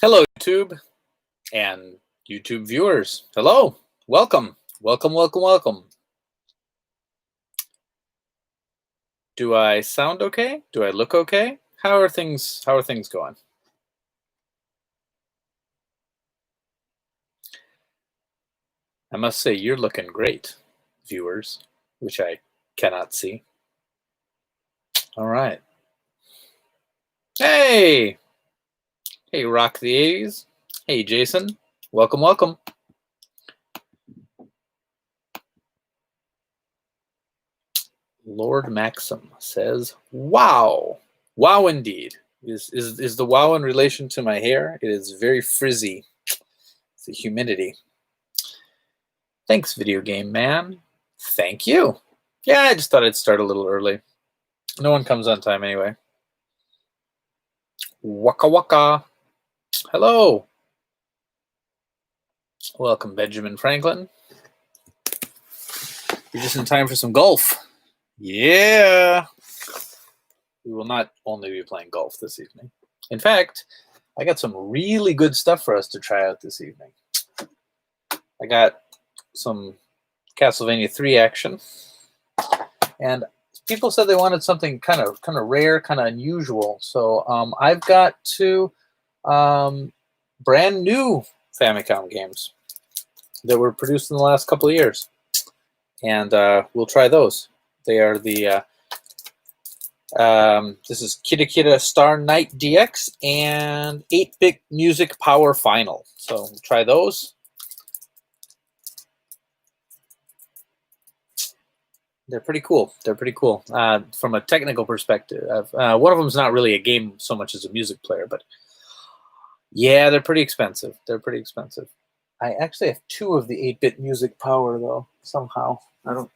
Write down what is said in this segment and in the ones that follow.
Hello, YouTube and YouTube viewers. Hello, welcome, welcome, welcome, welcome. Do I sound okay? Do I look okay? How are things? How are things going? I must say you're looking great, viewers, which I cannot see. All right. Hey, hey, Rock the 80s. Hey, Jason. Welcome, welcome. Lord Maxim says, "Wow, wow, indeed." Is the wow in relation to my hair? It is very frizzy. It's the humidity. Thanks, video game man. Thank you. Yeah, I just thought I'd start a little early. No one comes on time anyway. Waka waka. Hello. Welcome, Benjamin Franklin. You're just in time for some golf. Yeah. We will not only be playing golf this evening. In fact, I got some really good stuff for us to try out this evening. I got some Castlevania 3 action, and people said they wanted something kind of rare, kind of unusual. So I've got two brand new Famicom games that were produced in the last couple of years, and we'll try those. They are the this is Kidda Kidda Star Knight DX and 8-Bit Music Power Final. So we'll try those. They're pretty cool. They're pretty cool from a technical perspective. One of them is not really a game so much as a music player, but yeah, they're pretty expensive. They're pretty expensive. I actually have two of the 8-Bit Music Power, though, somehow. I don't...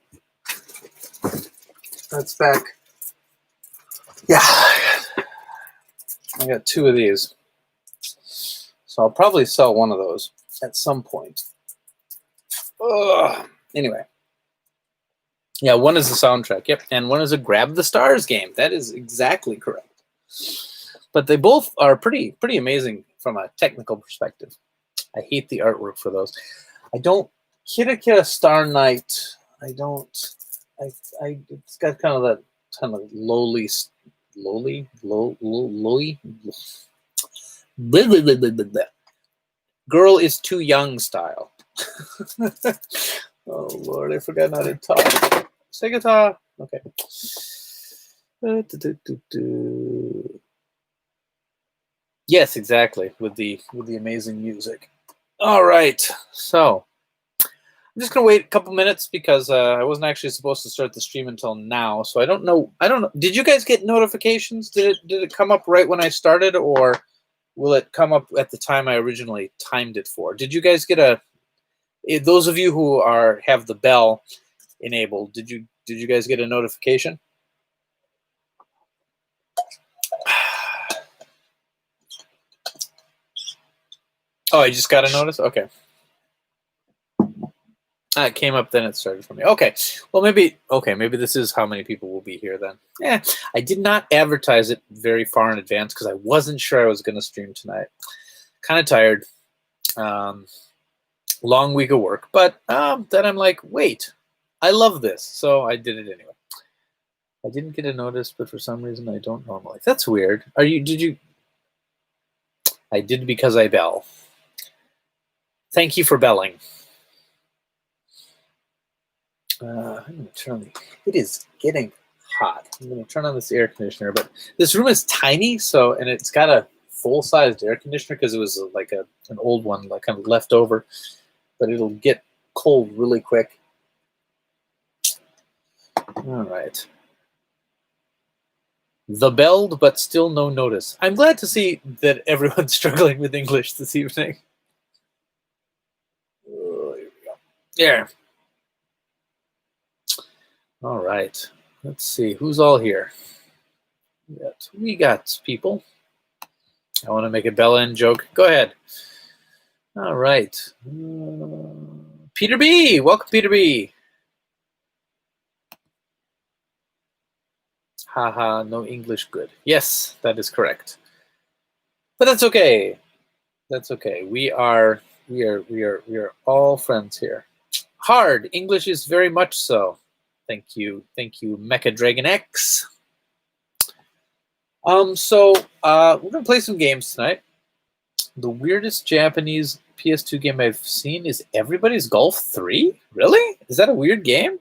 That's back. Yeah. I got two of these. So I'll probably sell one of those at some point. Ugh. Anyway. Yeah, one is the soundtrack. Yep, and one is a Grab the Stars game. That is exactly correct. But they both are pretty amazing from a technical perspective. I hate the artwork for those. I don't... Kidda Kidda Star Knight, I don't... it's got kind of that kind of lowly... Girl is too young style. Oh, Lord, I forgot how to talk. Say guitar. Okay. Yes, exactly. With the amazing music. All right. So I'm just gonna wait a couple minutes because I wasn't actually supposed to start the stream until now. So I don't know. Did you guys get notifications? Did it come up right when I started, or will it come up at the time I originally timed it for? Did you guys get a? Those of you who have the bell enabled, did you guys get a notification? Oh, I just got a notice? Okay. It came up, then it started for me. Okay. Well, maybe this is how many people will be here then. Yeah, I did not advertise it very far in advance because I wasn't sure I was going to stream tonight. Kind of tired. Long week of work. But then I'm like, wait, I love this. So I did it anyway. I didn't get a notice, but for some reason I don't normally. That's weird. Did you? I did because I bell. Thank you for belling. I'm going to turn on it is getting hot. I'm going to turn on this air conditioner, but this room is tiny, and it's got a full-sized air conditioner because it was like an old one, like kind of left over, but it'll get cold really quick. All right. The belled, but still no notice. I'm glad to see that everyone's struggling with English this evening. Oh, here we go. There. All right. Let's see who's all here. We got people. I want to make a Bella End joke. Go ahead. All right. Peter B. Welcome, Peter B. Haha, no English good. Yes, that is correct. But that's okay. That's okay. We are all friends here. Hard. English is very much so. Thank you, Mecha Dragon X. So we're gonna play some games tonight. The weirdest Japanese PS2 game I've seen is Everybody's Golf 3. Really? Is that a weird game?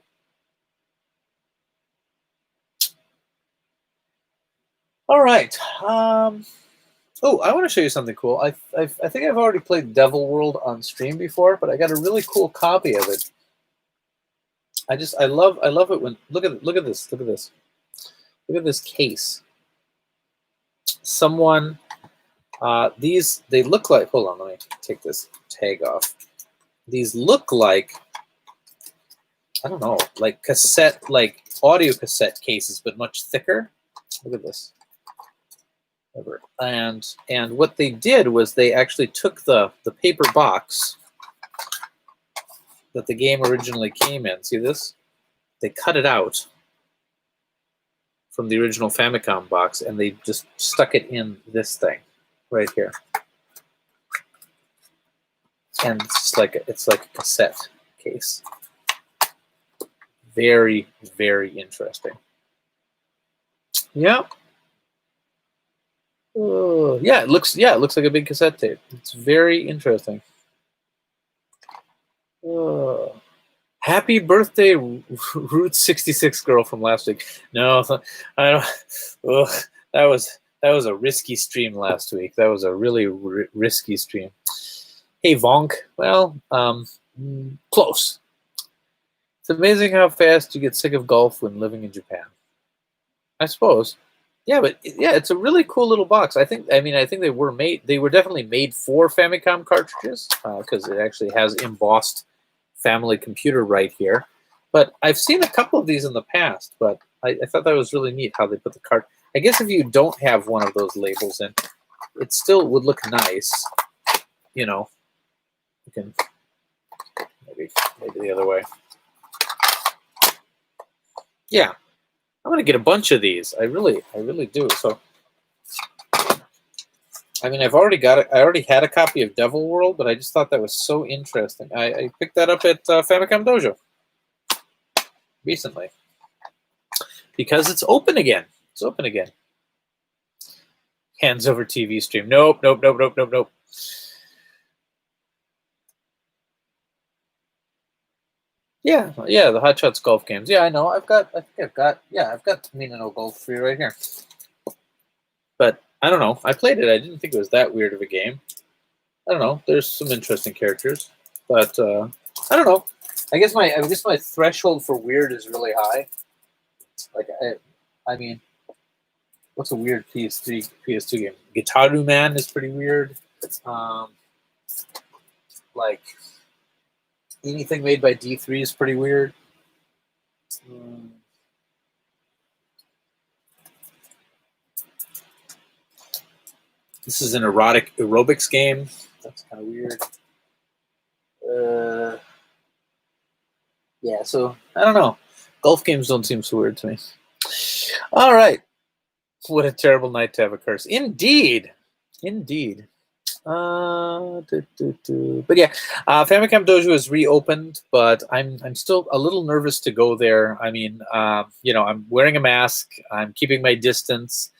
All right. Oh, I want to show you something cool. I think I've already played Devil World on stream before, but I got a really cool copy of it. I love it when look at this. Look at this case. Someone these they look like, hold on, let me take this tag off. These look like, I don't know, like cassette, like audio cassette cases, but much thicker. Look at this. And what they did was they actually took the paper box that the game originally came in. See this? They cut it out from the original Famicom box and they just stuck it in this thing right here. And it's like a cassette case. Very, very interesting. Yeah. Yeah, it looks like a big cassette tape. It's very interesting. Happy birthday, Route 66 girl from last week. No, I don't. That was a risky stream last week. That was a really risky stream. Hey Vonk. Well, close. It's amazing how fast you get sick of golf when living in Japan. I suppose. Yeah, but yeah, it's a really cool little box. I think they were made. They were definitely made for Famicom cartridges because it actually has embossed family computer right here. But I've seen a couple of these in the past. But I thought that was really neat how they put the card. I guess if you don't have one of those labels in, it still would look nice. You know, you can maybe the other way. Yeah. I'm gonna get a bunch of these. I really do. So, I mean, I already had a copy of Devil World, but I just thought that was so interesting. I picked that up at Famicom Dojo recently because it's open again. It's open again. Hands over TV stream. Nope. Yeah, the Hot Shots golf games. Yeah, I know. I've got Minano Golf 3 right here. But I don't know. I played it. I didn't think it was that weird of a game. I don't know. There's some interesting characters, but I don't know. I guess my threshold for weird is really high. Like I mean, what's a weird PS2 game? Gitaru Man is pretty weird. Like anything made by D3 is pretty weird. This is an erotic aerobics game. That's kind of weird. Yeah, so I don't know. Golf games don't seem so weird to me. All right. What a terrible night to have a curse. Indeed. But yeah, Famicom Dojo is reopened, but I'm still a little nervous to go there. I mean, I'm wearing a mask. I'm keeping my distance.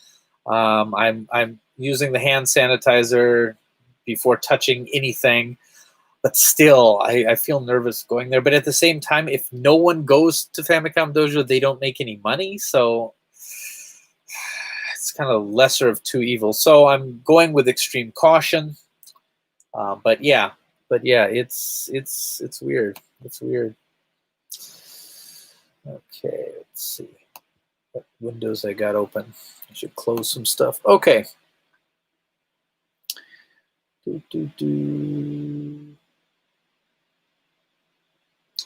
I'm using the hand sanitizer before touching anything. But still, I feel nervous going there. But at the same time, if no one goes to Famicom Dojo, they don't make any money. So it's kind of lesser of two evils. So I'm going with extreme caution. But yeah, it's weird. It's weird. Okay, let's see what windows I got open. I should close some stuff. Okay.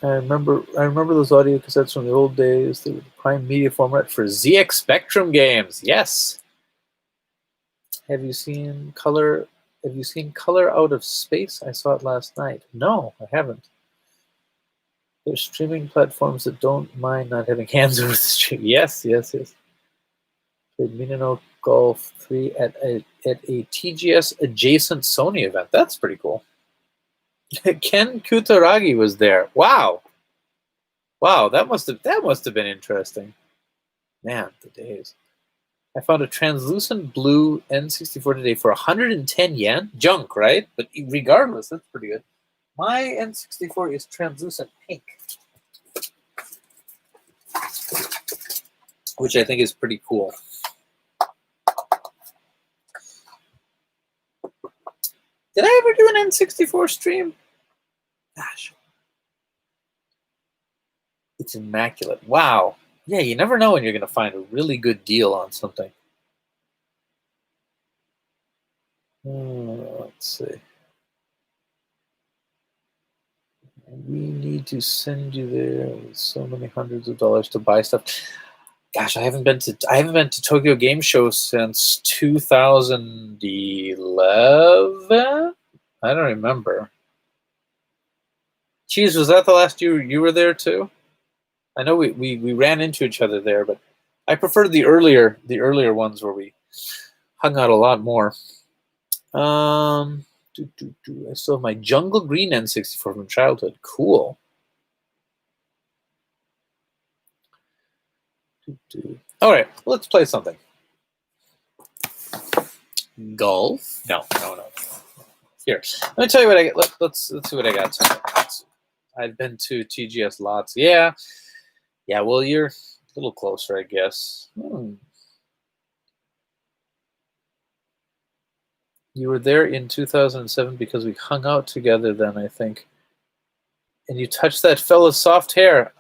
I remember those audio cassettes from the old days. They were the prime media format for ZX Spectrum games. Yes. Have you seen Color Out of Space? I saw it last night. No, I haven't. There's streaming platforms that don't mind not having hands over the stream. Yes. Played Minano Golf 3 at a TGS adjacent Sony event. That's pretty cool. Ken Kutaragi was there. Wow. Wow, that must have been interesting. Man, the days. I found a translucent blue N64 today for 110 yen. Junk, right? But regardless, that's pretty good. My N64 is translucent pink, which I think is pretty cool. Did I ever do an N64 stream? Gosh. It's immaculate. Wow. Yeah, you never know when you're going to find a really good deal on something. Let's see. We need to send you there with so many hundreds of dollars to buy stuff. Gosh, I haven't been to Tokyo Game Show since 2011. I don't remember. Cheese, was that the last year you were there too? I know we ran into each other there, but I prefer the earlier ones where we hung out a lot more. I still have my Jungle Green N64 from childhood. Cool. All right, let's play something. Golf? No. Here, let me tell you what I got. Let's see what I got. I've been to TGS lots. Yeah. Well, you're a little closer, I guess. You were there in 2007 because we hung out together then, I think. And you touched that fella's soft hair.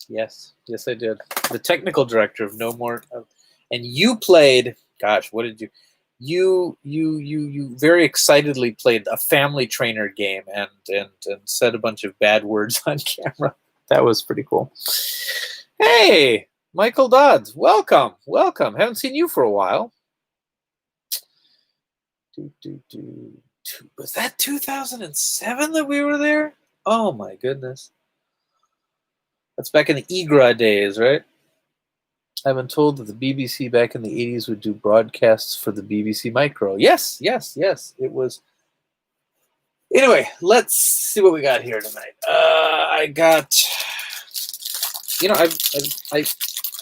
Yes, I did. The technical director of No More. And you played, gosh, what did you? You very excitedly played a family trainer game and said a bunch of bad words on camera. That was pretty cool. Hey, Michael Dodds, welcome. Haven't seen you for a while. Was that 2007 that we were there? Oh my goodness. That's back in the EGRA days, right? I've been told that the BBC back in the 80s would do broadcasts for the BBC Micro. Yes, it was. Anyway, let's see what we got here tonight. I got, I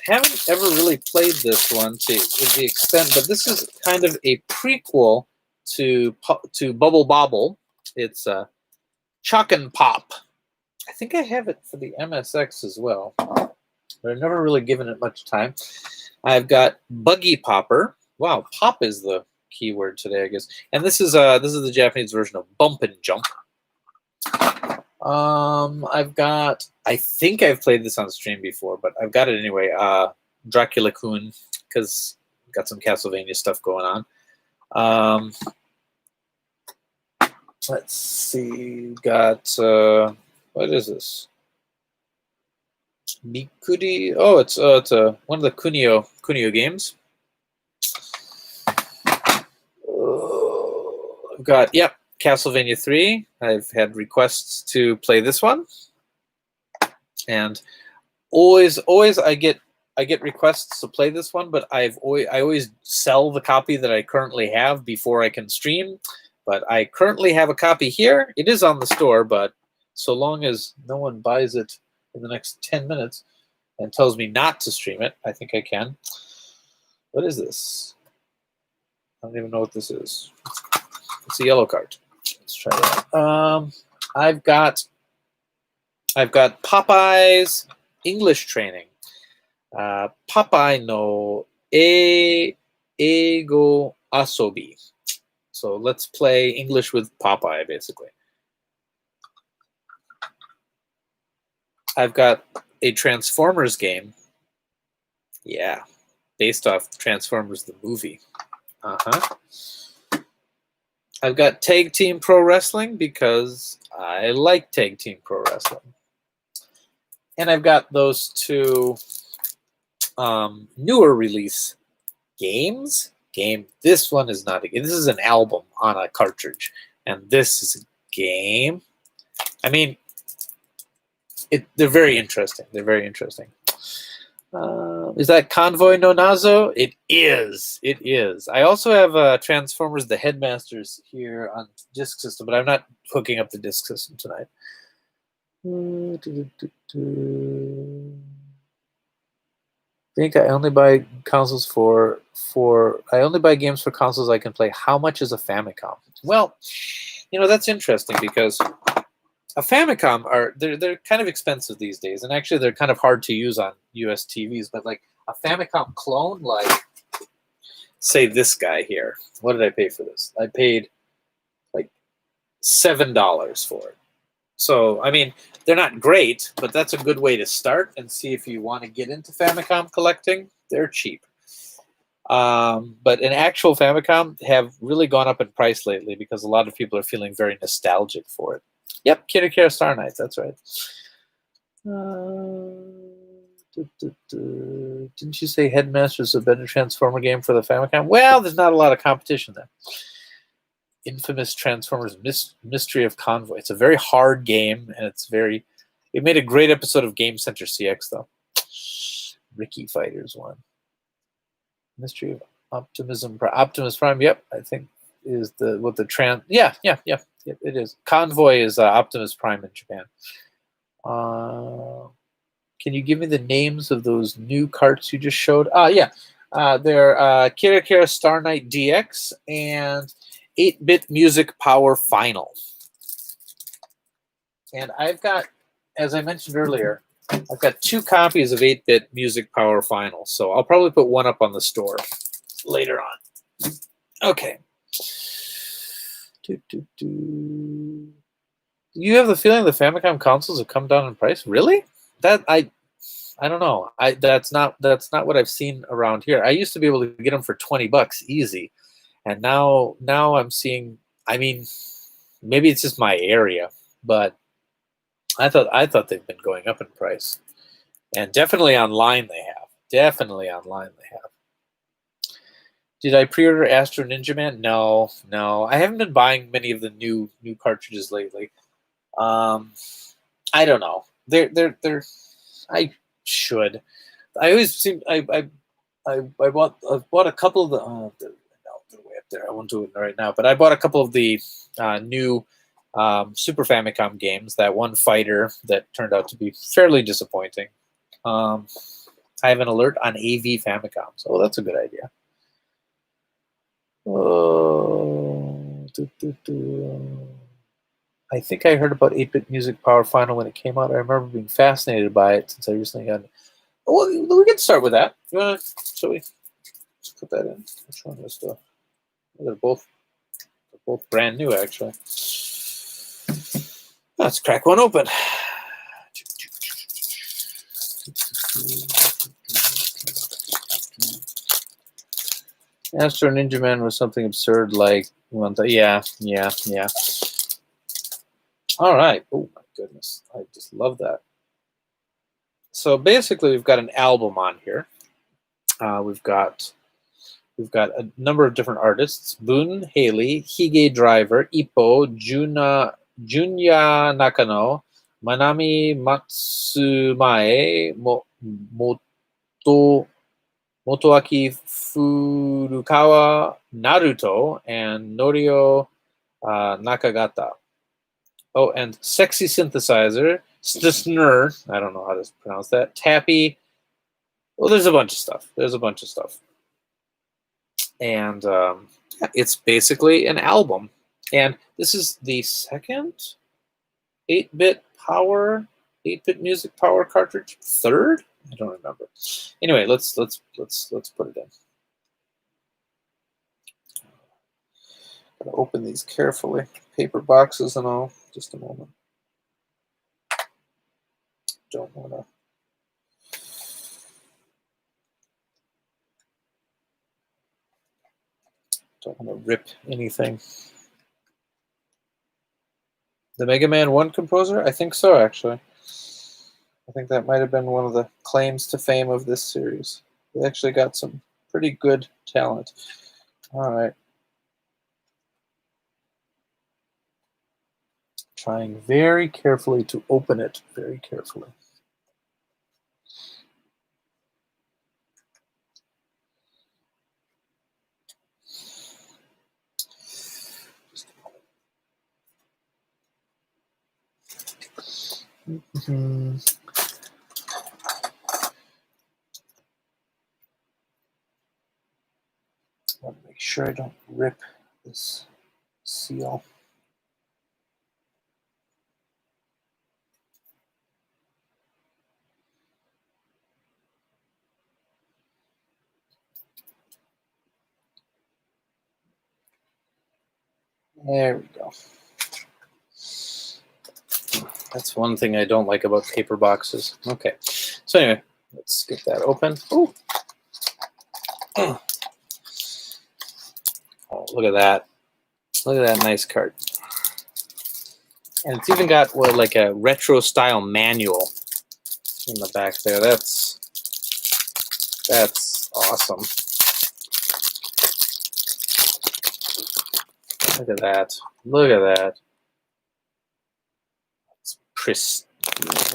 haven't ever really played this one to the extent, but this is kind of a prequel to Bubble Bobble. It's Chuck and Pop. I think I have it for the MSX as well, but I've never really given it much time. I've got Buggy Popper. Wow, pop is the keyword today, I guess. And this is the Japanese version of Bump and Jump. I've got, I think I've played this on stream before, but I've got it anyway. Dracula-kun, because got some Castlevania stuff going on. Let's see. Got what is this? Mikuri. Oh, it's one of the Kunio games. I've got Castlevania 3. I've had requests to play this one, and always I get requests to play this one, but I always sell the copy that I currently have before I can stream. But I currently have a copy here. It is on the store, but so long as no one buys it in the next 10 minutes and tells me not to stream it, I think I can. What is this? I don't even know what this is. It's a yellow card. Let's try that. I've got Popeye's English training. Popeye no Eigo Asobi. So let's play English with Popeye, basically. I've got a Transformers game. Yeah, based off Transformers the movie. I've got Tag Team Pro Wrestling because I like Tag Team Pro Wrestling. And I've got those two newer release games. This one is not a game. This is an album on a cartridge. And this is a game. I mean, they're very interesting. Is that Convoy no Nazo? It is. It is. I also have Transformers the Headmasters here on disk system, but I'm not hooking up the disk system tonight. I think I only buy consoles for I only buy games for consoles I can play. How much is a Famicom? Well, that's interesting because a Famicom they're kind of expensive these days, and actually they're kind of hard to use on US TVs. But like a Famicom clone, like say this guy here, what did I pay for this? I paid like $7 for it. So I mean, they're not great, but that's a good way to start and see if you want to get into Famicom collecting. They're cheap. But an actual Famicom have really gone up in price lately because a lot of people are feeling very nostalgic for it. Yep, Kira Star Knights, that's right. Didn't you say Headmasters is a better Transformer game for the Famicom? Well, there's not a lot of competition there. Infamous Transformers Mystery of Convoy. It's a very hard game, and it made a great episode of Game Center CX, though. Ricky Fighters one. Mystery of Optimus Prime, yep, I think is yeah, it is. Convoy is Optimus Prime in Japan. Can you give me the names of those new carts you just showed? Yeah. They're Kira Star Knight DX and 8-Bit Music Power Final. And I've got, as I mentioned earlier, I've got 2 copies of 8-Bit Music Power Final. So I'll probably put one up on the store later on. Okay. You have the feeling the Famicom consoles have come down in price? Really? That I don't know. That's not what I've seen around here. I used to be able to get them for $20 easy, and now I'm seeing. I mean, maybe it's just my area, but I thought they've been going up in price, and definitely online they have. Definitely online they have. Did I pre-order Astro Ninja Man? No. I haven't been buying many of the new cartridges lately. I don't know. They're I should. I always seem I bought a couple of the they're way up there. I won't do it right now, but I bought a couple of the new Super Famicom games. That one fighter that turned out to be fairly disappointing. I have an alert on AV Famicom, so that's a good idea. I think I heard about 8-Bit Music Power Final when it came out. I remember being fascinated by it since I recently got it. Well, we can start with that. Shall we? Let's put that in. Which one is the? They're both brand new, actually. Let's crack one open. Astro Ninja Man was something absurd like yeah. All right. Oh my goodness, I just love that. So basically, we've got an album on here. We've got a number of different artists: Boone Haley, Hige Driver, Ippo, Junya Nakano, Manami Matsumae, Motoaki Furukawa, Naruto, and Norio Nakagata. Oh, and Sexy Synthesizer, Stisner, I don't know how to pronounce that, Tappy. Well, there's a bunch of stuff. And it's basically an album. And this is the second 8-bit music power cartridge. Third? I don't remember. Anyway, let's put it in. Gotta open these carefully. Paper boxes and all. Just a moment. Don't want to rip anything. The Mega Man 1 composer? I think so, actually. I think that might have been one of the claims to fame of this series. They actually got some pretty good talent. All right. Trying very carefully to open it. Very carefully. Mm-hmm. I want to make sure I don't rip this seal. There we go. That's one thing I don't like about paper boxes. Okay, so anyway, let's get that open. Ooh. Oh, look at that. Look at that nice card. And it's even got like a retro style manual in the back there. That's awesome. Look at that. Look at that. It's pristine.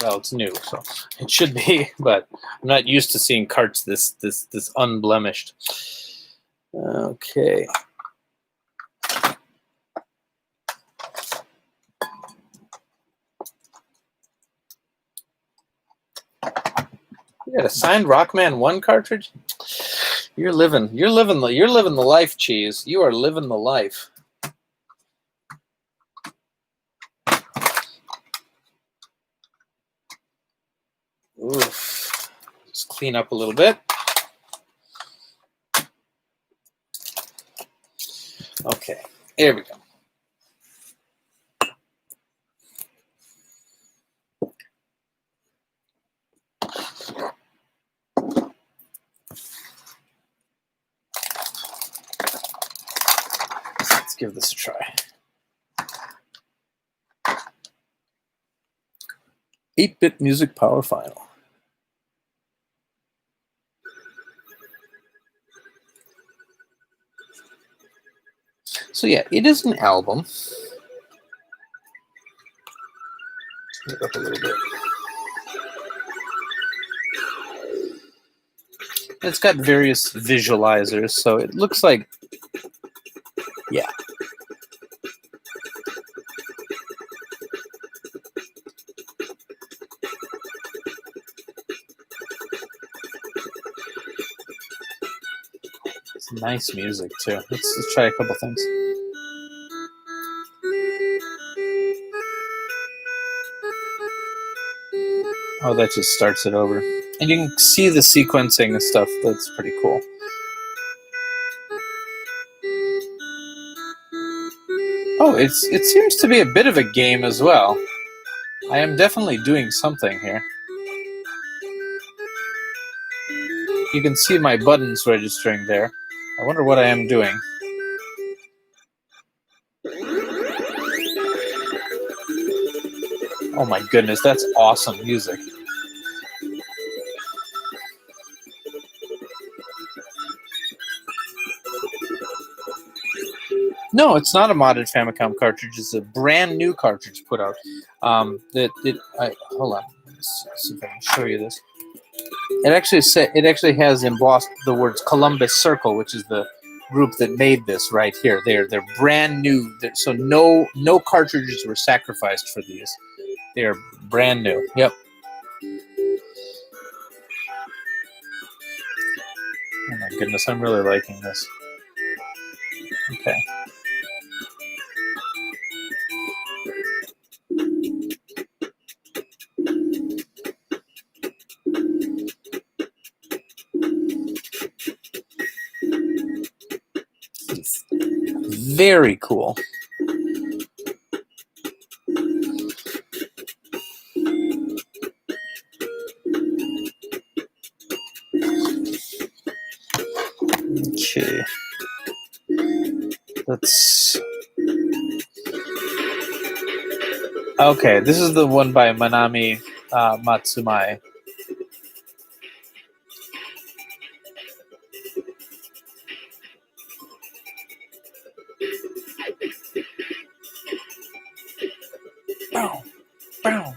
Well, it's new, so it should be, but I'm not used to seeing carts this unblemished. Okay. You got a signed Rockman 1 cartridge? You're living the life, Cheese. You are living the life. Oof. Let's clean up a little bit. Okay, here we go. Let's give this a try. 8-bit music power final. So yeah, it is an album. Turn it up a little bit. It's got various visualizers, so it looks like, yeah. It's nice music too. Let's try a couple things. Oh, that just starts it over. And you can see the sequencing and stuff. That's pretty cool. Oh, it seems to be a bit of a game as well. I am definitely doing something here. You can see my buttons registering there. I wonder what I am doing. Oh my goodness, that's awesome music. No, it's not a modded Famicom cartridge. It's a brand new cartridge put out. Hold on. Let's see if I can show you this. It actually has embossed the words Columbus Circle, which is the group that made this right here. They're brand new. So no cartridges were sacrificed for these. They are brand new. Yep. Oh my goodness, I'm really liking this. Okay. Very cool. Okay. Okay, this is the one by Manami Matsumae. Bow, bow.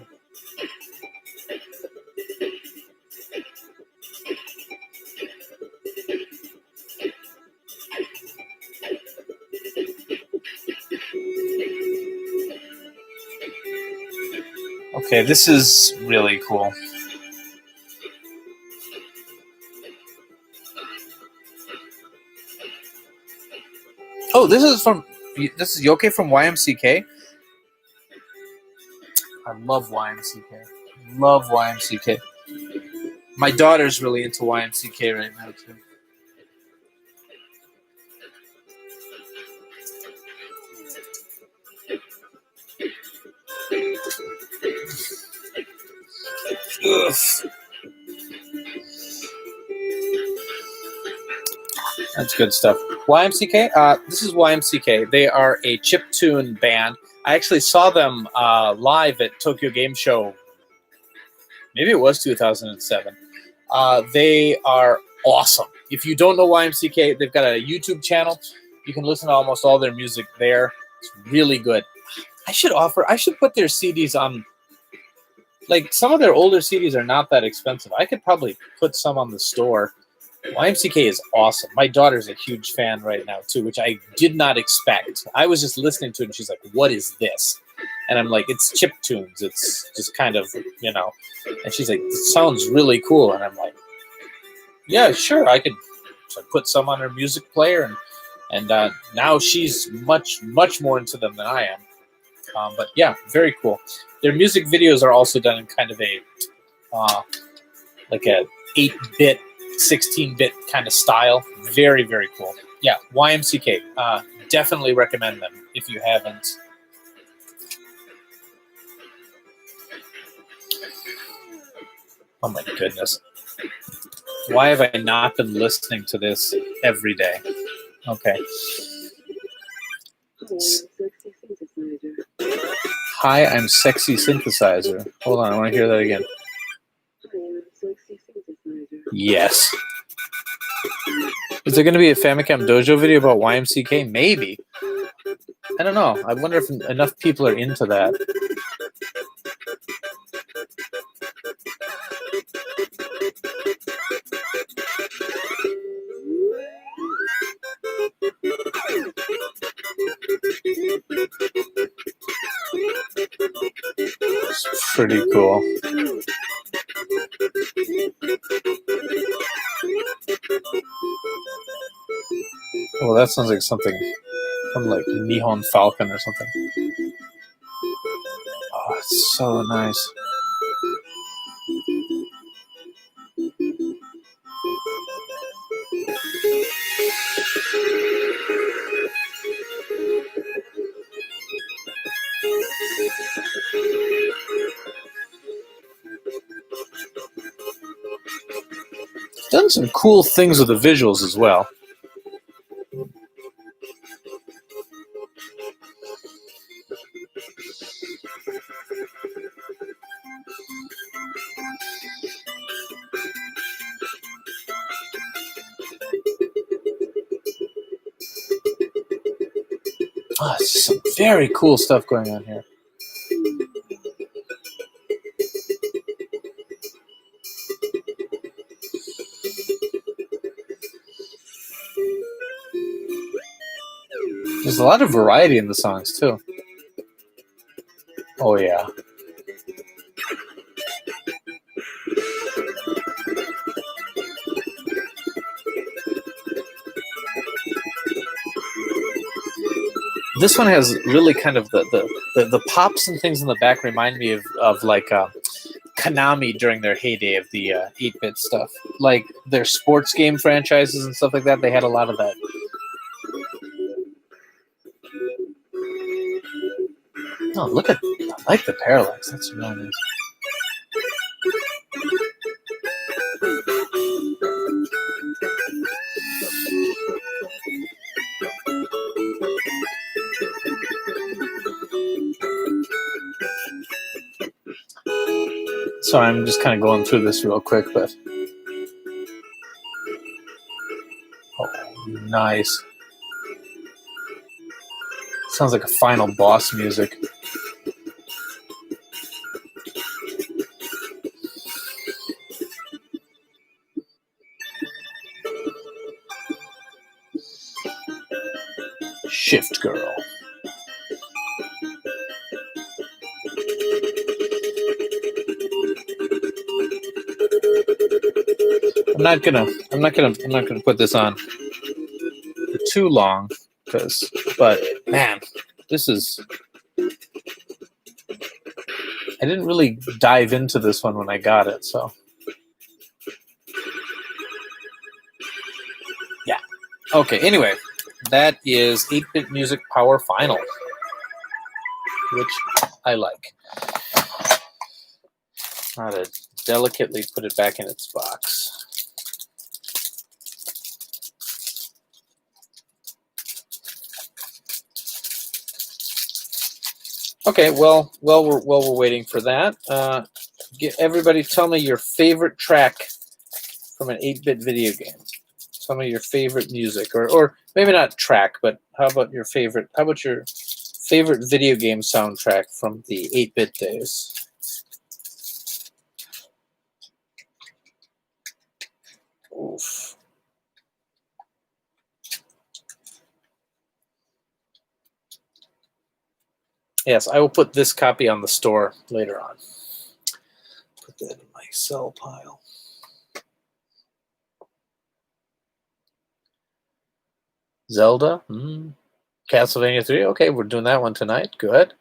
Okay, this is really cool. Oh, this is Yoke from YMCK. I love YMCK. Love YMCK. My daughter's really into YMCK right now too. Ugh. That's good stuff. YMCK. This is YMCK. They are a chiptune band. I actually saw them live at Tokyo Game Show. Maybe it was 2007. They are awesome. If you don't know YMCK, they've got a YouTube channel. You can listen to almost all their music there. It's really good. I should put their CDs on. Like, some of their older CDs are not that expensive. I could probably put some on the store. YMCK is awesome. My daughter's a huge fan right now too, which I did not expect. I was just listening to it and she's like, "What is this?" And I'm like, "It's chip tunes. It's just kind of, you know." And she's like, "It sounds really cool." And I'm like, "Yeah, sure, I could." So I put some on her music player, and now she's much more into them than I am. But yeah, very cool. Their music videos are also done in kind of a like a 8-bit, 16-bit kind of style. Very cool. Yeah, YMCK. Definitely recommend them if you haven't. Oh my goodness. Why have I not been listening to this every day? Okay. Hi, I'm Sexy Synthesizer. Hold on, I want to hear that again. Yes. Is there going to be a Famicom Dojo video about YMCK? Maybe. I don't know. I wonder if enough people are into that. It's pretty cool. Well, that sounds like something from like Nihon Falcon or something. Oh, it's so nice. Done some cool things with the visuals as well. Oh, it's some very cool stuff going on here. There's a lot of variety in the songs, too. Oh, yeah. This one has really kind of the pops and things in the back remind me of like Konami during their heyday of the 8-bit stuff. Like their sports game franchises and stuff like that, they had a lot of that. Oh, look at, I like the parallax. That's really nice. So I'm just kind of going through this real quick, but oh, nice. Sounds like a final boss music. Shift Girl. I'm not gonna put this on for too long, but man, this is. I didn't really dive into this one when I got it, so yeah. Okay. Anyway, that is 8-Bit Music Power Final, which I like. How to delicately put it back in its box. Okay, well, while we're waiting for that, everybody tell me your favorite track from an 8-bit video game. Tell me your favorite music, or maybe not track, but how about your favorite video game soundtrack from the 8-bit days? Oof. Yes, I will put this copy on the store later on. Put that in my sell pile. Zelda? Castlevania 3? Okay, we're doing that one tonight. Good.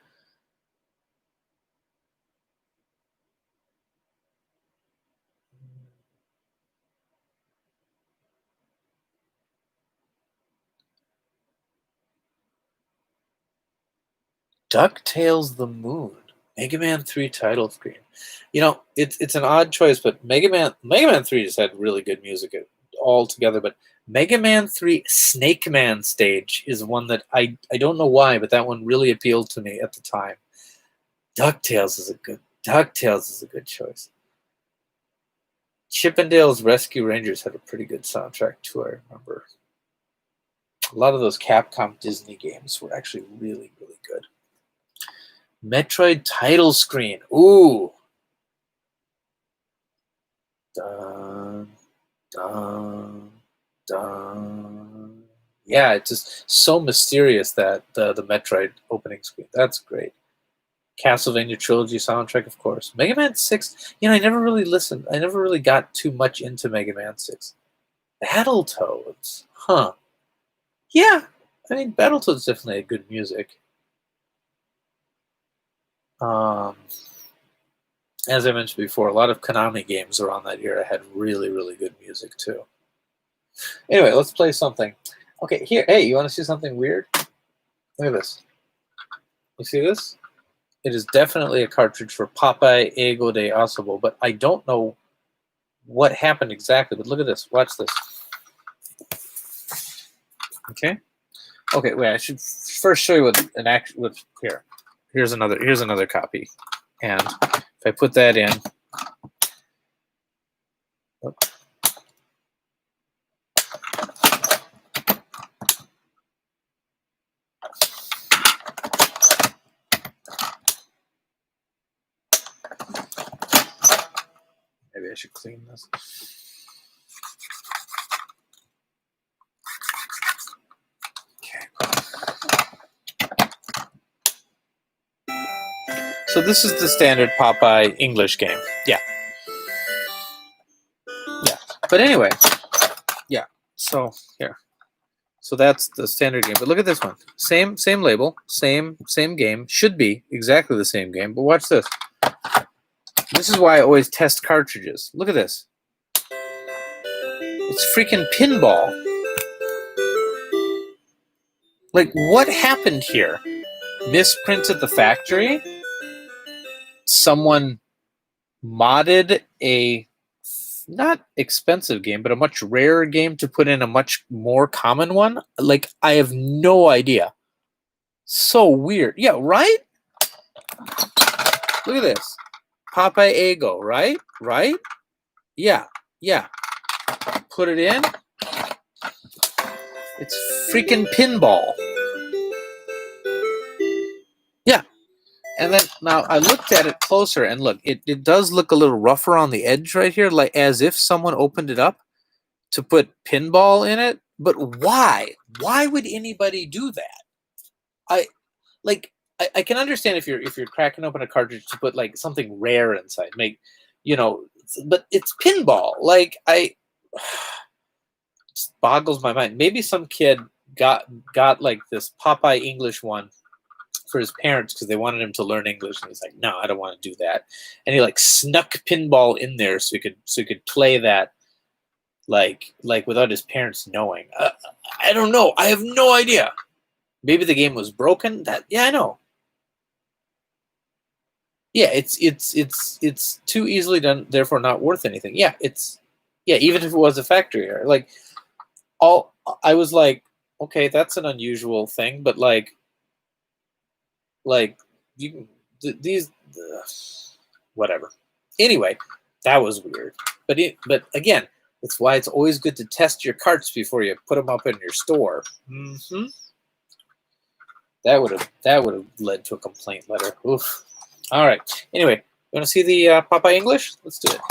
DuckTales The Moon. Mega Man 3 title screen. You know, it's an odd choice, but Mega Man 3 just had really good music all together, but Mega Man 3 Snake Man stage is one that I don't know why, but that one really appealed to me at the time. DuckTales is a good choice. Chippendales Rescue Rangers had a pretty good soundtrack too, I remember. A lot of those Capcom Disney games were actually really, really good. Metroid title screen. Ooh. Dun, dun, dun. Yeah, it's just so mysterious, that the Metroid opening screen. That's great. Castlevania Trilogy soundtrack, of course. Mega Man 6. I never really listened. I never really got too much into Mega Man 6. Battletoads. Huh. Yeah. I mean, Battletoads definitely had good music. As I mentioned before, a lot of Konami games around that era had really, really good music too. Anyway, let's play something. Okay, here. Hey, you want to see something weird? Look at this. You see this? It is definitely a cartridge for Popeye Ego de Asobo, but I don't know what happened exactly. But look at this. Watch this. Okay. Okay. Wait. I should first show you what an actual. Here. Here's another copy, and if I put that in. Oh. Maybe I should clean this. Okay. So this is the standard Popeye English game. Yeah. Yeah. But anyway, yeah. So here. So that's the standard game. But look at this one. Same label, same game. Should be exactly the same game. But watch this. This is why I always test cartridges. Look at this. It's freaking pinball. Like, what happened here? Misprinted the factory? Someone modded a not expensive game, but a much rarer game to put in a much more common one? Like, I have no idea. So weird. Yeah, right? Look at this. Popeye Ego, right? Right? Yeah. Put it in. It's freaking pinball. Yeah. And then now I looked at it closer, and look, it does look a little rougher on the edge right here, like as if someone opened it up to put pinball in it. But why? Why would anybody do that? I can understand if you're cracking open a cartridge to put like something rare inside, but it's pinball. Like just boggles my mind. Maybe some kid got like this Popeye English one for his parents because they wanted him to learn English, and he's like, "No, I don't want to do that." And he like snuck pinball in there so he could play that like without his parents knowing. I don't know. I have no idea. Maybe the game was broken. That yeah, I know. Yeah, it's too easily done, therefore not worth anything. Yeah, even if it was a factory error. Like all I was like, okay, that's an unusual thing, but like you these whatever. Anyway, that was weird. But again, that's why it's always good to test your carts before you put them up in your store. Mm-hmm. That would have led to a complaint letter. Oof. All right. Anyway, you want to see the Popeye English? Let's do it.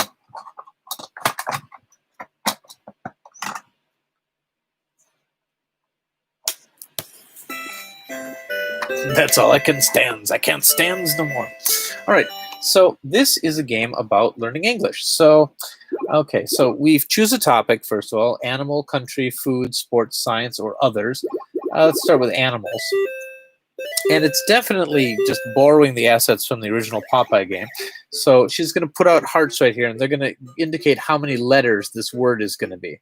That's all I can stand. I can't stand no more. All right. So this is a game about learning English. So, okay. So we choose a topic, first of all: animal, country, food, sports, science, or others. Let's start with animals. And it's definitely just borrowing the assets from the original Popeye game. So she's going to put out hearts right here, and they're going to indicate how many letters this word is going to be.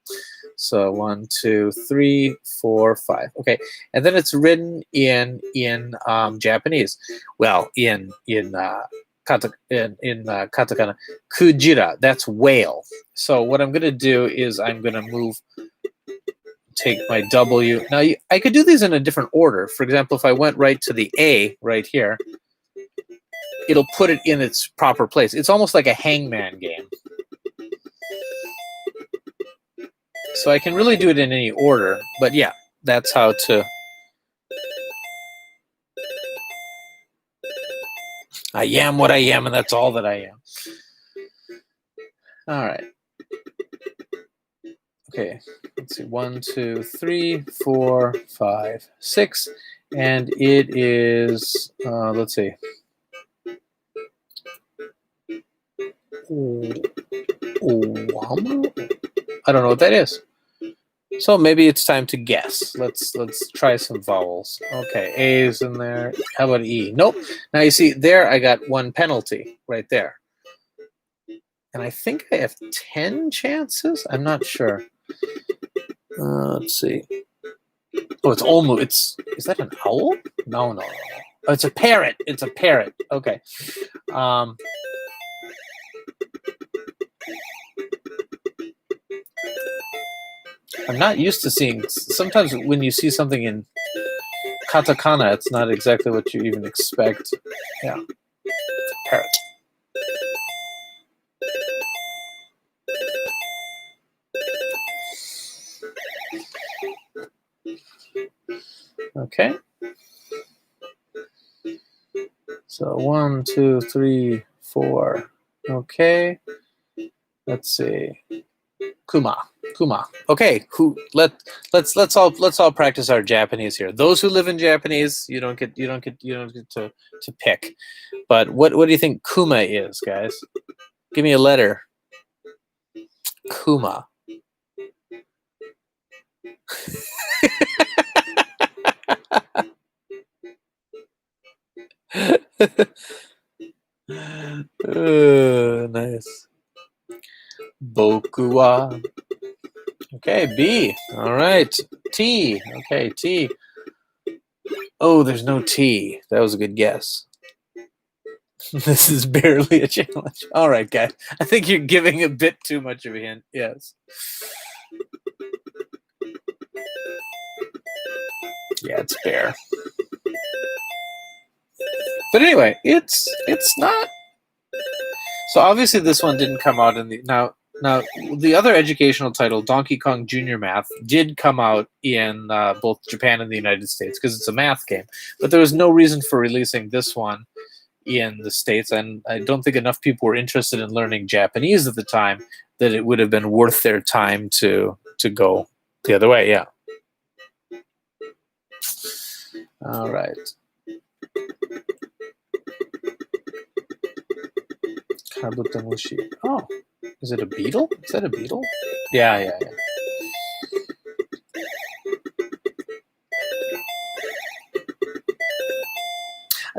So 1, 2, 3, 4, 5. Okay, and then it's written in Japanese. Well, in katakana, kujira. That's whale. So what I'm going to do is I'm going to take my W. Now, I could do these in a different order. For example, if I went right to the A right here, it'll put it in its proper place. It's almost like a hangman game. So I can really do it in any order. But yeah, that's how to... I am what I am, and that's all that I am. All right. Okay, let's see. 1, 2, 3, 4, 5, 6. And it is, let's see. I don't know what that is. So maybe it's time to guess. Let's try some vowels. Okay, A is in there. How about E? Nope. Now you see there I got 1 penalty right there. And I think I have 10 chances? I'm not sure. Let's see. Oh, it's almost. Is that an owl? No. Oh, it's a parrot. It's a parrot. Okay. I'm not used to seeing. Sometimes when you see something in katakana, it's not exactly what you even expect. Yeah. Parrot. Okay. So 1, 2, 3, 4. Okay. Let's see. Kuma. Okay. Let's all practice our Japanese here. Those who live in Japanese, you don't get to pick. But what do you think Kuma is, guys? Give me a letter. Kuma. Nice. Boku wa. Okay, B. All right. T. Okay, T. Oh, there's no T. That was a good guess. This is barely a challenge. All right, guys. I think you're giving a bit too much of a hint. Yes. Yeah, it's bear. But anyway, it's not. So obviously this one didn't come out in the now the other educational title, Donkey Kong Junior Math, did come out in both Japan and the United States because it's a math game. But there was no reason for releasing this one in the States, and I don't think enough people were interested in learning Japanese at the time that it would have been worth their time to go the other way. Yeah. All right. Kabutamushi. Oh, Is it a beetle? Is that a beetle? Yeah.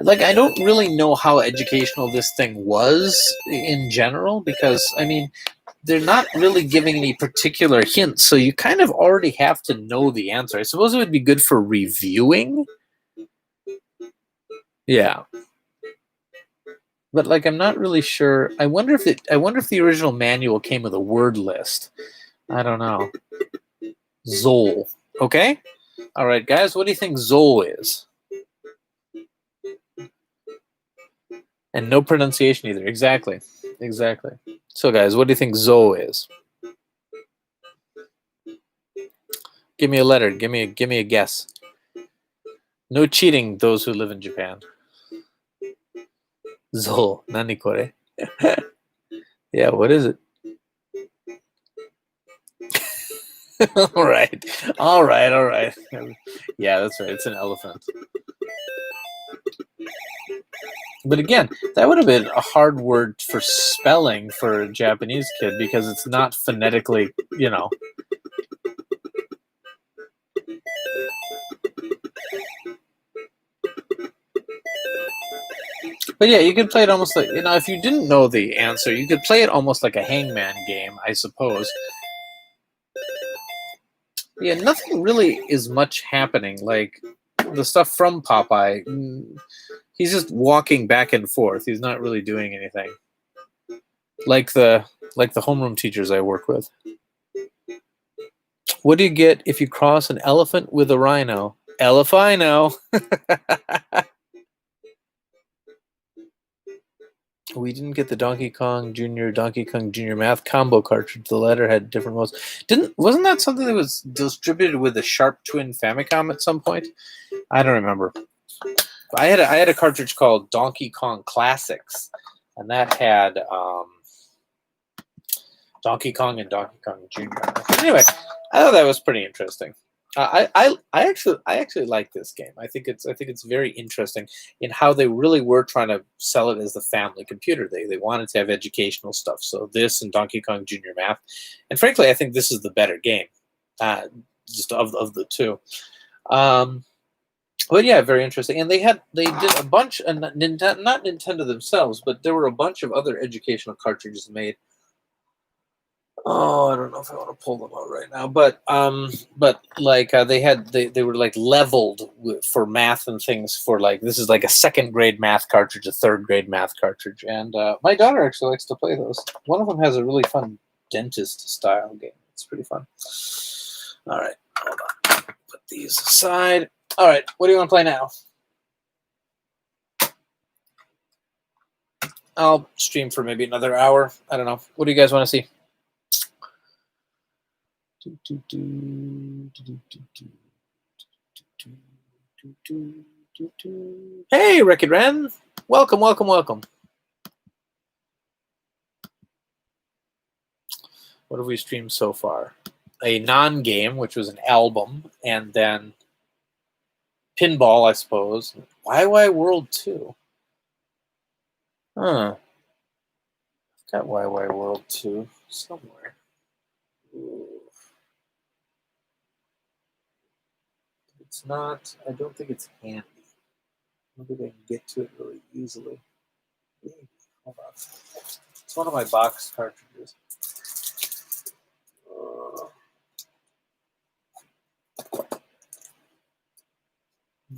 Like, I don't really know how educational this thing was in general, because, I mean, they're not really giving any particular hints, so you kind of already have to know the answer. I suppose it would be good for reviewing. Yeah. But, like, I'm not really sure. I wonder if the original manual came with a word list. I don't know. Zol. Okay? All right, guys, what do you think Zol is? And no pronunciation either. Exactly. So, guys, what do you think Zo is? Give me a letter. Give me a guess. No cheating, those who live in Japan. Zo. Nani kore? Yeah, what is it? All right. Yeah, that's right. It's an elephant. But again, that would have been a hard word for spelling for a Japanese kid, because it's not phonetically, But yeah, you could play it almost like, if you didn't know the answer, you could play it almost like a hangman game, I suppose. Yeah, nothing really is much happening. Like, the stuff from Popeye, he's just walking back and forth. He's not really doing anything. Like the homeroom teachers I work with. What do you get if you cross an elephant with a rhino? Elephino. We didn't get the Donkey Kong Jr. Math combo cartridge. The letter had different modes. Wasn't that something that was distributed with the Sharp Twin Famicom at some point? I don't remember. I had a cartridge called Donkey Kong Classics, and that had Donkey Kong and Donkey Kong Jr. Anyway, I thought that was pretty interesting. I actually like this game. I think it's very interesting in how they really were trying to sell it as the family computer. They wanted to have educational stuff. So this and Donkey Kong Jr. Math, and frankly, I think this is the better game, just of the two. But yeah, very interesting. And they did a bunch, and not Nintendo themselves, but there were a bunch of other educational cartridges made. Oh, I don't know if I want to pull them out right now, but like they were like leveled for math and things, for like, this is like a second grade math cartridge, a third grade math cartridge, and my daughter actually likes to play those. One of them has a really fun dentist style game. It's pretty fun. All right, hold on. Put these aside. All right, what do you want to play now? I'll stream for maybe another hour. I don't know. What do you guys want to see? Hey, Rick and Ren. Welcome. What have we streamed so far? A non-game, which was an album, and then pinball, I suppose. YY World 2. Huh. I've got YY World 2 somewhere. Ooh. It's not, I don't think it's handy. I don't think I can get to it really easily. Maybe. Hold on. It's one of my box cartridges.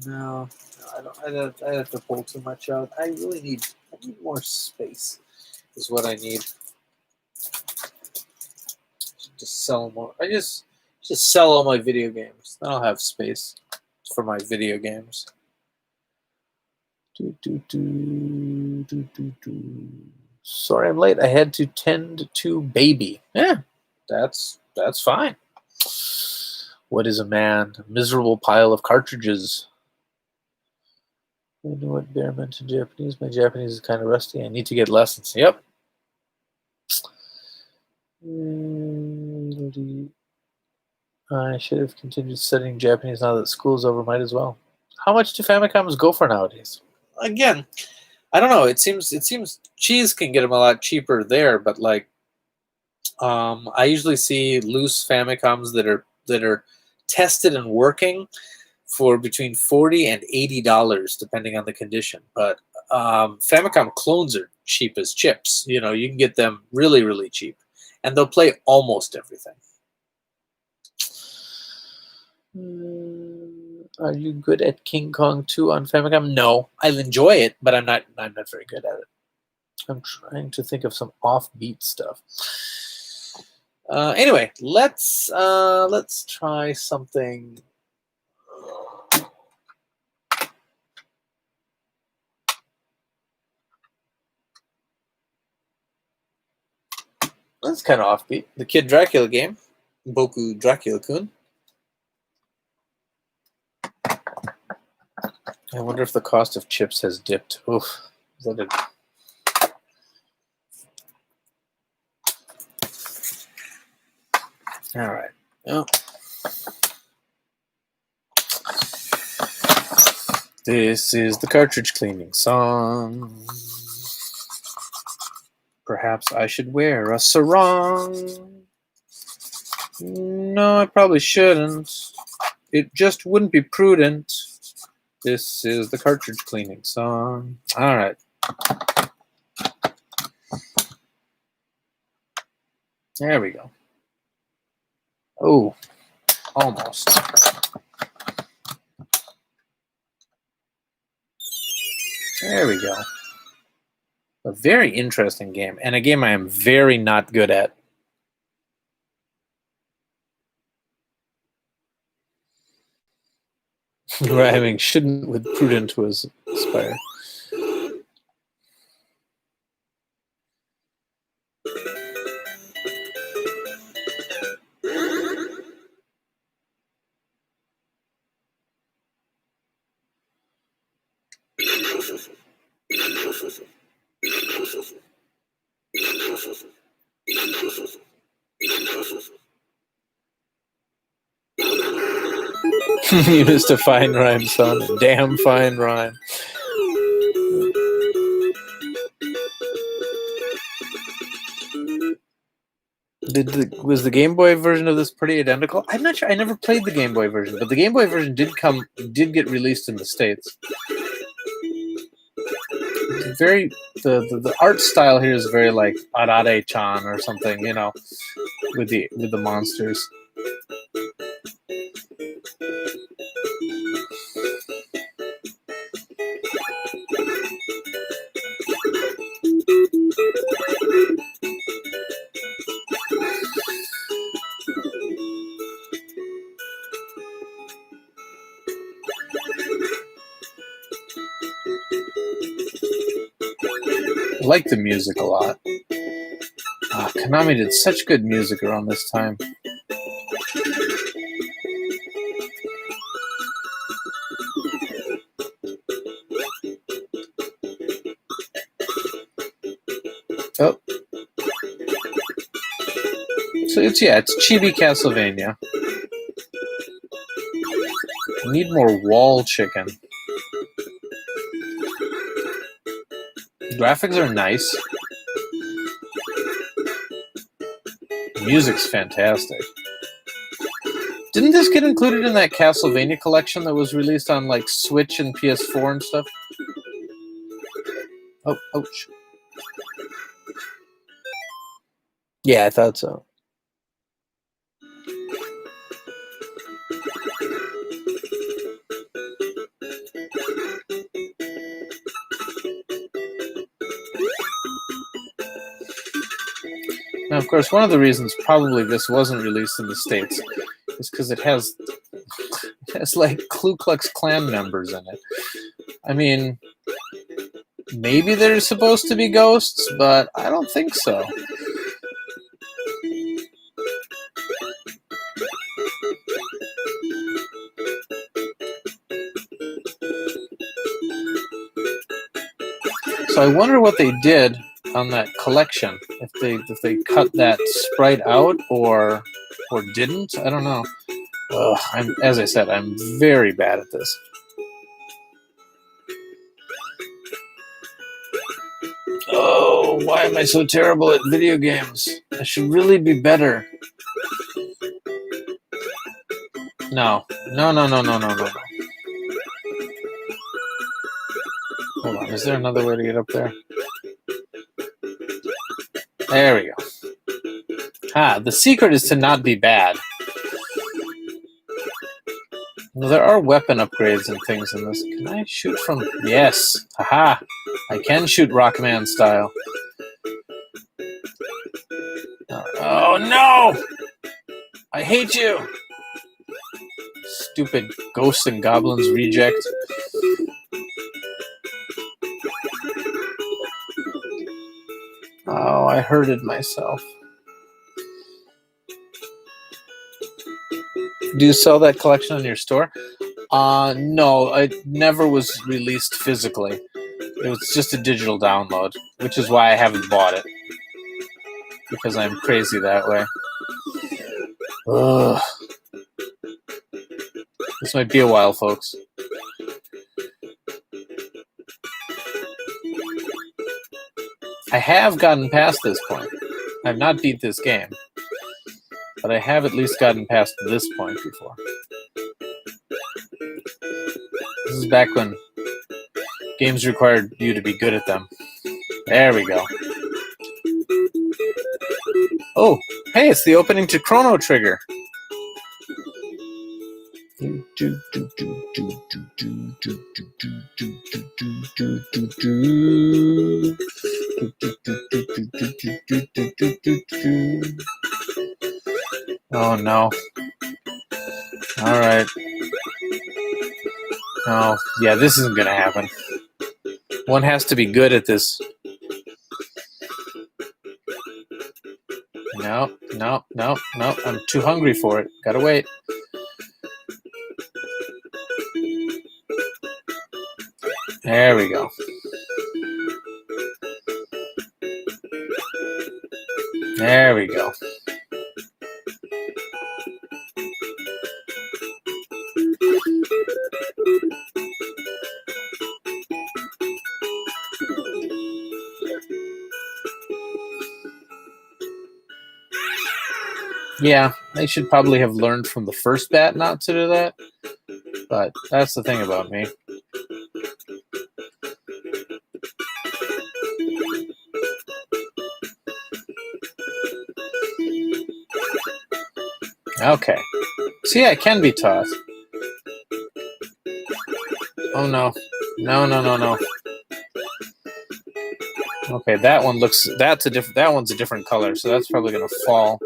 No, I have to pull too much out. I need more space, is what I need. Just sell more. I just sell all my video games. Then I'll have space for my video games. Sorry I'm late. I had to tend to baby. Yeah, that's fine. What is a man? A miserable pile of cartridges. I know what bear meant in Japanese. My Japanese is kind of rusty. I need to get lessons. Yep. I should have continued studying Japanese now that school's over. Might as well. How much do Famicoms go for nowadays? Again, I don't know. It seems cheese can get them a lot cheaper there, but like I usually see loose Famicoms that are tested and working for between $40 and $80, depending on the condition. But Famicom clones are cheap as chips. You know, you can get them really, really cheap, and they'll play almost everything. Are you good at King Kong 2 on Famicom? No, I'll enjoy it, but I'm not very good at it. I'm trying to think of some offbeat stuff. Anyway, let's try something. That's kind of offbeat. The Kid Dracula game, Boku Dracula-kun. I wonder if the cost of chips has dipped. Oof. Is that all right. Oh. This is the cartridge cleaning song. Perhaps I should wear a sarong. No, I probably shouldn't. It just wouldn't be prudent. This is the cartridge cleaning song. All right. There we go. Oh, almost. There we go. A very interesting game, and a game I am very not good at. Rhyming shouldn't with prudent was aspire. You missed a fine rhyme, son. A damn fine rhyme. Was the Game Boy version of this pretty identical? I'm not sure. I never played the Game Boy version, but the Game Boy version did get released in the States. Very the art style here is very like Arare-chan or something, you know, with the monsters. I like the music a lot. Konami did such good music around this time. Oh. So it's Chibi Castlevania. Need more wall chicken. Graphics are nice. Music's fantastic. Didn't this get included in that Castlevania collection that was released on like Switch and PS4 and stuff? Oh, ouch. Yeah, I thought so. Now, of course, one of the reasons probably this wasn't released in the States is because it has like Ku Klux Klan members in it. I mean, maybe they're supposed to be ghosts, but I don't think so. So I wonder what they did on that collection, if they cut that sprite out or didn't. I don't know. As I said, I'm very bad at this. Oh, why am I so terrible at video games? I should really be better. No. No, no, no, no, no, no, no. Hold on, is there another way to get up there? There we go. Ah, the secret is to not be bad. Well, there are weapon upgrades and things in this. Can I shoot from... Yes. Haha. I can shoot Rockman style. Oh, no! I hate you! Stupid ghosts and goblins reject. Oh, I hurted myself. Do you sell that collection on your store? No, it never was released physically. It was just a digital download, which is why I haven't bought it. Because I'm crazy that way. Ugh. This might be a while, folks. I have gotten past this point. I have not beat this game. But I have at least gotten past this point before. This is back when games required you to be good at them. There we go. Oh, hey, it's the opening to Chrono Trigger. Oh no. Alright. Oh, yeah, this isn't gonna happen. One has to be good at this. No, no, no, no. I'm too hungry for it. Gotta wait. There we go. There we go. Yeah, they should probably have learned from the first bat not to do that. But that's the thing about me. Okay. See, I can be taught. Oh no. No, no, no, no. Okay, that one looks... that one's a different color, so that's probably gonna fall.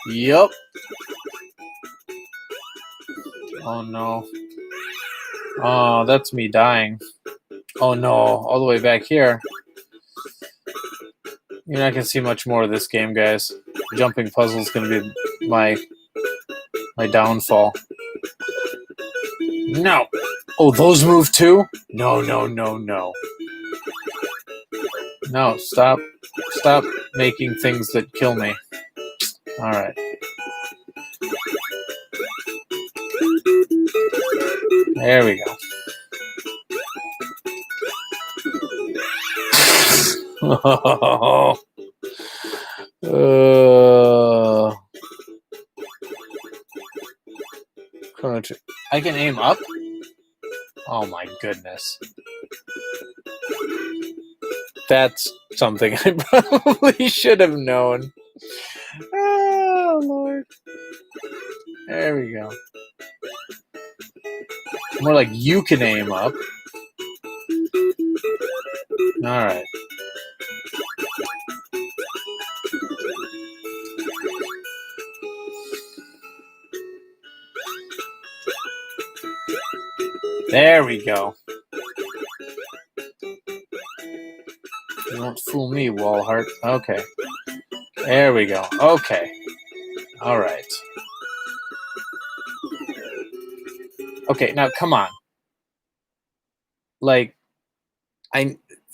Yup. Oh no. Oh, that's me dying. Oh no, all the way back here. You're not gonna see much more of this game, guys. Jumping puzzle's gonna be my downfall. No. Oh, those move too? No, no, no, no. No, stop. Stop making things that kill me. Alright. There we go. I can aim up? Oh my goodness. That's something I probably should have known. Oh, Lord. There we go. More like you can aim up. Alright. There we go. You won't fool me, Wallheart. Okay. There we go. Okay. Alright. Okay, now come on. Like,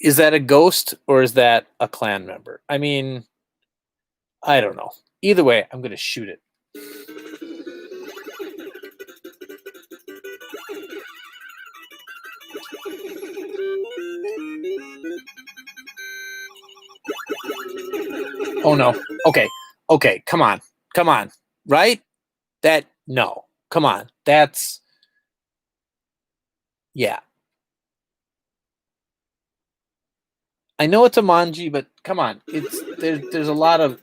is that a ghost or is that a clan member? I mean, I don't know. Either way, I'm gonna shoot it. Oh no. Okay. Okay. Come on. Come on. Right? That no. Come on. That's yeah. I know it's a manji, but come on. It's there's a lot of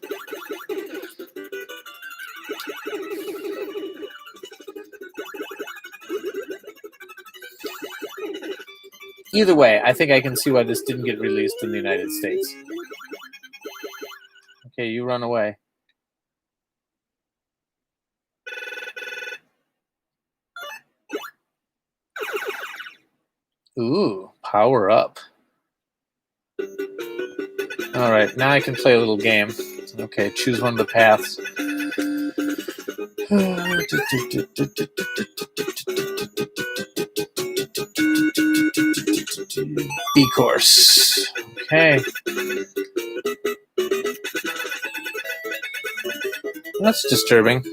either way, I think I can see why this didn't get released in the United States. Okay, you run away. Ooh, power up. All right, now I can play a little game. Okay, choose one of the paths. B course. Okay. That's disturbing.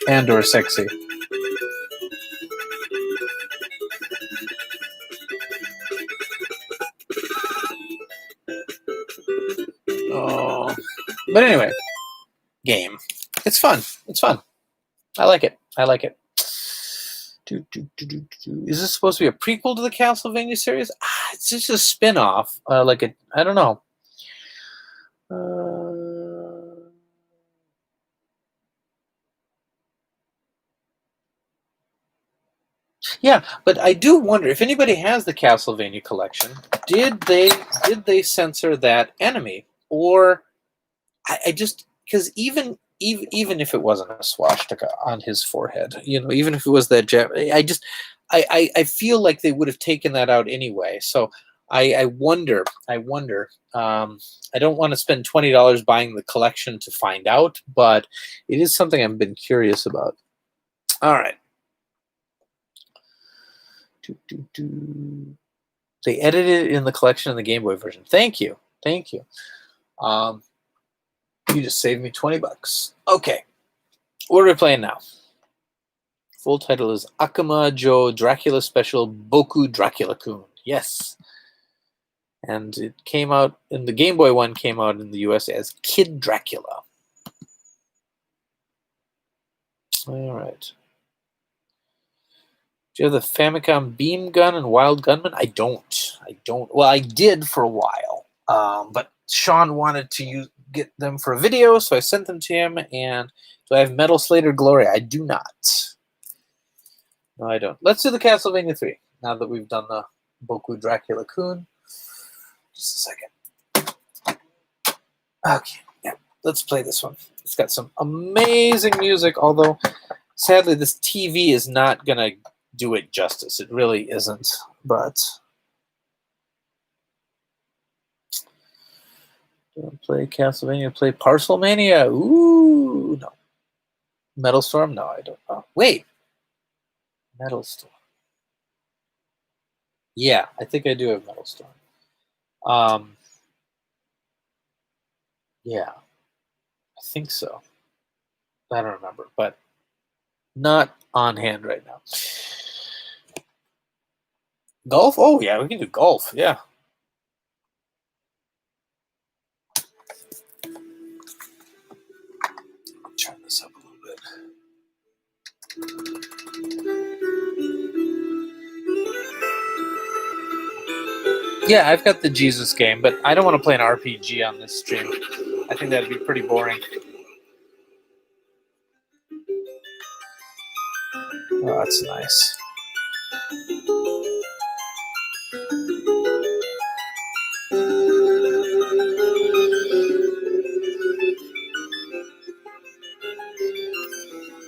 And or sexy. Oh. But anyway, game. It's fun. It's fun. I like it. I like it. Is this supposed to be a prequel to the Castlevania series? It's just a spin-off. I don't know. Yeah, but I do wonder if anybody has the Castlevania collection. Did they censor that enemy, or I just because even if it wasn't a swastika on his forehead, even if it was that jab, I feel like they would have taken that out anyway. So I wonder. I don't want to spend $20 buying the collection to find out, but it is something I've been curious about. All right. They edited it in the collection in the Game Boy version. Thank you. You just saved me $20. Okay, what are we playing now? Full title is Akuma Jo Dracula Special Boku Dracula-kun. Yes. And it came out, in the Game Boy one, came out in the US as Kid Dracula. All right. Do you have the Famicom Beam Gun and Wild Gunman? I don't. Well, I did for a while. But Sean wanted to get them for a video, so I sent them to him. And do I have Metal Slater Glory? I do not. No, I don't. Let's do the Castlevania 3, now that we've done the Boku Dracula-kun. Just a second. Okay, yeah, let's play this one. It's got some amazing music, although, sadly, this TV is not going to do it justice. It really isn't, but... Don't play Castlevania, play Parcel Mania. Ooh, no. Metal Storm? No, I don't know. Wait. Metal Storm. Yeah, I think I do have Metal Storm. Yeah, I think so. I don't remember, but not on hand right now. Golf? Oh, yeah, we can do golf. Yeah. Turn this up a little bit. Yeah, I've got the Jesus game, but I don't want to play an RPG on this stream. I think that'd be pretty boring. Oh, that's nice.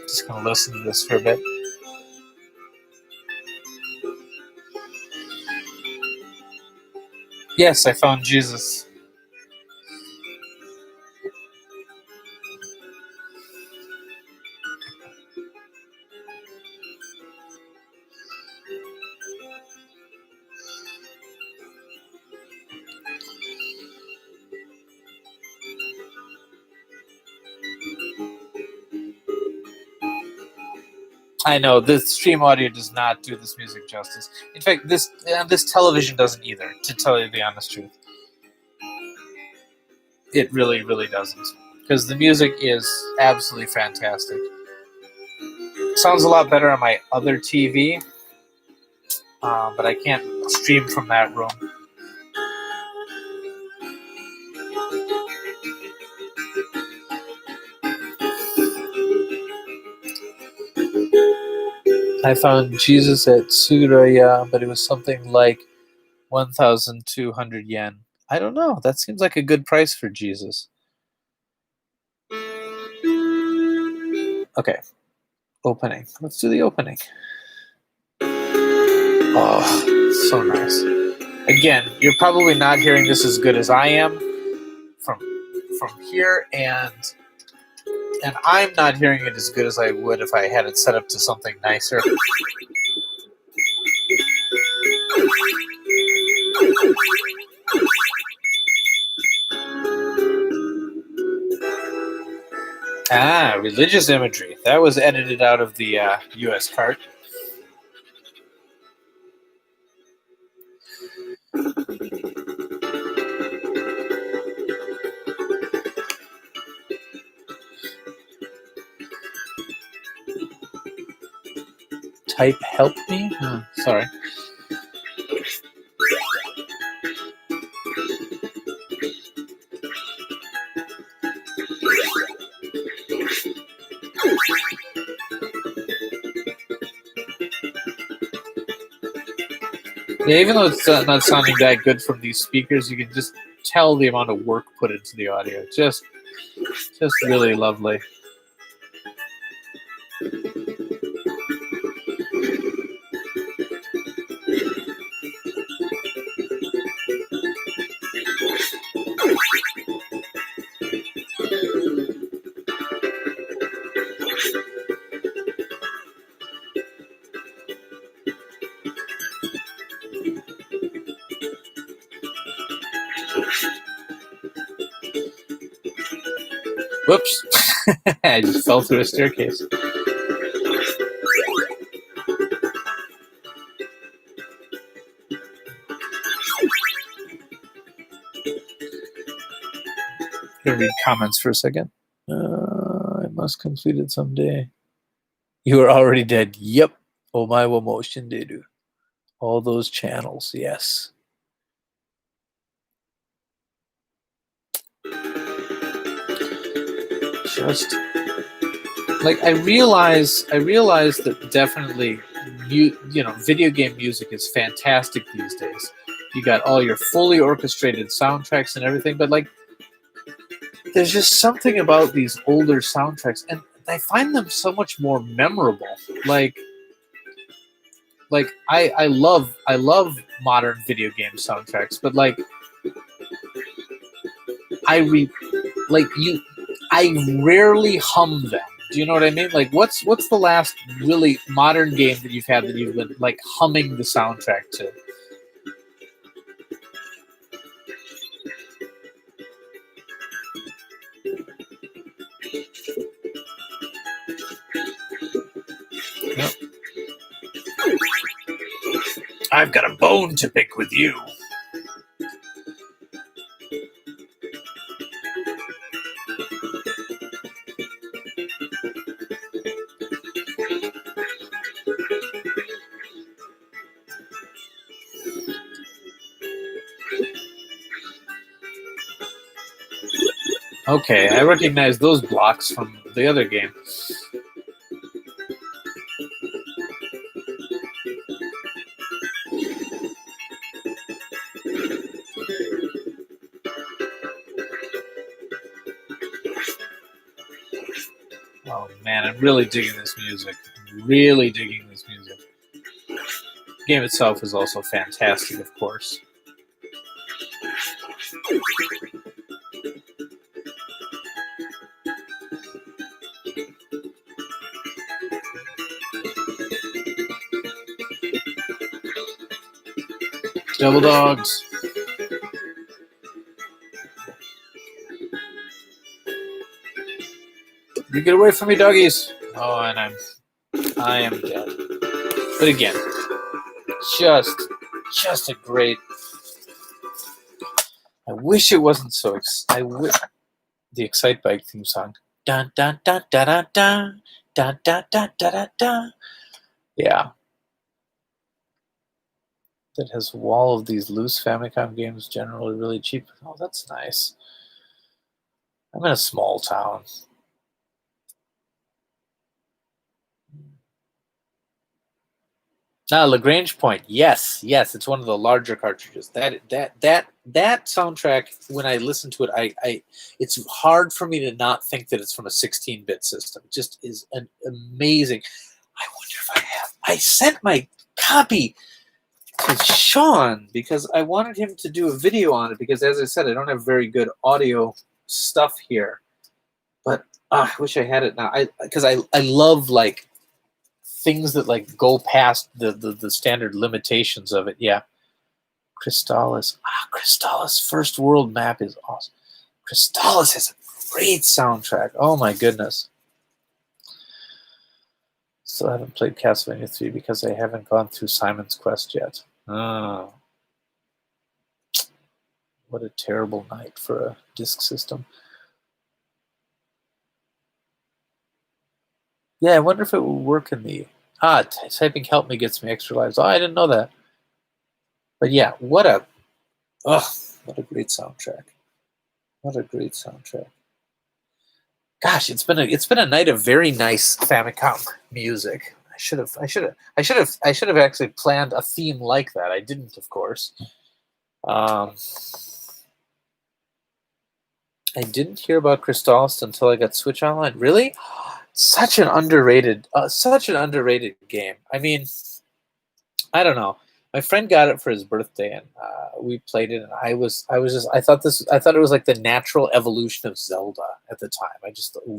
Just gonna listen to this for a bit. Yes, I found Jesus. I know this stream audio does not do this music justice. In fact, this television doesn't either. To tell you the honest truth, it really, really doesn't. Because the music is absolutely fantastic. Sounds a lot better on my other TV, but I can't stream from that room. I found Jesus at Tsuraya, but it was something like 1,200 yen. I don't know. That seems like a good price for Jesus. Okay. Opening. Let's do the opening. Oh, so nice. Again, you're probably not hearing this as good as I am from here, and I'm not hearing it as good as I would if I had it set up to something nicer. Ah, religious imagery. That was edited out of the US cart. Type help me? Oh, sorry. Yeah, even though it's not sounding that good from these speakers, you can just tell the amount of work put into the audio. Just really lovely. Whoops. I just fell through a staircase. I'm going to read comments for a second. I must complete it someday. You are already dead. Yep. Omae wa mou shinderu. All those channels, yes. Just like I realize that definitely video game music is fantastic these days. You got all your fully orchestrated soundtracks and everything, but like there's just something about these older soundtracks, and I find them so much more memorable. Like I love modern video game soundtracks, but like I rarely hum them. Do you know what I mean? Like, what's the last really modern game that you've had that you've been like humming the soundtrack to? Yep. I've got a bone to pick with you. Okay, I recognize those blocks from the other game. Oh man, I'm really digging this music. Really digging this music. The game itself is also fantastic, of course. Devil dogs. You get away from me, doggies. Oh, and I'm I am dead. But again, just a great. I wish it wasn't so. I wish the Excite Bike theme song. Dun dun dun dun dun dun dun dun dun dun dun dun. Yeah, that has all of these loose Famicom games, generally really cheap. Oh, that's nice. I'm in a small town. Now, Lagrange Point, yes, it's one of the larger cartridges. That soundtrack, when I listen to it, it's hard for me to not think that it's from a 16-bit system. It just is an amazing. I wonder if I have. I sent my copy to Sean because I wanted him to do a video on it because, as I said, I don't have very good audio stuff here. But I wish I had it now. Because I love like things that like go past the standard limitations of it. Yeah. Crystallis. Crystallis First World Map is awesome. Crystallis has a great soundtrack. Oh my goodness. Still haven't played Castlevania 3 because I haven't gone through Simon's Quest yet. Oh. What a terrible night for a disk system. Yeah, I wonder if it will work in the... typing help me gets me extra lives. Oh, I didn't know that. But yeah, what a great soundtrack. What a great soundtrack. Gosh, it's been a night of very nice Famicom music. I should have actually planned a theme like that. I didn't, of course. I didn't hear about Crystallis until I got Switch Online. Really? Such an underrated game. I mean, I don't know. My friend got it for his birthday, and we played it. And I thought it was like the natural evolution of Zelda at the time.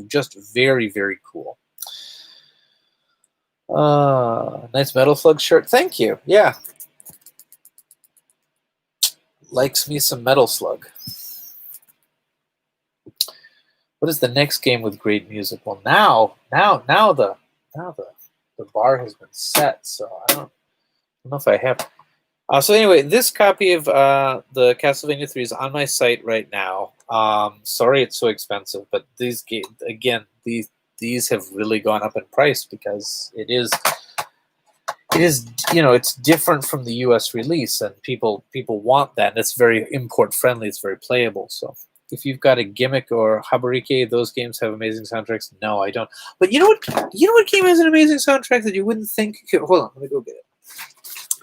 Just very, very cool. Nice Metal Slug shirt. Thank you. Yeah, likes me some Metal Slug. What is the next game with great music? Well, now the bar has been set, so I don't know if I have. So anyway, this copy of the Castlevania 3 is on my site right now. Sorry it's so expensive, but these these have really gone up in price because it is it's different from the US release, and people want that, and it's very import friendly, it's very playable. So if you've got a Gimmick or Habarike, those games have amazing soundtracks. No, I don't. But you know what game has an amazing soundtrack that you wouldn't think could... Hold on, let me go get it.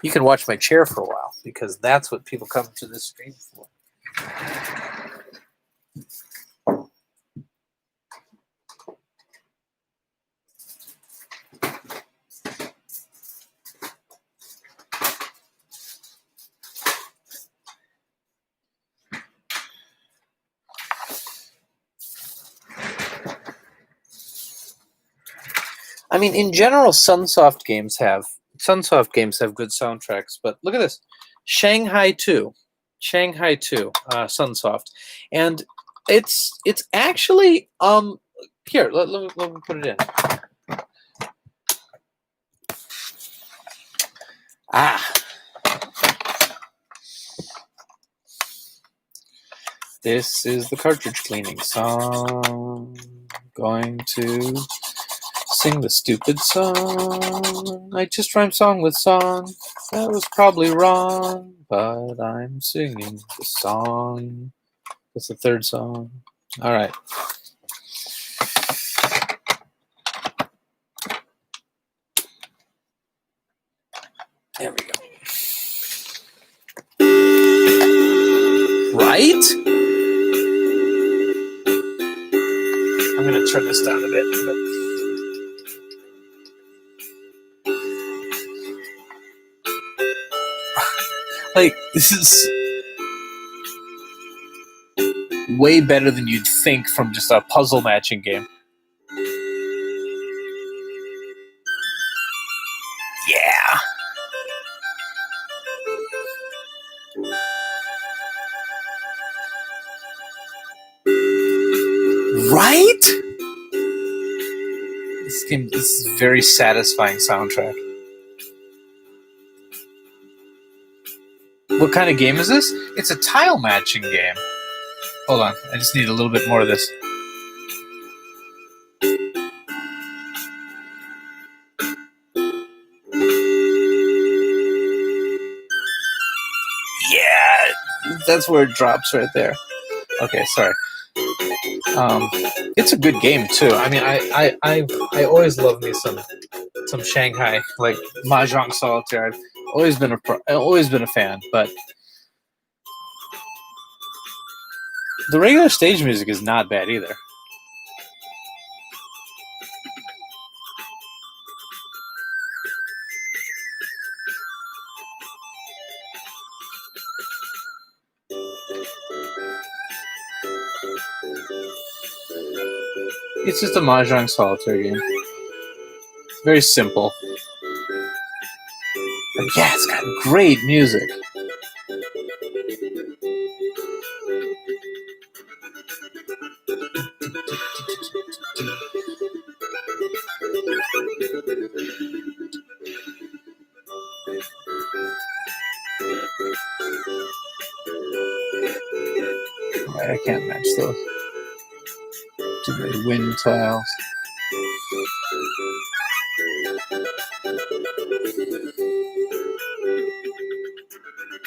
You can watch my chair for a while because that's what people come to this stream for. I mean, in general, Sunsoft games have good soundtracks, but look at this. Shanghai 2, Sunsoft. And it's actually here, let me put it in. This is the cartridge cleaning song. Going to sing the stupid song. I just rhymed song with song. That was probably wrong, but I'm singing the song. That's the third song. All right. There we go. Right? I'm going to turn this down a bit. Like, this is way better than you'd think from just a puzzle matching game. Yeah. Right? This is a very satisfying soundtrack. What kind of game is this? It's a tile matching game. Hold on, I just need a little bit more of this. Yeah, that's where it drops right there. Okay, sorry. It's a good game too. I mean, I always love me some Shanghai, like Mahjong Solitaire. I've always been a fan, but the regular stage music is not bad either. It's just a Mahjong Solitaire game. Very simple. But yeah, it's got great music. Alright, I can't match those. Too many wind tiles.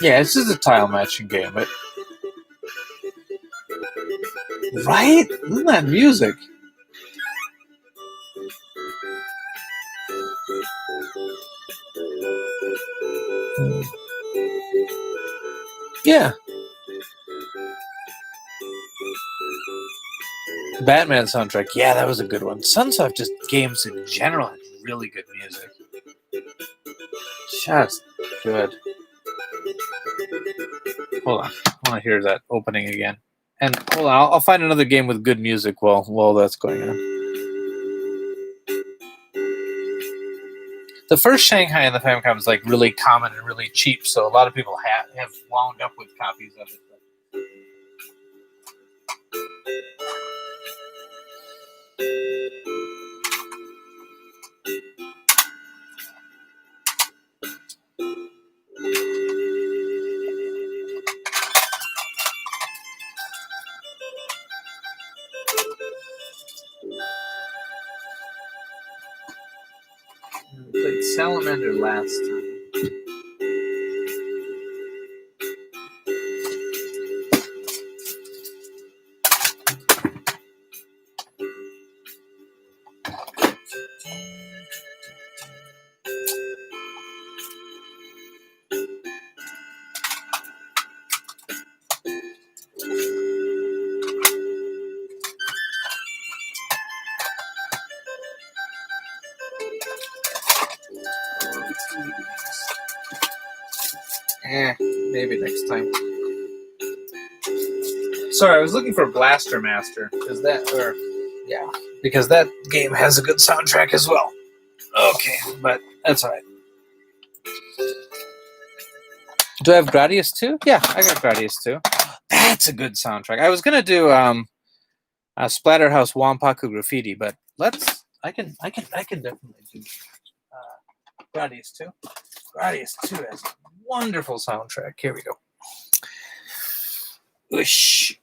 Yeah, it's just a tile matching game, but right? Isn't that music? Yeah. Batman soundtrack. Yeah, that was a good one. Sunsoft just games in general had really good music. Just good. Hold on. I want to hear that opening again. And hold on, I'll find another game with good music while that's going on. The first Shanghai in the Famicom is like really common and really cheap, so a lot of people have wound up with copies of it. We played Salamander last time. Maybe next time. Sorry, I was looking for Blaster Master because that game has a good soundtrack as well. Okay, but that's alright. Do I have Gradius 2? Yeah, I got Gradius 2. That's a good soundtrack. I was gonna do Splatterhouse Wampaku Graffiti, but I can definitely do Gradius 2. Gradius 2 has a wonderful soundtrack. Here we go. Whoosh.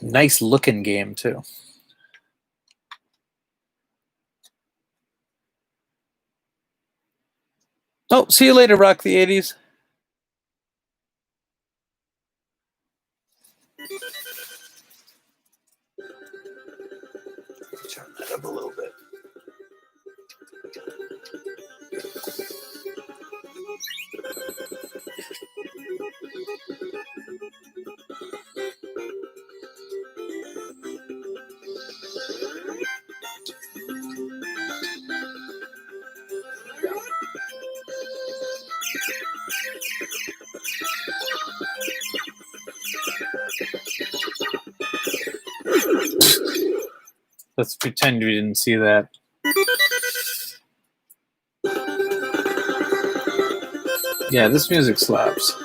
Nice looking game too. Oh, see you later, Rock the 80s. Turn that up a little bit. Let's pretend we didn't see that. Yeah, this music slaps.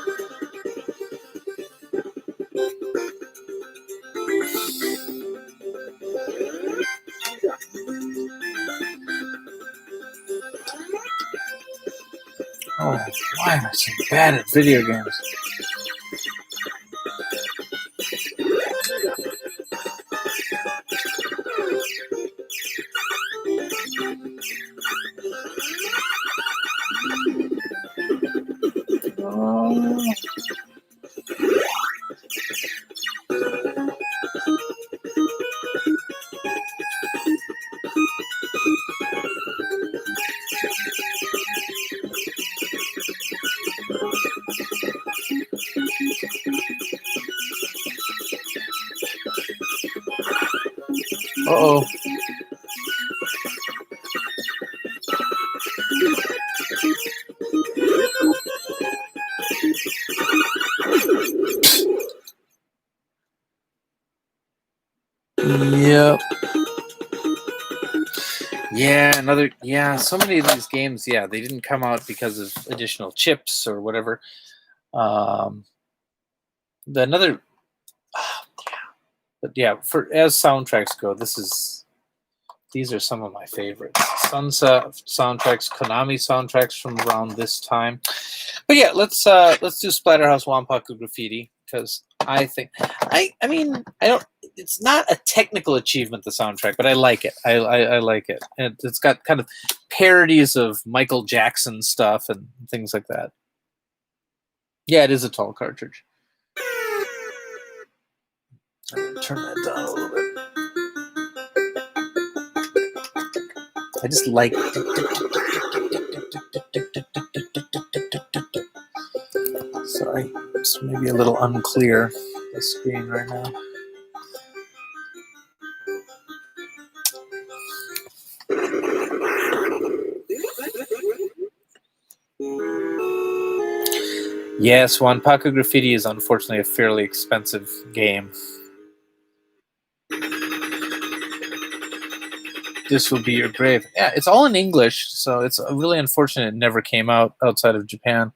Oh, why am I so bad at video games? Oh. Uh-oh. Yep. Yeah, so many of these games, they didn't come out because of additional chips or whatever. Another, but yeah, as soundtracks go, these are some of my favorites. Sunset soundtracks, Konami soundtracks from around this time. But yeah, let's do Splatterhouse Wampaku Graffiti, because I mean, I don't. It's not a technical achievement, the soundtrack, but I like it. I like it. And it's got kind of parodies of Michael Jackson stuff and things like that. Yeah, it is a tall cartridge. Turn that down a little bit. I just like. Sorry, it's maybe a little unclear, the screen right now. Yes, Wanpaku Graffiti is unfortunately a fairly expensive game. This will be your grave. Yeah, it's all in English, so it's really unfortunate it never came out outside of Japan.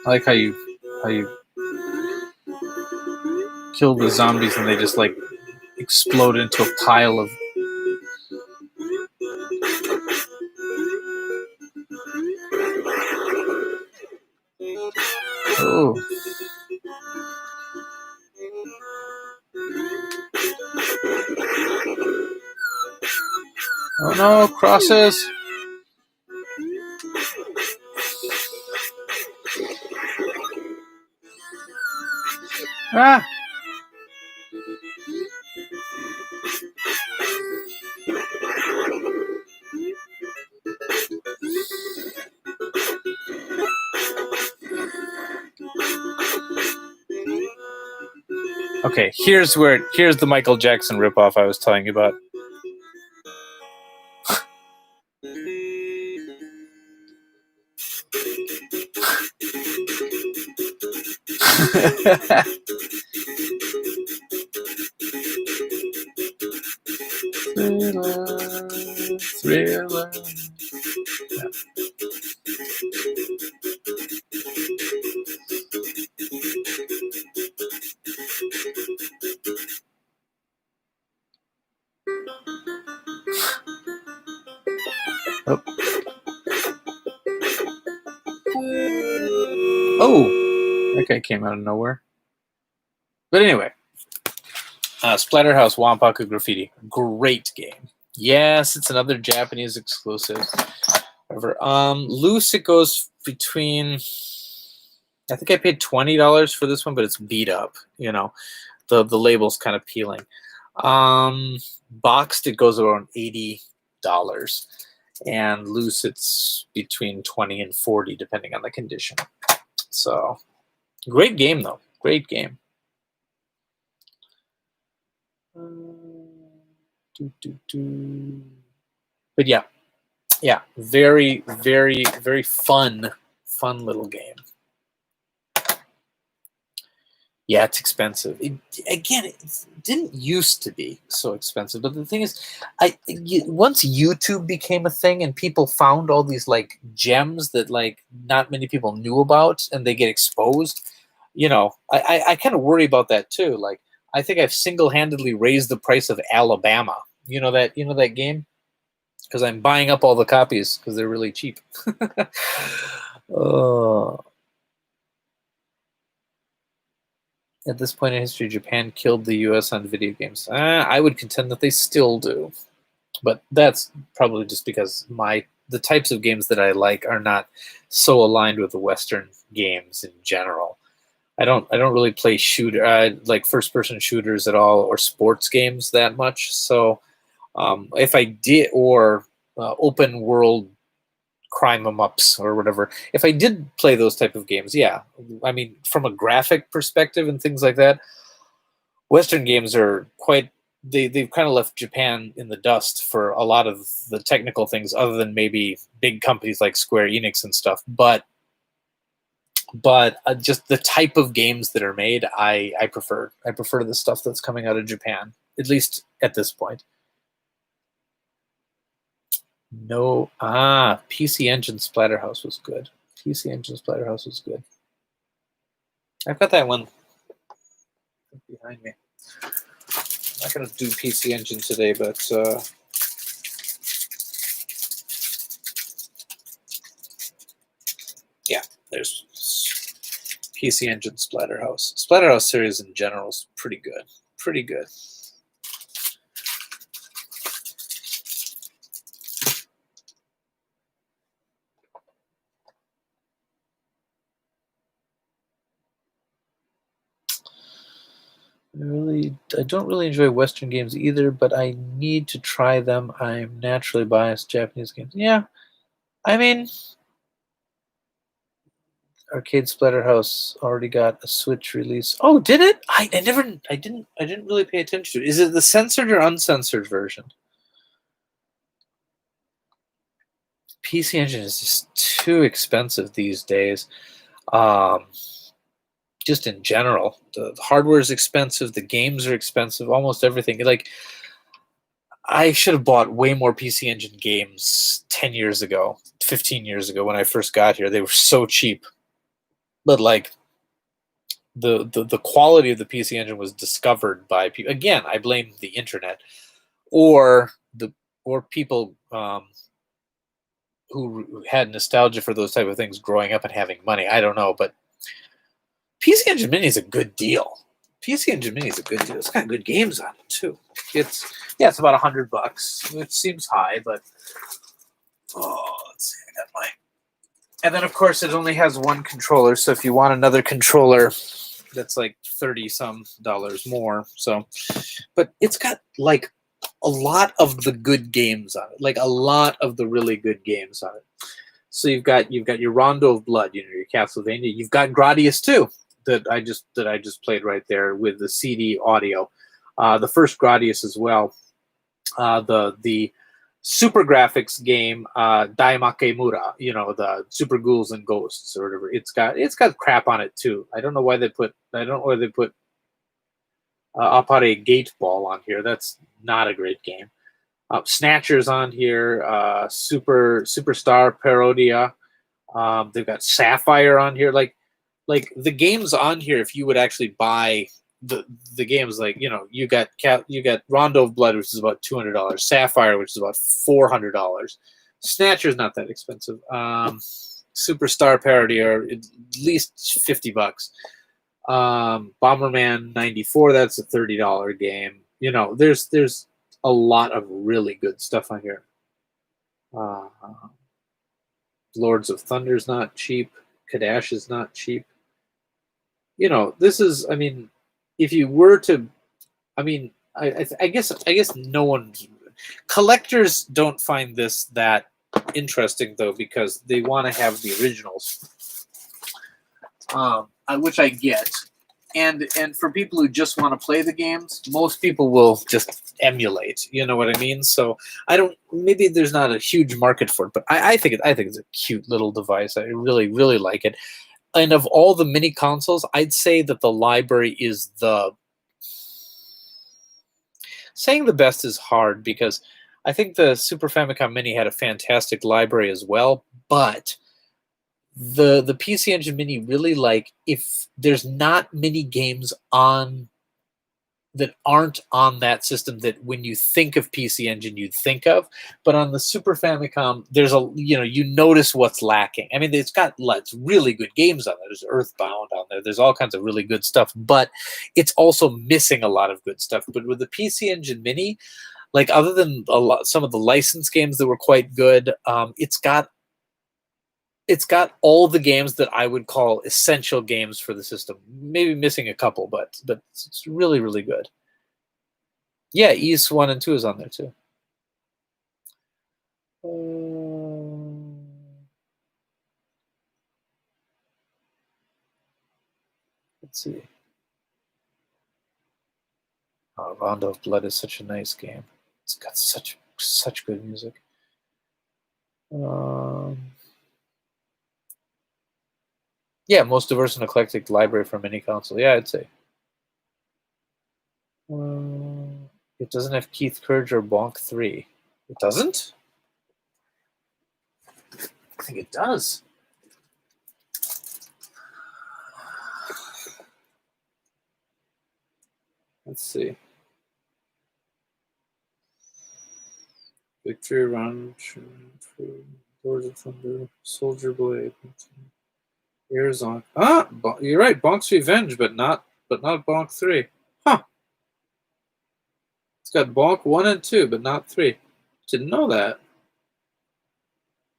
I like how you kill the zombies and they just like explode into a pile of. Oh. Oh no, crosses. Ah. Okay, here's the Michael Jackson ripoff I was telling you about. Thriller. Yeah. Oh, that guy came out of nowhere. But anyway, Splatterhouse Wampaku Graffiti, great game. Yes, it's another Japanese exclusive. However, loose it goes between. I think I paid $20 for this one, but it's beat up. You know, the label's kind of peeling. Boxed it goes around $80, and loose it's between 20 and 40 depending on the condition. So, great game though. Great game. But yeah, very, very, very fun little game. Yeah, it's expensive. It didn't used to be so expensive, but the thing is, once YouTube became a thing and people found all these like gems that like not many people knew about, and they get exposed, You know, I kind of worry about that too. Like, I think I've single-handedly raised the price of Alabama. You know that game? Because I'm buying up all the copies because they're really cheap. Oh. At this point in history, Japan killed the U.S. on video games. I would contend that they still do, but that's probably just because the types of games that I like are not so aligned with the Western games in general. I don't really play like first person shooters at all or sports games that much. So if I did, or open world crime em ups or whatever, if I did play those type of games, yeah, I mean from a graphic perspective and things like that, Western games are quite. They've kind of left Japan in the dust for a lot of the technical things, other than maybe big companies like Square Enix and stuff. But just the type of games that are made, I prefer. I prefer the stuff that's coming out of Japan, at least at this point. No, PC Engine Splatterhouse was good. PC Engine Splatterhouse was good. I've got that one behind me. I'm not going to do PC Engine today, but yeah, there's PC Engine Splatterhouse. Splatterhouse series in general is pretty good. Pretty good. I don't really enjoy Western games either, but I need to try them. I'm naturally biased Japanese games. Yeah, I mean, Arcade Splatterhouse already got a Switch release. Oh, did it? I didn't really pay attention to it. Is it the censored or uncensored version? PC Engine is just too expensive these days. Um, just in general, the hardware is expensive, the games are expensive, almost everything. Like, I should have bought way more PC Engine games 10 years ago, 15 years ago when I first got here. They were so cheap. But like the quality of the PC Engine was discovered by people. Again, I blame the internet or people who had nostalgia for those type of things growing up and having money. I don't know, but PC Engine Mini is a good deal. PC Engine Mini is a good deal. It's got good games on it too. It's about $100, which seems high, but let's see, I got mine. And then of course it only has one controller, so if you want another controller, that's like $30 some more. So, but it's got like a lot of the good games on it, like a lot of the really good games on it. So you've got your Rondo of Blood, your Castlevania. You've got Gradius too, that I just played right there with the CD audio. The first Gradius as well. The Super Graphics game, Daimakemura, the Super Ghouls and Ghosts or whatever. It's got crap on it too. I don't know why they put Appare Gate Ball on here. That's not a great game. Snatchers on here, Superstar Parodia. They've got Sapphire on here. Like the games on here, if you would actually buy the games, like you got Rondo of Blood, which is about $200, Sapphire, which is about $400. Snatcher's not that expensive. Superstar Parody are at least $50. Bomberman 94, that's a $30 game. There's a lot of really good stuff on here. Lords of Thunder's not cheap. Kadash is not cheap. This is, I mean, if you were to, I mean, I guess no one, collectors don't find this that interesting though, because they want to have the originals, which I get. And for people who just want to play the games, most people will just emulate. You know what I mean? So maybe there's not a huge market for it, but I think it's a cute little device. I really, really like it. And of all the mini consoles, I'd say that the library is saying the best is hard, because I think the Super Famicom Mini had a fantastic library as well, but The PC Engine Mini really, like, if there's not many games on that aren't on that system that when you think of PC Engine you'd think of, but on the Super Famicom there's you notice what's lacking. I mean, it's got lots really good games on there. There's Earthbound on there. There's all kinds of really good stuff, but it's also missing a lot of good stuff. But with the PC Engine Mini, like, other than some of the licensed games that were quite good, it's got all the games that I would call essential games for the system. Maybe missing a couple, but it's really, really good. Yeah, East 1 and 2 is on there too. Let's see. Oh, Rondo of Blood is such a nice game. It's got such good music. Yeah, most diverse and eclectic library from any console. Yeah, I'd say. It doesn't have Keith Courage or Bonk 3. It doesn't? I think it does. Let's see. Victory Run, Doors of Thunder, Soldier Blade, Arizona. Ah, you're right. Bonk's Revenge, but not Bonk 3. Huh. It's got Bonk 1 and 2, but not 3. Didn't know that.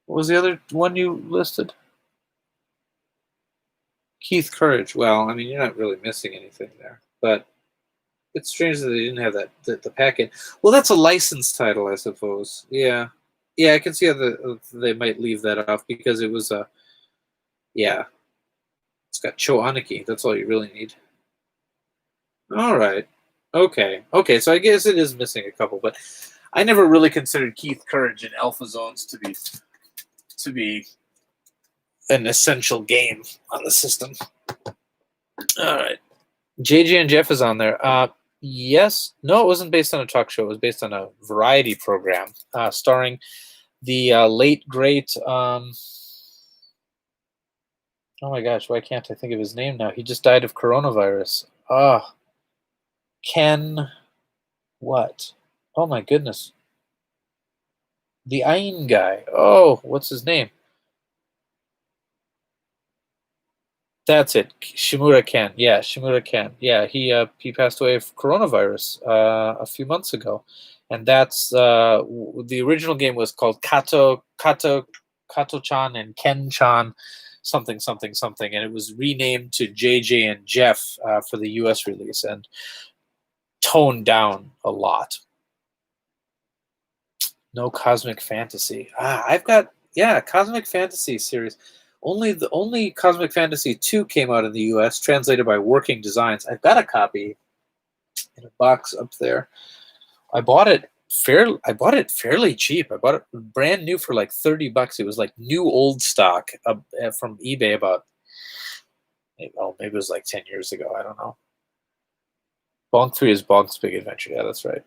What was the other one you listed? Keith Courage. Well, I mean, you're not really missing anything there, but it's strange that they didn't have the packet. Well, that's a licensed title, I suppose. Yeah, I can see how they might leave that off because it was a. Yeah, it's got Cho Aniki. That's all you really need. All right. Okay. So I guess it is missing a couple, but I never really considered Keith Courage and Alpha Zones to be an essential game on the system. All right. JJ and Jeff is on there. Yes. No, it wasn't based on a talk show. It was based on a variety program starring the late, great... oh my gosh, why can't I think of his name now? He just died of coronavirus. Ken... What? Oh my goodness. The Ain guy. Oh, what's his name? That's it. Shimura Ken. Yeah, Shimura Ken. Yeah, he passed away of coronavirus a few months ago. And that's the original game was called Kato-chan and Ken-chan something, and it was renamed to JJ and Jeff for the US release and toned down a lot. No Cosmic Fantasy. I've got Cosmic Fantasy series. Only Cosmic Fantasy 2 came out in the US, translated by Working Designs. I've got a copy in a box up there. I bought it fairly cheap. I bought it brand new for like $30. It was like new old stock from eBay about maybe it was like 10 years ago. I don't know. Bonk 3 is Bonk's Big Adventure. Yeah, that's right.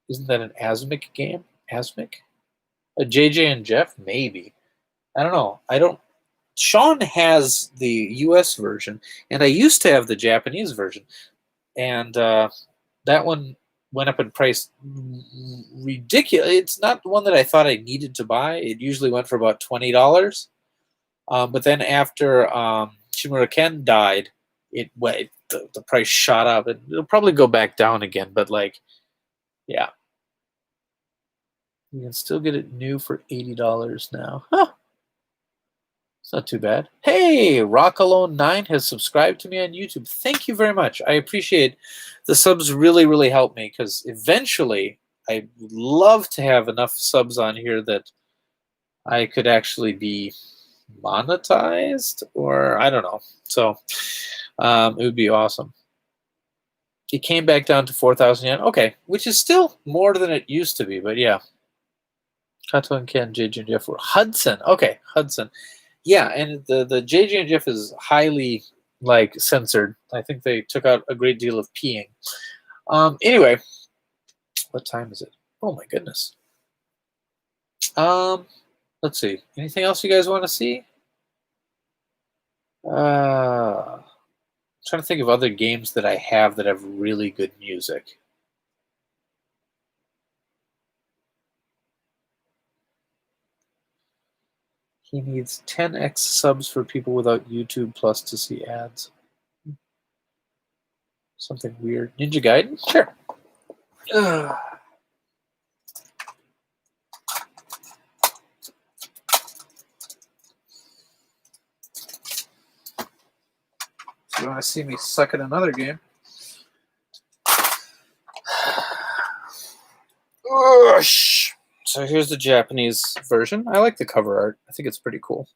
Isn't that an Asmic game? Asmic? A JJ and Jeff? Maybe. I don't know. Sean has the US version, and I used to have the Japanese version. And that one went up in price ridiculous. It's not the one that I thought I needed to buy. It usually went for about $20. But then after Shimura Ken died, the price shot up. It'll probably go back down again, but yeah. You can still get it new for $80 now. Huh. It's not too bad. Hey, Rockalone9 has subscribed to me on YouTube. Thank you very much. I appreciate the subs. Really, really help me because eventually I would love to have enough subs on here that I could actually be monetized, or I don't know. So it would be awesome. It came back down to 4,000 yen. Okay, which is still more than it used to be, but yeah. Kato and Ken, JJ and Jeff were Hudson. Okay, Hudson. Yeah, and the JJ and Jeff is highly censored. I think they took out a great deal of peeing. Anyway, what time is it? Oh my goodness. Let's see. Anything else you guys want to see? Trying to think of other games that I have that have really good music. He needs 10x subs for people without YouTube Plus to see ads. Something weird. Ninja Gaiden? Sure. You want to see me suck at another game? So here's the Japanese version. I like the cover art. I think it's pretty cool.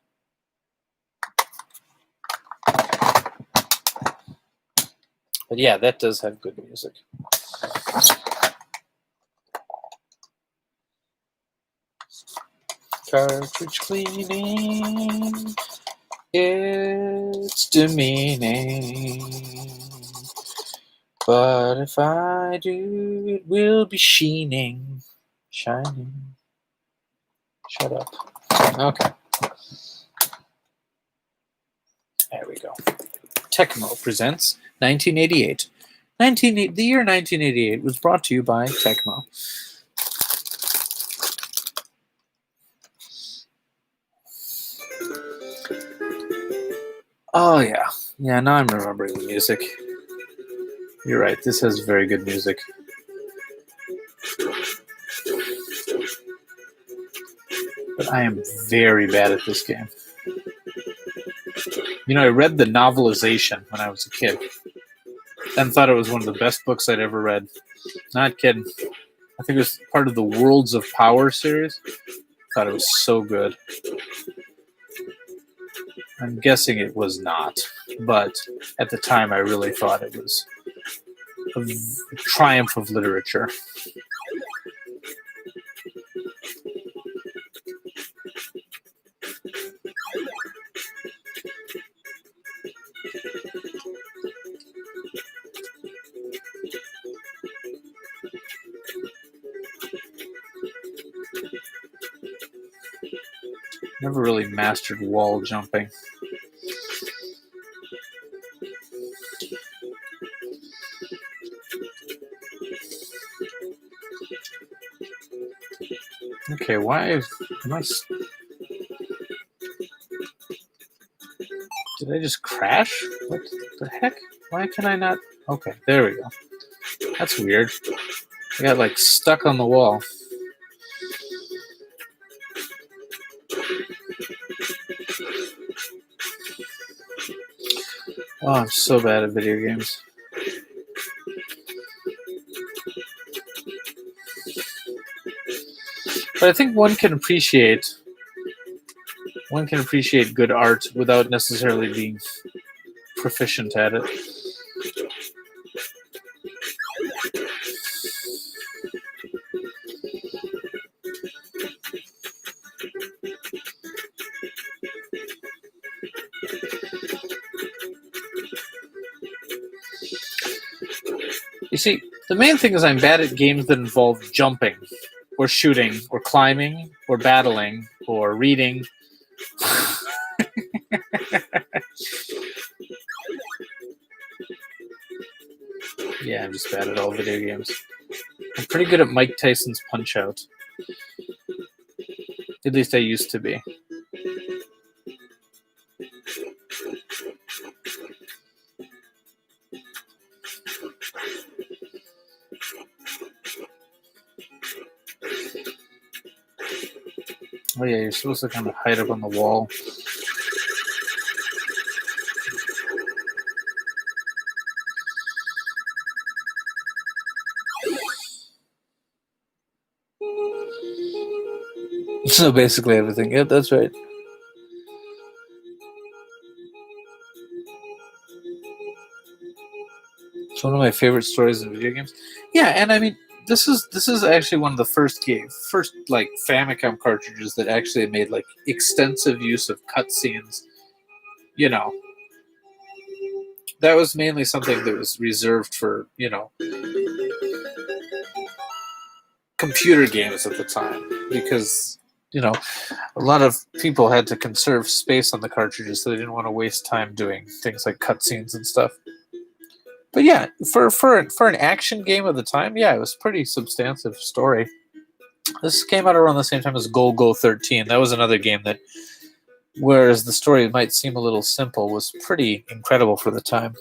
But yeah, that does have good music. Cartridge cleaning, it's demeaning. But if I do, it will be shining. Shut up. Okay. There we go. Tecmo presents 1988. The year 1988 was brought to you by Tecmo. Oh, yeah. Yeah, now I'm remembering the music. You're right. This has very good music. But I am very bad at this game. You know, I read the novelization when I was a kid and thought it was one of the best books I'd ever read. Not kidding. I think it was part of the Worlds of Power series. Thought it was so good. I'm guessing it was not, but at the time I really thought it was a triumph of literature. Never really mastered wall jumping. Okay, why am I... Did I just crash? What the heck? Why can I not... Okay, there we go. That's weird. I got, like, stuck on the wall. Oh, I'm so bad at video games. But I think one can appreciate good art without necessarily being proficient at it. You see, the main thing is I'm bad at games that involve jumping, or shooting, or climbing, or battling, or reading. Yeah, I'm just bad at all video games. I'm pretty good at Mike Tyson's Punch-Out. At least I used to be. Oh yeah, you're supposed to kind of hide up on the wall. So basically everything. Yep, that's right. It's one of my favorite stories in video games. Yeah, and I mean, this is actually one of the first like Famicom cartridges that actually made like extensive use of cutscenes. You know, that was mainly something that was reserved for, you know, computer games at the time, because you know, a lot of people had to conserve space on the cartridges, so they didn't want to waste time doing things like cutscenes and stuff. But yeah, for an action game of the time, yeah, it was pretty substantive story. This came out around the same time as Go 13. That was another game that, whereas the story might seem a little simple, was pretty incredible for the time.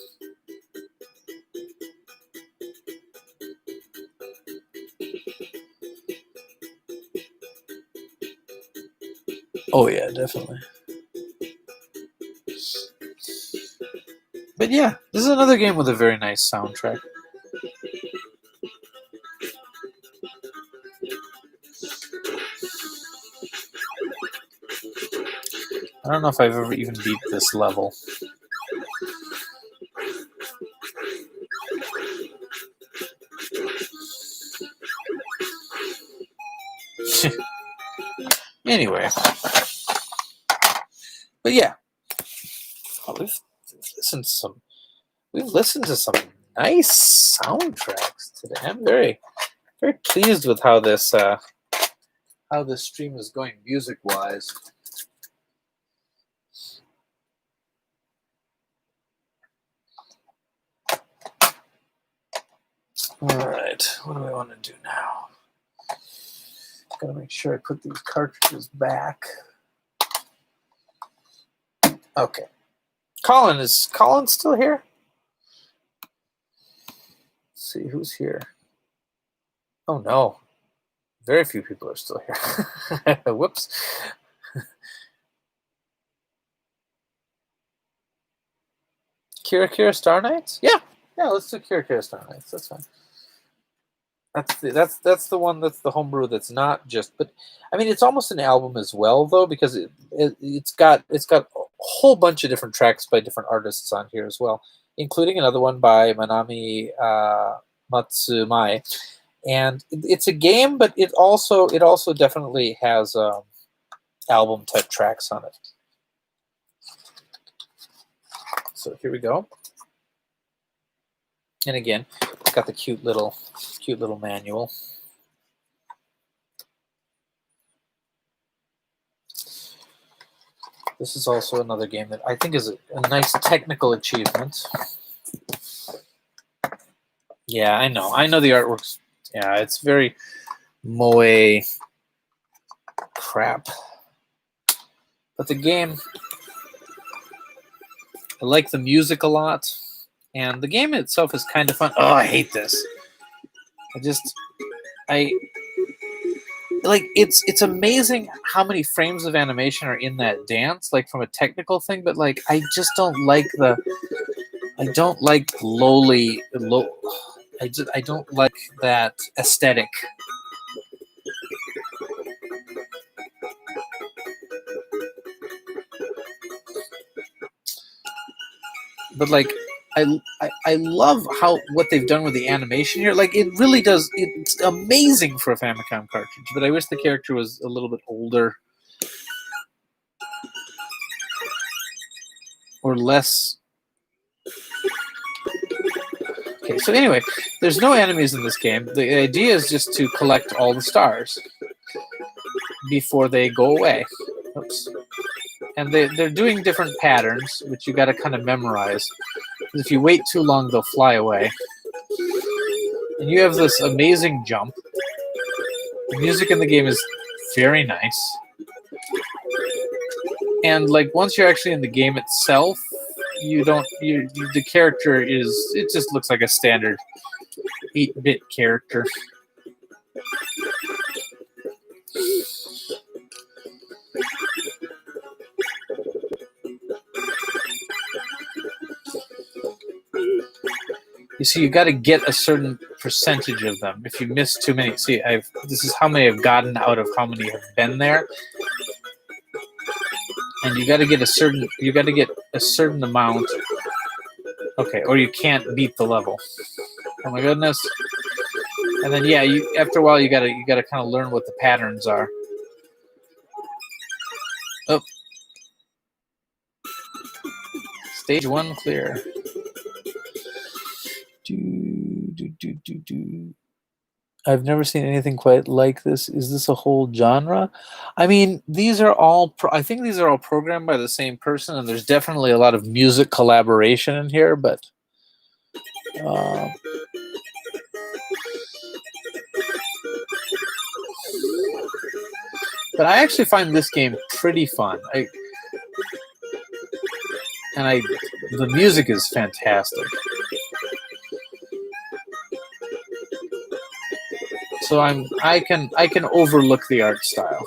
Oh yeah, definitely. But yeah, this is another game with a very nice soundtrack. I don't know if I've ever even beat this level. Anyway. But yeah. Oh, we've listened to some nice soundtracks today. I'm very pleased with how this stream is going music wise. Alright, what do I want to do now? Gotta make sure I put these cartridges back. Okay. Is Colin still here? Let's see who's here. Oh no. Very few people are still here. Whoops. Kira Star Knights? Yeah, let's do Kira Star Knights. That's fine. That's the one that's the homebrew that's not just, but I mean it's almost an album as well though, because it's got a whole bunch of different tracks by different artists on here as well, including another one by Manami Matsumae. And it's a game, but it also definitely has album type tracks on it. So here we go. And again, it's got the cute little manual. This is also another game that I think is a nice technical achievement. Yeah, I know the artwork's, yeah, it's very moe crap. But the game, I like the music a lot. And the game itself is kind of fun. Oh, I hate this. It's amazing how many frames of animation are in that dance, like from a technical thing, but like I just don't like I don't like I don't like that aesthetic. But like I love what they've done with the animation here. Like it really does. It's amazing for a Famicom cartridge. But I wish the character was a little bit older or less. Okay, so anyway, there's no enemies in this game. The idea is just to collect all the stars before they go away. Oops. And they're doing different patterns, which you got to kind of memorize. If you wait too long, they'll fly away. And you have this amazing jump. The music in the game is very nice. And like once you're actually in the game itself, the character it just looks like a standard 8-bit character. You see, you got to get a certain percentage of them. If you miss too many, see, this is how many I've gotten out of how many have been there. And you got to get a certain amount. Okay, or you can't beat the level. Oh my goodness! And then yeah, after a while you gotta kind of learn what the patterns are. Oh, stage 1 clear. I've never seen anything quite like this. Is this a whole genre? I mean, these are all. I think these are all programmed by the same person, and there's definitely a lot of music collaboration in here. Uh, but I actually find this game pretty fun. The music is fantastic. So I can overlook the art style.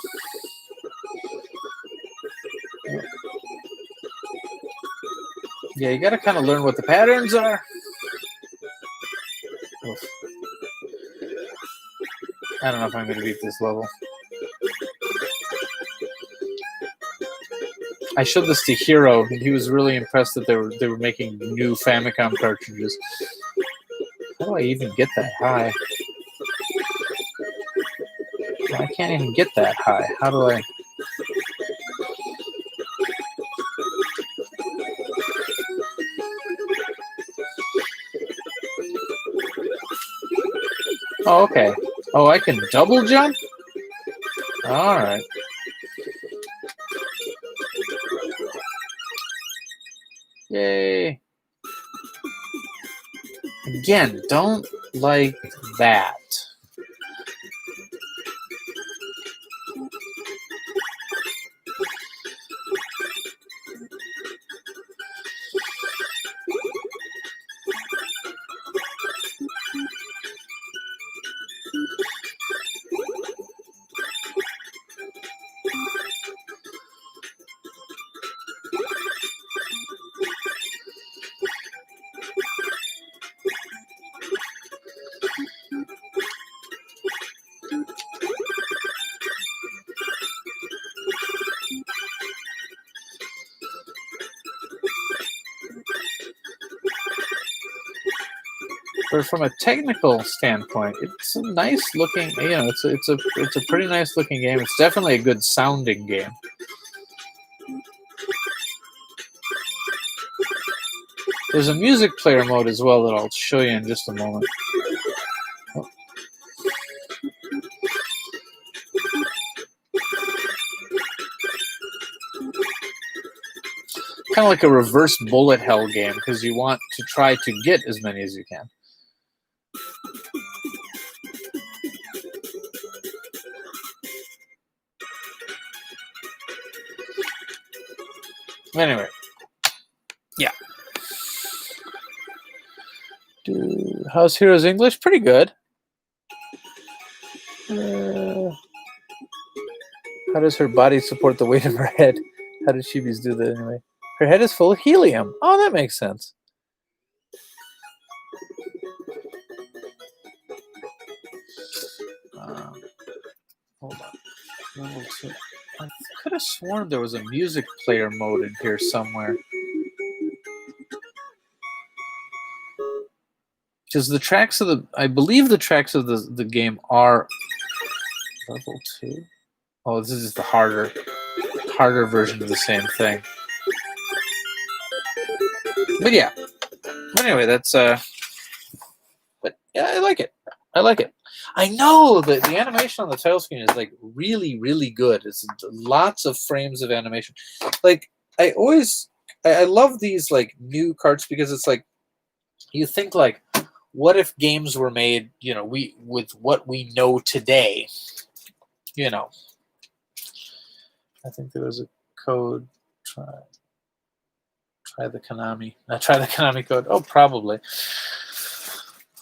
Yeah, you got to kind of learn what the patterns are. Oof. I don't know if I'm going to beat this level. I showed this to Hiro, and he was really impressed that they were making new Famicom cartridges. How do I even get that high? I can't even get that high. How do I? Oh, okay. Oh, I can double jump? All right. Yay. Again, don't like that. But from a technical standpoint, it's a nice looking. You know, it's a pretty nice looking game. It's definitely a good sounding game. There's a music player mode as well that I'll show you in just a moment. Kind of like a reverse bullet hell game because you want to try to get as many as you can. Anyway, yeah. How's Hero's English? Pretty good. How does her body support the weight of her head? How did Chibi's do that anyway? Her head is full of helium. Oh, that makes sense. Hold on. Level 2. I could have sworn there was a music player mode in here somewhere. Because the tracks of I believe the tracks of the game are level 2. Oh, this is the harder version of the same thing. But yeah. Anyway, that's but yeah, I like it. I know that the animation on the title screen is like really, really good. It's lots of frames of animation. Like I love these like new carts because it's like you think like, what if games were made, you know, with what we know today, you know. I think there was a code. Try the Konami. Try the Konami code. Oh, probably.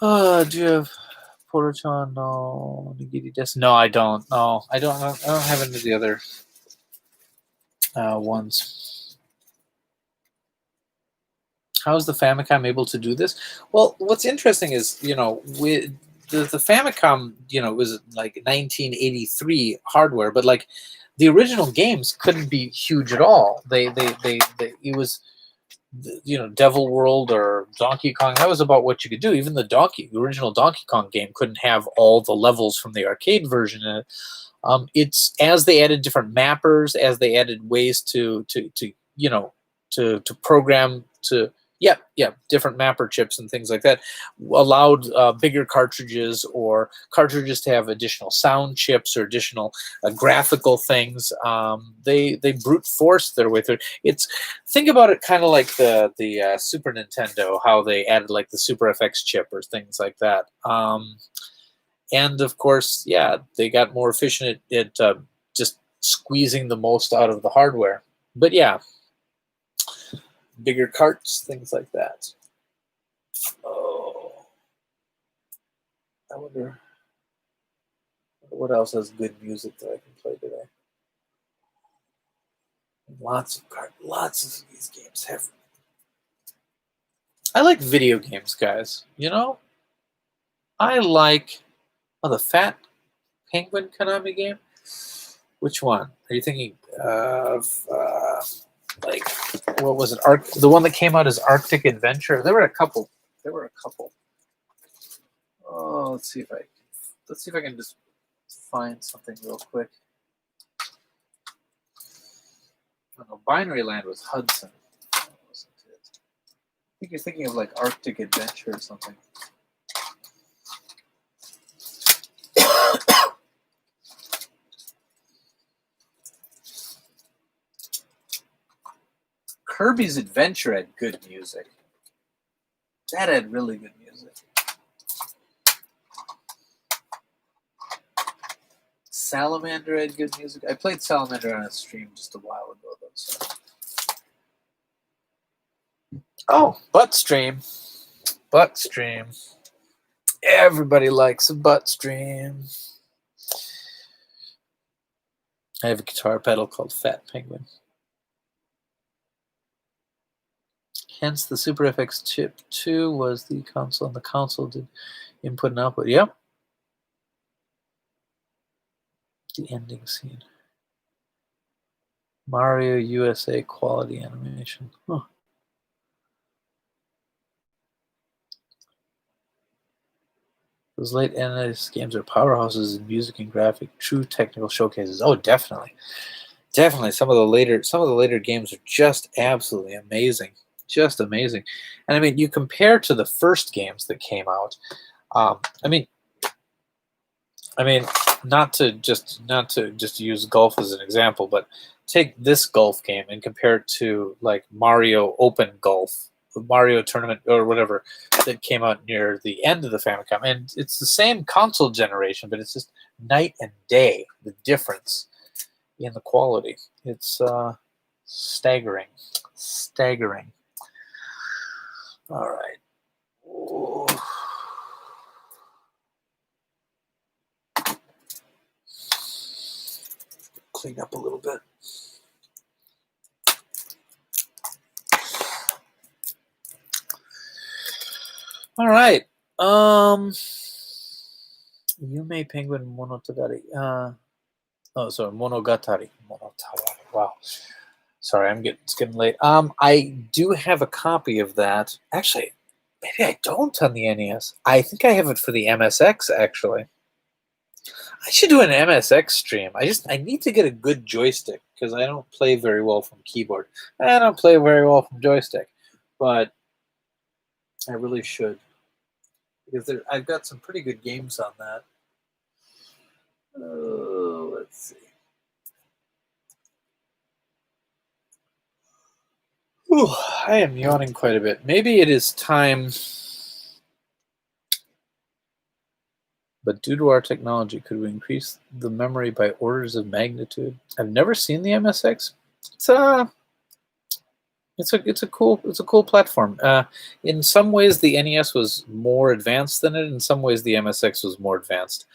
Do you have Portachon? No. Nigiri Des? No, I don't. No, I don't have any of the other ones. How is the Famicom able to do this? Well, what's interesting is, you know, with the Famicom, you know, was like 1983 hardware, but like the original games couldn't be huge at all. It was, you know, Devil World or Donkey Kong. That was about what you could do. Even the original Donkey Kong game couldn't have all the levels from the arcade version in it. It's as they added different mappers, as they added ways to you know, to program to. Yeah, different mapper chips and things like that allowed bigger cartridges or cartridges to have additional sound chips or additional graphical things. They brute forced their way through. It's think about it kind of like the Super Nintendo, how they added like the Super FX chip or things like that. And of course, yeah, they got more efficient at just squeezing the most out of the hardware. But yeah, bigger carts, things like that. Oh, I wonder what else has good music that I can play today. Lots of these games have. I like video games, guys. You know, I like the Fat Penguin Konami game. Which one are you thinking of? Like, what was it? The one that came out as Arctic Adventure. There were a couple. Oh, let's see if I can just find something real quick. Oh, no, Binary Land was Hudson. That wasn't it. I think you're thinking of like Arctic Adventure or something. Kirby's Adventure had good music. That had really good music. Salamander had good music. I played Salamander on a stream just a while ago, though. So. Oh, butt stream. Everybody likes a butt stream. I have a guitar pedal called Fat Penguin. Hence, the Super FX Chip 2 was the console, and the console did input and output. Yep. The ending scene. Mario USA quality animation. Huh. Those late NES games are powerhouses in music and graphic, true technical showcases. Oh, definitely. Some of the later games are just absolutely amazing. Just amazing. And I mean, you compare to the first games that came out. I mean, not to just use golf as an example, but take this golf game and compare it to like Mario Open Golf, Mario Tournament or whatever that came out near the end of the Famicom, and it's the same console generation, but it's just night and day the difference in the quality. It's staggering. All right. Ooh. Clean up a little bit. All right. Yume Penguin Monogatari. Monogatari. Wow. Sorry, it's getting late. I do have a copy of that. Actually, maybe I don't on the NES. I think I have it for the MSX, actually. I should do an MSX stream. I need to get a good joystick because I don't play very well from keyboard. I don't play very well from joystick, but I really should because I've got some pretty good games on that. Oh, let's see. Ooh, I am yawning quite a bit. Maybe it is time. But due to our technology, could we increase the memory by orders of magnitude? I've never seen the MSX. It's a cool platform. In some ways, the NES was more advanced than it. In some ways, the MSX was more advanced.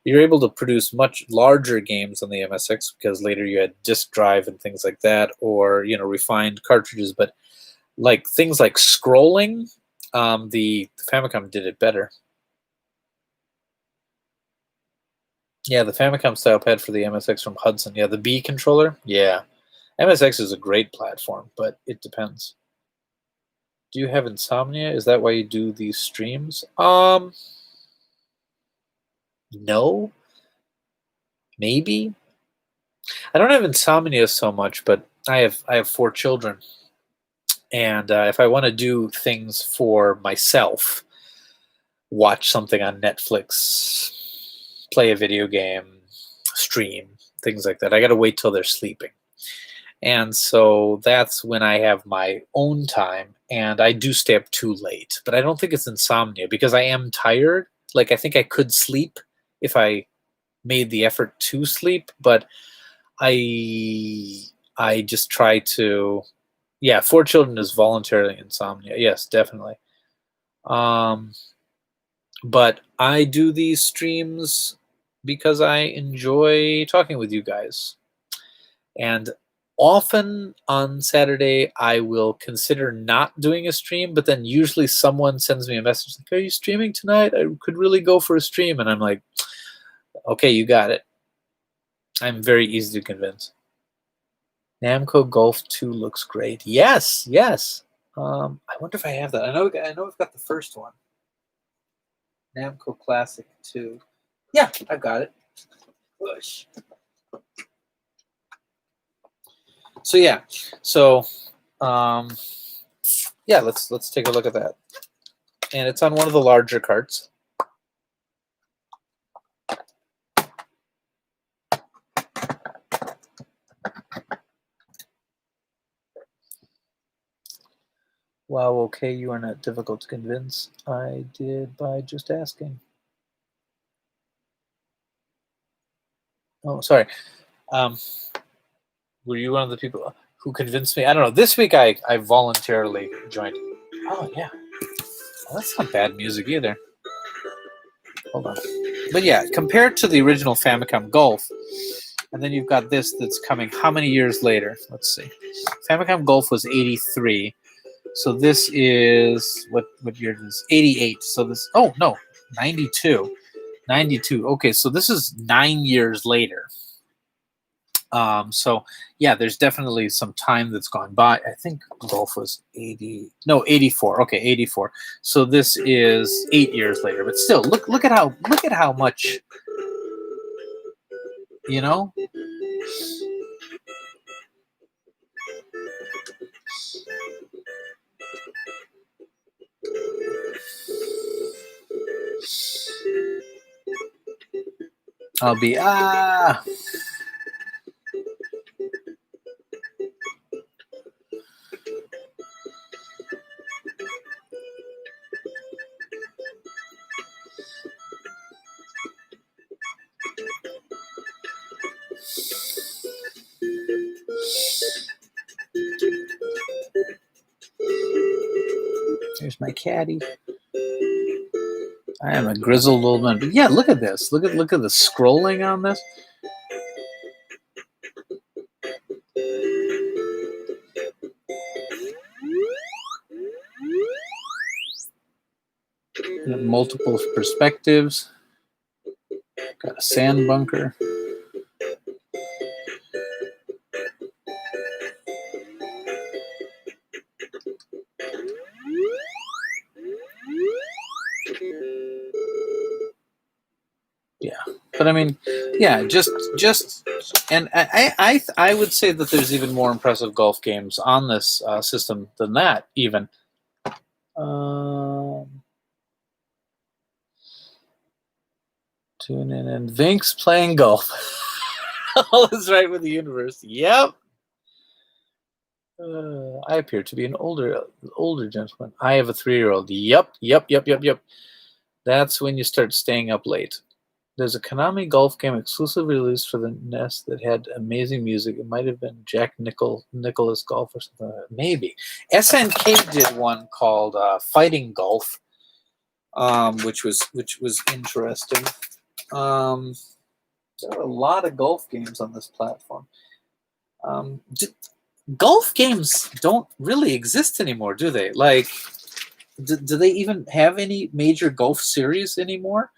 You're able to produce much larger games on the MSX because later you had disk drive and things like that, or refined cartridges. But like things like scrolling, the Famicom did it better. Yeah, the Famicom style pad for the MSX from Hudson. Yeah, the B controller. Yeah, MSX is a great platform, but it depends. Do you have insomnia? Is that why you do these streams? No. Maybe. I don't have insomnia so much, but I have 4 children, And if I want to do things for myself, watch something on Netflix, play a video game, stream, things like that, I got to wait till they're sleeping. And so that's when I have my own time, and I do stay up too late. But I don't think it's insomnia because I am tired. Like, I think I could sleep if I made the effort to sleep, but I just try to. Yeah, 4 children is voluntarily insomnia. Yes, definitely. Um, but I do these streams because I enjoy talking with you guys. And often on Saturday, I will consider not doing a stream, but then usually someone sends me a message like, "Are you streaming tonight? I could really go for a stream." And I'm like, "Okay, you got it." I'm very easy to convince. Namco Golf 2 looks great. Yes, yes. I wonder if I have that. I know I've got the first one. Namco Classic 2. Yeah, I've got it. Push. So yeah, so yeah, let's take a look at that. And it's on one of the larger carts. Wow, okay, you are not difficult to convince. I did by just asking. Oh, sorry. Were you one of the people who convinced me? I don't know. This week I voluntarily joined. Oh, yeah. Well, that's not bad music either. Hold on. But yeah, compared to the original Famicom Golf, and then you've got this that's coming how many years later? Let's see. Famicom Golf was 83. So this is, what year is this? 88. So this, oh, no, 92. 92. Okay, so this is 9 years later. So yeah, there's definitely some time that's gone by. I think Golf was 84. Okay, 84. So this is 8 years later, but still, look at how much, you know. I'll be Here's my caddy. I am a grizzled old man. But yeah, look at this. Look at the scrolling on this. Multiple perspectives. Got a sand bunker. Yeah, but I mean, yeah, just and I would say that there's even more impressive golf games on this system than that even. Tune in and Vinks playing golf. All is right with the universe. Yep. I appear to be an older gentleman. I have a 3-year-old. Yep. That's when you start staying up late. There's a Konami golf game exclusively released for the NES that had amazing music. It might have been Nicholas Golf or something. Maybe. SNK did one called Fighting Golf, which was interesting. There are a lot of golf games on this platform. Golf games don't really exist anymore, do they? Like, do they even have any major golf series anymore?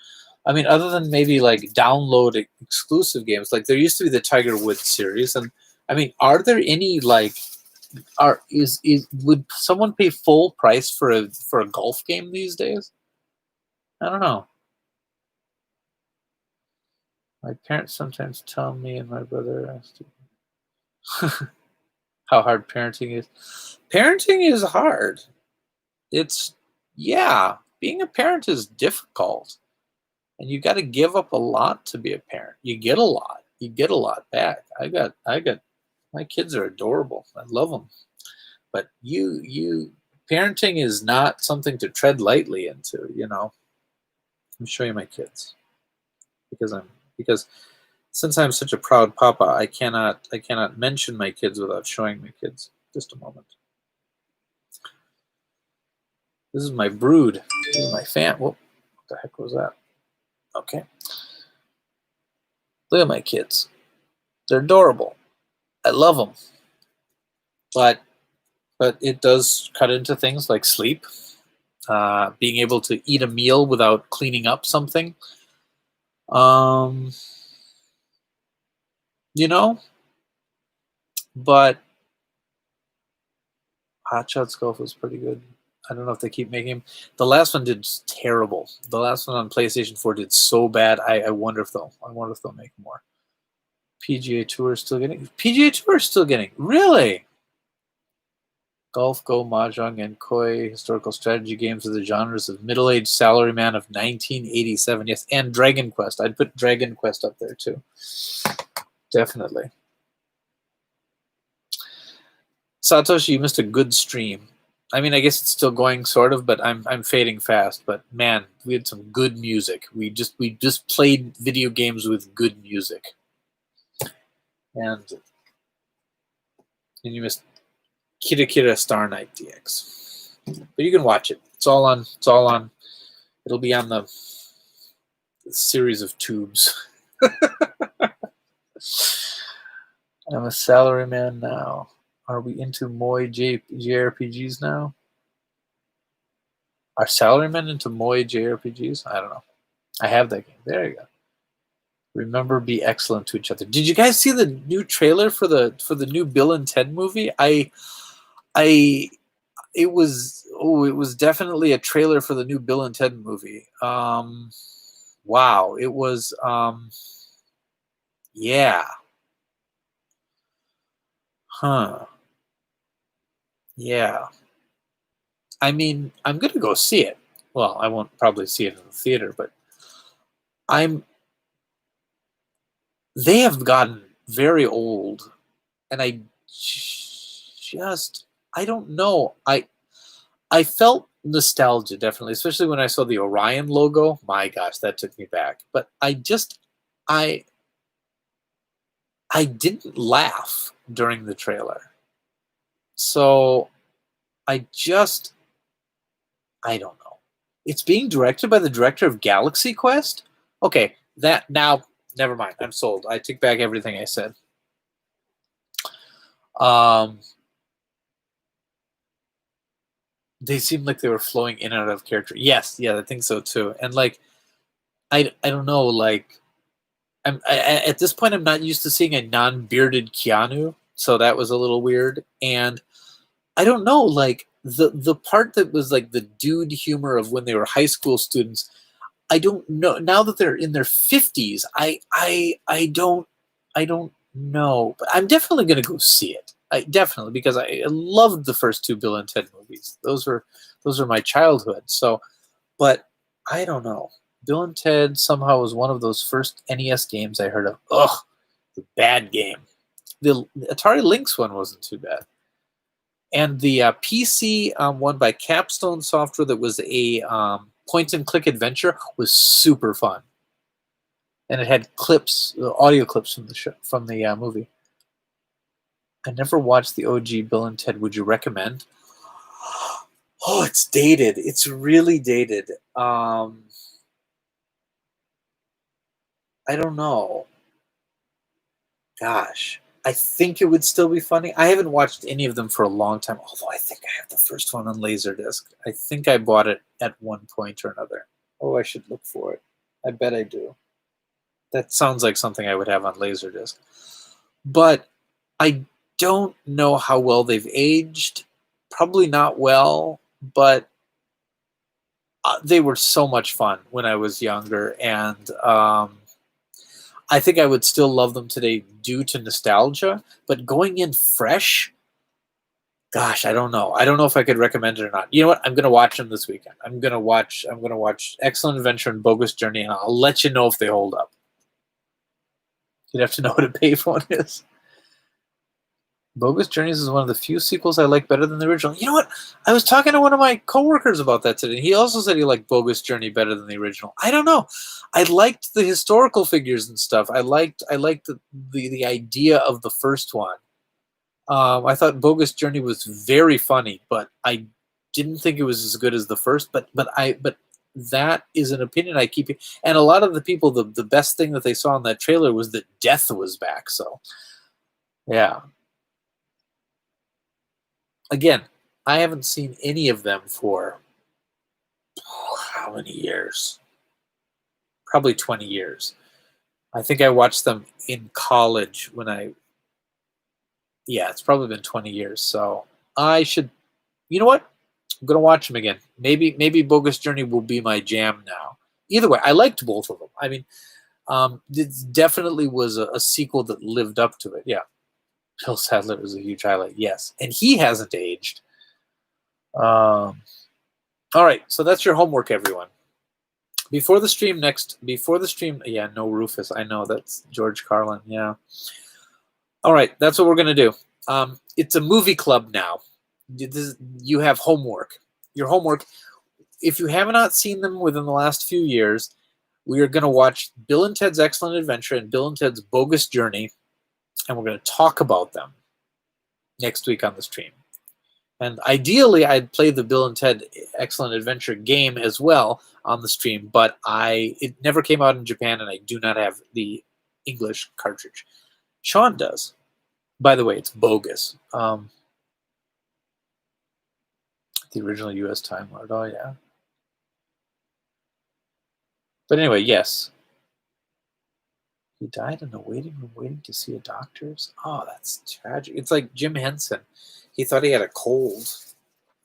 I mean, other than maybe like download exclusive games, like there used to be the Tiger Woods series, and I mean, are there any like, would someone pay full price for a golf game these days? I don't know. My parents sometimes tell me and my brother. How hard parenting is. Parenting is hard. It's yeah, being a parent is difficult. And you got to give up a lot to be a parent. You get a lot. You get a lot back. I got my kids are adorable. I love them. But you parenting is not something to tread lightly into, you know. Let me show you my kids because since I'm such a proud papa, I cannot mention my kids without showing my kids. Just a moment. This is my brood. This is my fam. Whoa, what the heck was that? Okay. Look at my kids. They're adorable. I love them. But it does cut into things like sleep, being able to eat a meal without cleaning up something. Um, you know, but Hot Shots Golf was pretty good. I don't know if they keep making them. The last one did terrible. The last one on PlayStation 4 did so bad. I wonder if they'll make more. PGA Tour is still getting. PGA Tour is still getting. Really? Golf, Go, Mahjong, and Koi historical strategy games are the genres of middle-aged salaryman of 1987. Yes, and Dragon Quest. I'd put Dragon Quest up there too. Definitely. Satoshi, you missed a good stream. I mean, I guess it's still going, sort of, but I'm fading fast. But man, we had some good music. We just played video games with good music, and you missed Kira Kira Star Knight DX. But you can watch it. It's all on. It'll be on the series of tubes. I'm a salaryman now. Are we into Moy JRPGs now? Are salarymen into Moy JRPGs? I don't know. I have that game. There you go. Remember, be excellent to each other. Did you guys see the new trailer for the new Bill and Ted movie? It was definitely a trailer for the new Bill and Ted movie. Wow, it was yeah. Huh. Yeah. I mean, I'm gonna go see it. Well, I won't probably see it in the theater, but they have gotten very old, and I don't know. I felt nostalgia, definitely, especially when I saw the Orion logo. My gosh, that took me back. But I didn't laugh during the trailer. So I don't know. It's being directed by the director of Galaxy Quest? Okay, now never mind. I'm sold. I take back everything I said. They seemed like they were flowing in and out of character. Yes, yeah, I think so too. And like, I don't know, like, at this point I'm not used to seeing a non-bearded Keanu, so that was a little weird. And I don't know, like the part that was like the dude humor of when they were high school students. I don't know now that they're in their 50s. I don't know, but I'm definitely gonna go see it. Definitely, because I loved the first two Bill and Ted movies. Those were my childhood. So, but I don't know. Bill and Ted somehow was one of those first NES games I heard of. Ugh, the bad game. The Atari Lynx one wasn't too bad, and the PC one by Capstone Software that was a point and click adventure was super fun, and it had clips, audio clips from the show, from the movie. I never watched the OG Bill and Ted. Would you recommend? Oh, it's dated. It's really dated. I don't know. Gosh, I think it would still be funny. I haven't watched any of them for a long time, although I think I have the first one on Laserdisc. I think I bought it at one point or another. Oh, I should look for it. I bet I do. That sounds like something I would have on Laserdisc. But I don't know how well they've aged. Probably not well, but they were so much fun when I was younger, and I think I would still love them today due to nostalgia. But going in fresh, Gosh, I don't know. I don't know if I could recommend it or not. You know what? I'm gonna watch them this weekend. I'm gonna watch Excellent Adventure and Bogus Journey, and I'll let you know if they hold up. You'd have to know what a payphone is. Bogus Journeys is one of the few sequels I like better than the original. You know what? I was talking to one of my coworkers about that today. He also said he liked Bogus Journey better than the original. I don't know. I liked the historical figures and stuff. I liked the idea of the first one. I thought Bogus Journey was very funny, but I didn't think it was as good as the first. But that is an opinion I keep. And a lot of the people, the best thing that they saw in that trailer was that Death was back. So yeah. Again, I haven't seen any of them for how many years? Probably 20 years. I think I watched them in college when yeah, it's probably been 20 years. So I should, you know what? I'm going to watch them again. Maybe Bogus Journey will be my jam now. Either way, I liked both of them. I mean, it definitely was a sequel that lived up to it. Yeah. Bill Sadler was a huge highlight. Yes. And he hasn't aged. All right, so that's your homework, everyone. Before the stream, yeah, no Rufus. I know that's George Carlin. Yeah. All right, that's what we're gonna do. It's a movie club now. You have homework. Your homework. If you have not seen them within the last few years, we are gonna watch Bill and Ted's Excellent Adventure and Bill and Ted's Bogus Journey, and we're gonna talk about them next week on the stream. And ideally, I'd play the Bill and Ted Excellent Adventure game as well on the stream, but it never came out in Japan, and I do not have the English cartridge. Sean does. By the way, it's bogus. The original U.S. Time Lord. Oh, yeah. But anyway, yes. He died in the waiting room waiting to see a doctor's? Oh, that's tragic. It's like Jim Henson. He thought he had a cold.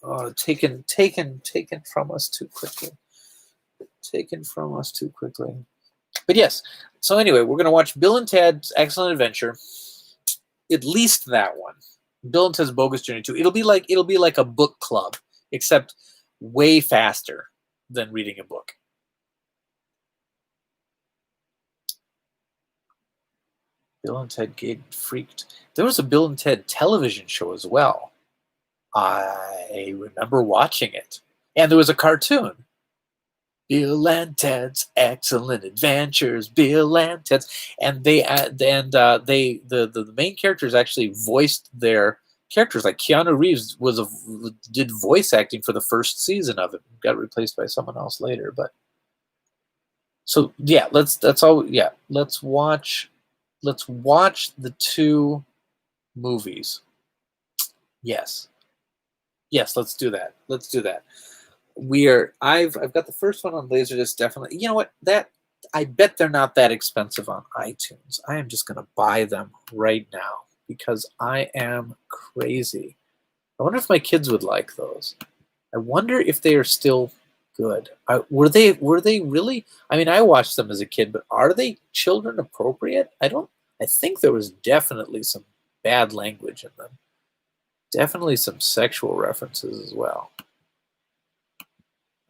Oh, taken from us too quickly. Taken from us too quickly. But yes, so anyway, we're going to watch Bill and Ted's Excellent Adventure. At least that one. Bill and Ted's Bogus Journey 2. It'll be like a book club, except way faster than reading a book. Bill and Ted get freaked. There was a Bill and Ted television show as well. I remember watching it. And there was a cartoon. Bill and Ted's Excellent Adventures. Bill and Ted's, and the main characters actually voiced their characters. Like Keanu Reeves did voice acting for the first season of it. Got replaced by someone else later, but so yeah, let's watch the two movies. Yes, let's do that. I've got the first one on Laserdisc, definitely. You know what? I bet they're not that expensive on iTunes. I am just gonna buy them right now because I am crazy. I wonder if my kids would like those. I wonder if they are still good. Were they really? I mean, I watched them as a kid, but are they children appropriate? I think there was definitely some bad language in them. Definitely some sexual references as well.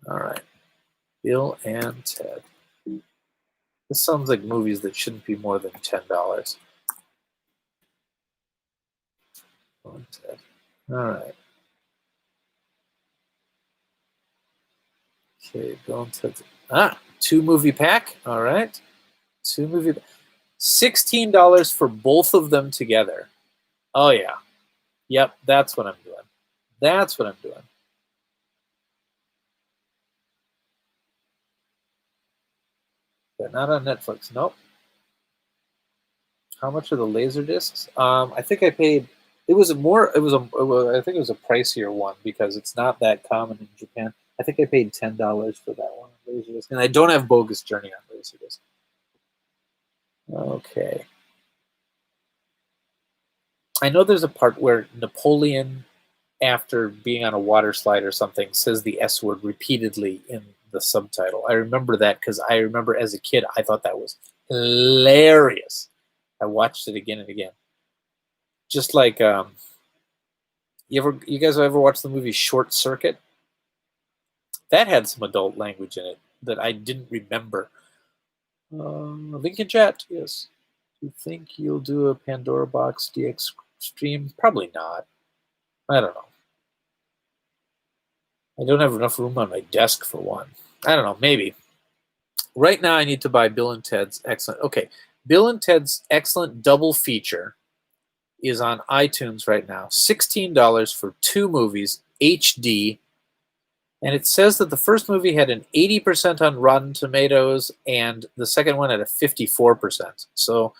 All right. Bill and Ted. This sounds like movies that shouldn't be more than $10. Bill and Ted. All right. Okay, Bill and Ted. 2-movie pack. All right. 2-movie. $16 for both of them together. Oh, yeah. Yep, that's what I'm doing. They're not on Netflix. Nope. How much are the laser discs? I think I paid. I think it was a pricier one because it's not that common in Japan. I think I paid $10 for that one on Laserdisc, and I don't have Bogus Journey on Laserdisc. Okay. I know there's a part where Napoleon, after being on a water slide or something, says the S word repeatedly in the subtitle. I remember that because I remember as a kid, I thought that was hilarious. I watched it again and again. Just like You guys ever watch the movie Short Circuit? That had some adult language in it that I didn't remember. Lincoln Chat, yes. Do you think you'll do a Pandora Box DX stream? Probably not. I don't know. I don't have enough room on my desk for one. I don't know, maybe. Right now I need to buy Bill and Ted's Excellent. Okay, Bill and Ted's Excellent double feature is on iTunes right now. $16 for 2 movies, HD. And it says that the first movie had an 80% on Rotten Tomatoes and the second one had a 54%. So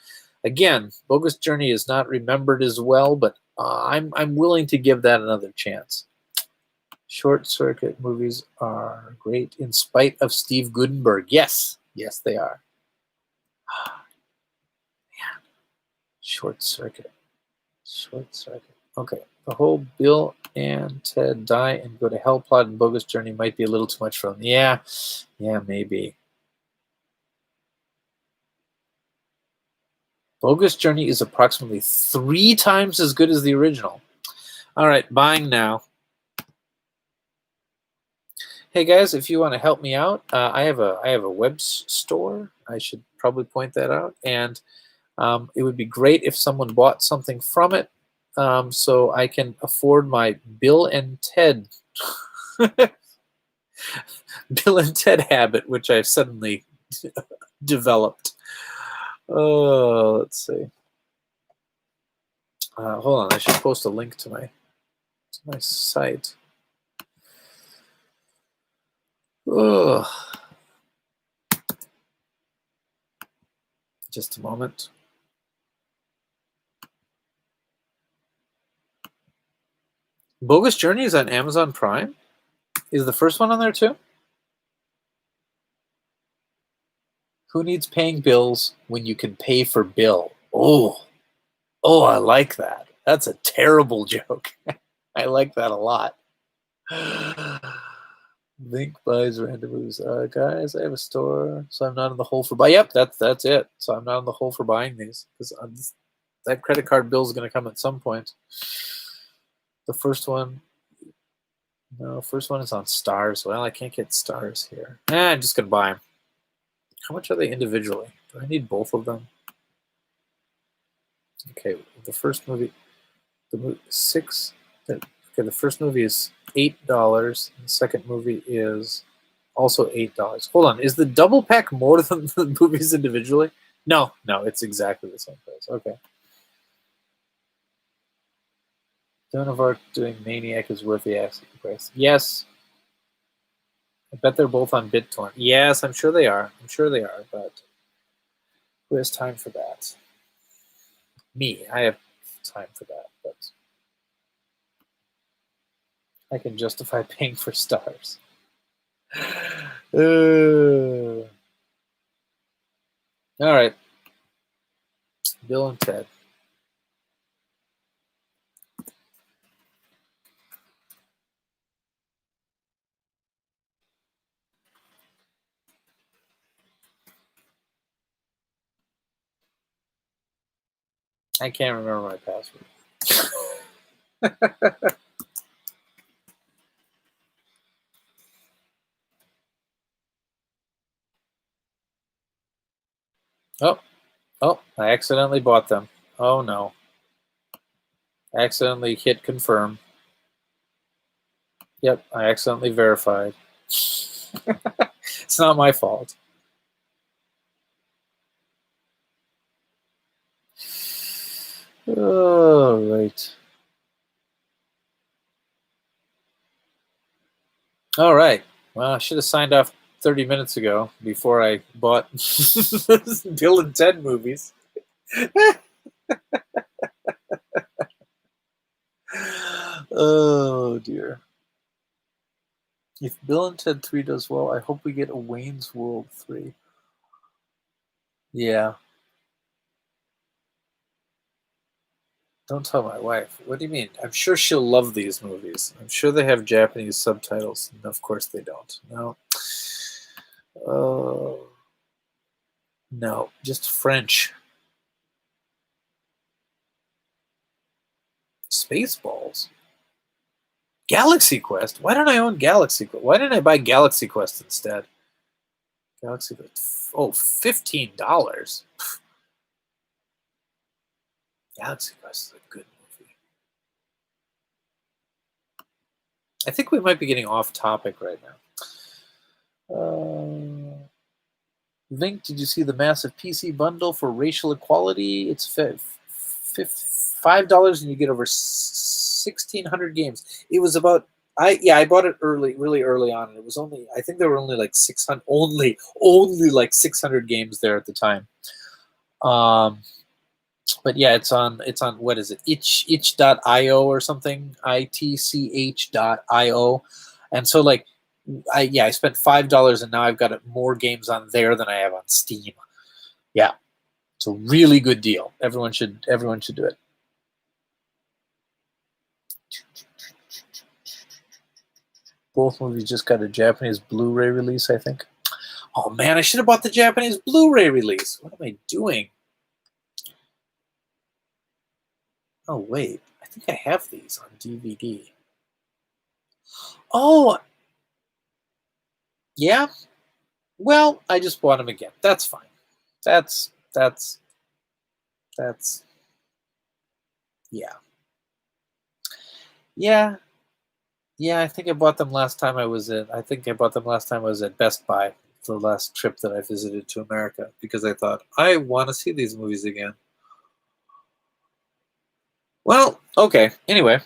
again, Bogus Journey is not remembered as well, but I'm willing to give that another chance. Short Circuit movies are great in spite of Steve Gutenberg. Yes, yes, they are. Man, Short Circuit. Short Circuit. Okay, the whole Bill and Ted die and go to hell plot and Bogus Journey might be a little too much for them. Yeah, maybe. Bogus Journey is approximately 3 times as good as the original. All right, buying now. Hey guys, if you want to help me out, I have a web store. I should probably point that out, and it would be great if someone bought something from it, so I can afford my Bill and Ted Bill and Ted habit, which I've suddenly developed. Oh, let's see. Hold on, I should post a link to my site. Ugh. Just a moment. Bogus Journey is on Amazon Prime? Is the first one on there too? Who needs paying bills when you can pay for Bill? Oh, I like that. That's a terrible joke. I like that a lot. Link buys random movies. Guys, I have a store, so I'm not in the hole for buy. Yep, that's it. So I'm not in the hole for buying these because that credit card bill is going to come at some point. The first one, no, first one is on Stars. Well, I can't get Stars here. I'm just going to buy them. How much are they individually? Do I need both of them? Okay, the first movie, the first movie is $8. The second movie is also $8. Hold on, is the double pack more than the movies individually? No, it's exactly the same price. Okay. Joan of Arc doing Maniac is worth the asking price. Yes. I bet they're both on BitTorrent. Yes, I'm sure they are. But who has time for that? Me. I have time for that, but I can justify paying for Stars. All right. Bill and Ted. I can't remember my password. Oh, I accidentally bought them. Oh no. I accidentally hit confirm. Yep, I accidentally verified. It's not my fault. Oh, right. All right. Well, I should have signed off 30 minutes ago before I bought Bill and Ted movies. Oh, dear. If Bill and Ted 3 does well, I hope we get a Wayne's World 3. Yeah. Don't tell my wife. What do you mean? I'm sure she'll love these movies. I'm sure they have Japanese subtitles. And of course they don't. No. Oh. No, just French. Spaceballs? Galaxy Quest? Why don't I own Galaxy Quest? Why didn't I buy Galaxy Quest instead? Galaxy Quest. Oh, $15. Galaxy Quest is a good movie. I think we might be getting off topic right now. Link, did you see the massive PC bundle for racial equality? It's $5 and you get over 1,600 games. It was about I bought it really early on, and it was only, I think there were only like 600, only like 600 games there at the time. But yeah, it's on what is it? itch.io or something, itch.io. And so like I spent $5 and now I've got more games on there than I have on Steam. Yeah. It's a really good deal. Everyone should do it. Both movies just got a Japanese Blu-ray release, I think. Oh man, I should have bought the Japanese Blu-ray release. What am I doing? Oh wait, I think I have these on DVD. Oh, yeah. Well, I just bought them again. That's fine. That's yeah. Yeah, I think I bought them last time I was at Best Buy for the last trip that I visited to America, because I thought I want to see these movies again. Well, okay. Anyway,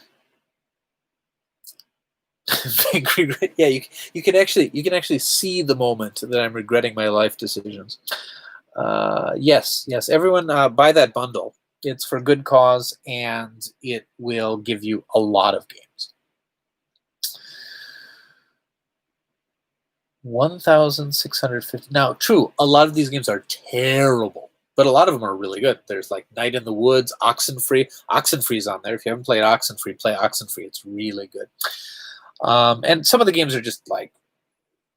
yeah, you can actually see the moment that I'm regretting my life decisions. Yes, everyone buy that bundle. It's for good cause, and it will give you a lot of games. 1,650. Now, true, a lot of these games are terrible, but a lot of them are really good. There's like Night in the Woods, Oxenfree. Oxenfree's on there. If you haven't played Oxenfree, play Oxenfree. It's really good. And some of the games are just like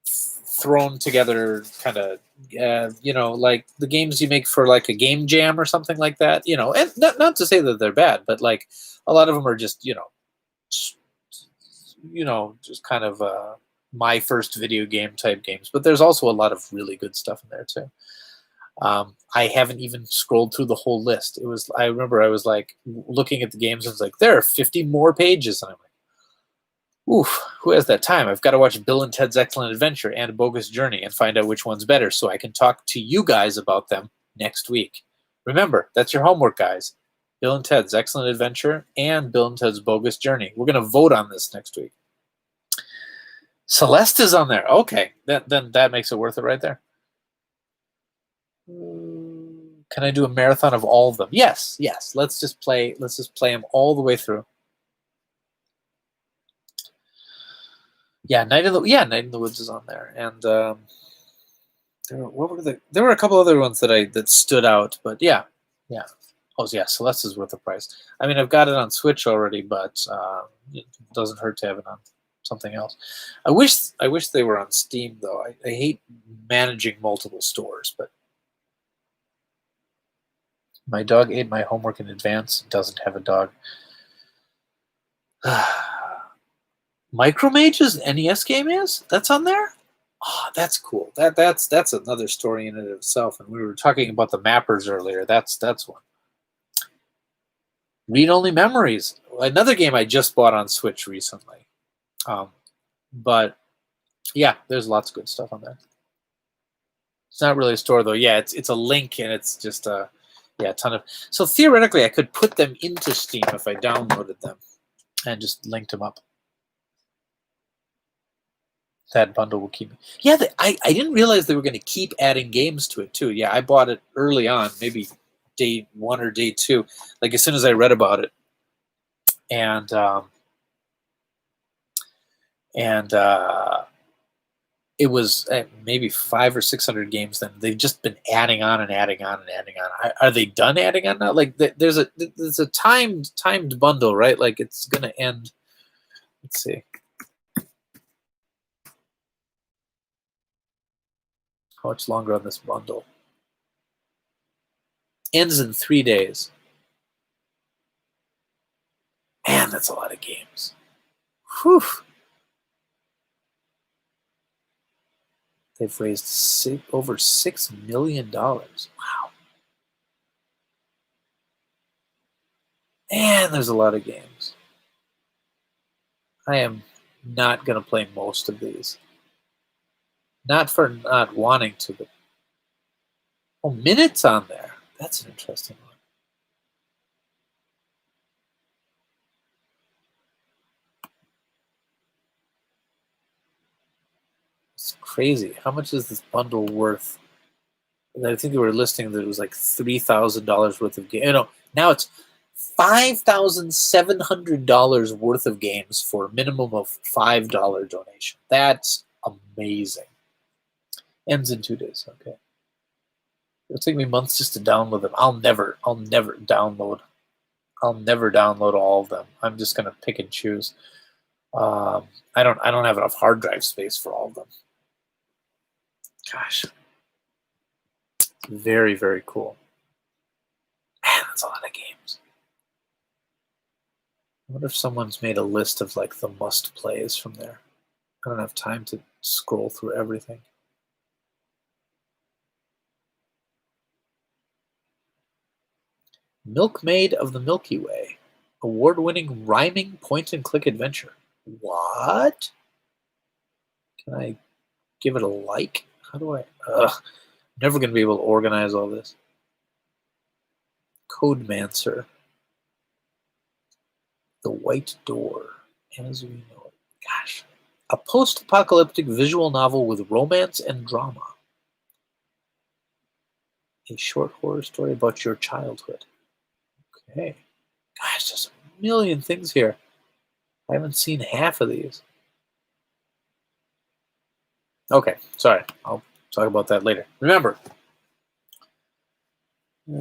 thrown together, kind of, like the games you make for like a game jam or something like that. And not to say that they're bad, but like a lot of them are just, just kind of my first video game type games. But there's also a lot of really good stuff in there too. I haven't even scrolled through the whole list. I remember I was like looking at the games and was like, there are 50 more pages, and I'm like, oof, who has that time? I've got to watch Bill and Ted's Excellent Adventure and Bogus Journey and find out which one's better so I can talk to you guys about them next week. Remember, that's your homework, guys. Bill and Ted's Excellent Adventure and Bill and Ted's Bogus Journey. We're going to vote on this next week. Celeste is on there. Okay, then that makes it worth it right there. Can I do a marathon of all of them? Yes. Let's just play them all the way through. Yeah, Night in the Woods is on there, and there were a couple other ones that stood out, but yeah. Oh yeah, Celeste is worth the price. I mean, I've got it on Switch already, but it doesn't hurt to have it on something else. I wish they were on Steam though. I hate managing multiple stores, but my dog ate my homework in advance. Doesn't have a dog. Micromage's NES game that's on there. Oh, that's cool. That's another story in and of itself. And we were talking about the mappers earlier. That's one. Read Only Memories, another game I just bought on Switch recently. But yeah, there's lots of good stuff on there. It's not really a store though. Yeah, it's a link, and it's just a ton of. So theoretically, I could put them into Steam if I downloaded them and just linked them up. That bundle will keep me. Yeah, I didn't realize they were going to keep adding games to it too. Yeah, I bought it early on, maybe day 1 or day 2, like as soon as I read about it, and it was maybe 500 or 600 games. Then they've just been adding on and adding on and adding on. Are they done adding on now? Like there's a timed bundle, right? Like it's going to end. Let's see. How much longer on this bundle? Ends in 3 days. Man, that's a lot of games. Whew. They've raised over $6 million. Wow. And there's a lot of games. I am not going to play most of these. Not for not wanting to, but... Oh, Minutes on there. That's an interesting one. It's crazy. How much is this bundle worth? And I think they were listing that it was like $3,000 worth of games. You know, now it's $5,700 worth of games for a minimum of $5 donation. That's amazing. Ends in 2 days. Okay. It'll take me months just to download them. I'll never download all of them. I'm just gonna pick and choose. I don't have enough hard drive space for all of them. Gosh. Very, very cool. Man, that's a lot of games. I wonder if someone's made a list of like the must plays from there. I don't have time to scroll through everything. Milkmaid of the Milky Way. Award-winning rhyming point-and-click adventure. What? Can I give it a like? How do I... never going to be able to organize all this. Codemancer. The White Door, as we know it. Gosh. A post-apocalyptic visual novel with romance and drama. A short horror story about your childhood. Okay. Gosh, there's a million things here. I haven't seen half of these. Okay, sorry. I'll talk about that later. Remember, I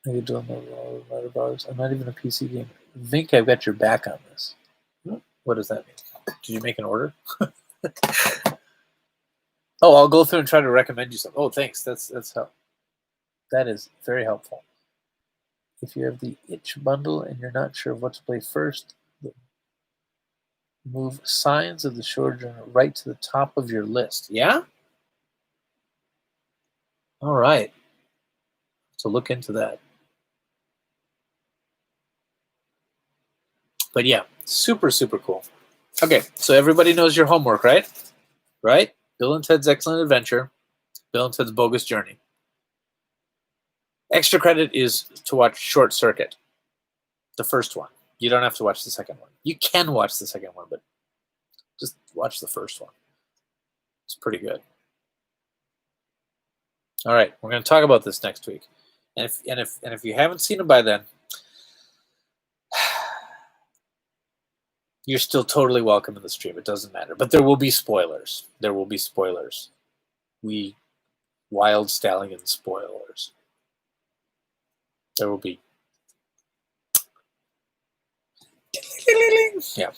could download letter bars. I'm not even a PC gamer. Vink, I've got your back on this. What does that mean? Did you make an order? Oh, I'll go through and try to recommend you something. Oh, thanks. That's help. That is very helpful. If you have the itch bundle and you're not sure what to play first, move Signs of the Sojourner right to the top of your list. Yeah? All right. So look into that. But yeah, super, super cool. Okay, so everybody knows your homework, right? Right? Bill and Ted's Excellent Adventure, Bill and Ted's Bogus Journey. Extra credit is to watch Short Circuit, the first one. You don't have to watch the second one. You can watch the second one, but just watch the first one. It's pretty good. All right, we're going to talk about this next week, and if you haven't seen it by then, you're still totally welcome in the stream. It doesn't matter, but there will be spoilers. There will be spoilers. We wild stallion spoilers. There will be. Yeah.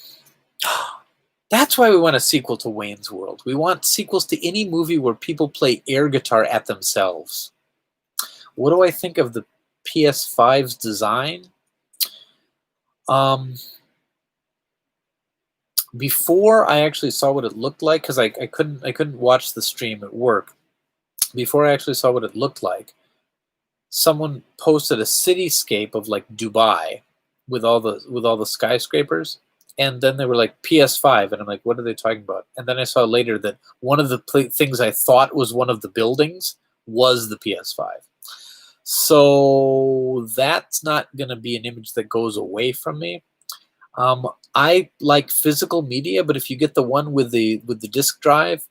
That's why we want a sequel to Wayne's World. We want sequels to any movie where people play air guitar at themselves. What do I think of the PS5's design? Before I actually saw what it looked like, because I couldn't watch the stream at work. Before I actually saw what it looked like, someone posted a cityscape of like Dubai with all the skyscrapers, and then they were like PS5, and I'm like, what are they talking about? And then I saw later that one of the things I thought was one of the buildings was the PS5. So that's not going to be an image that goes away from me. I like physical media, but if you get the one with the disk drive,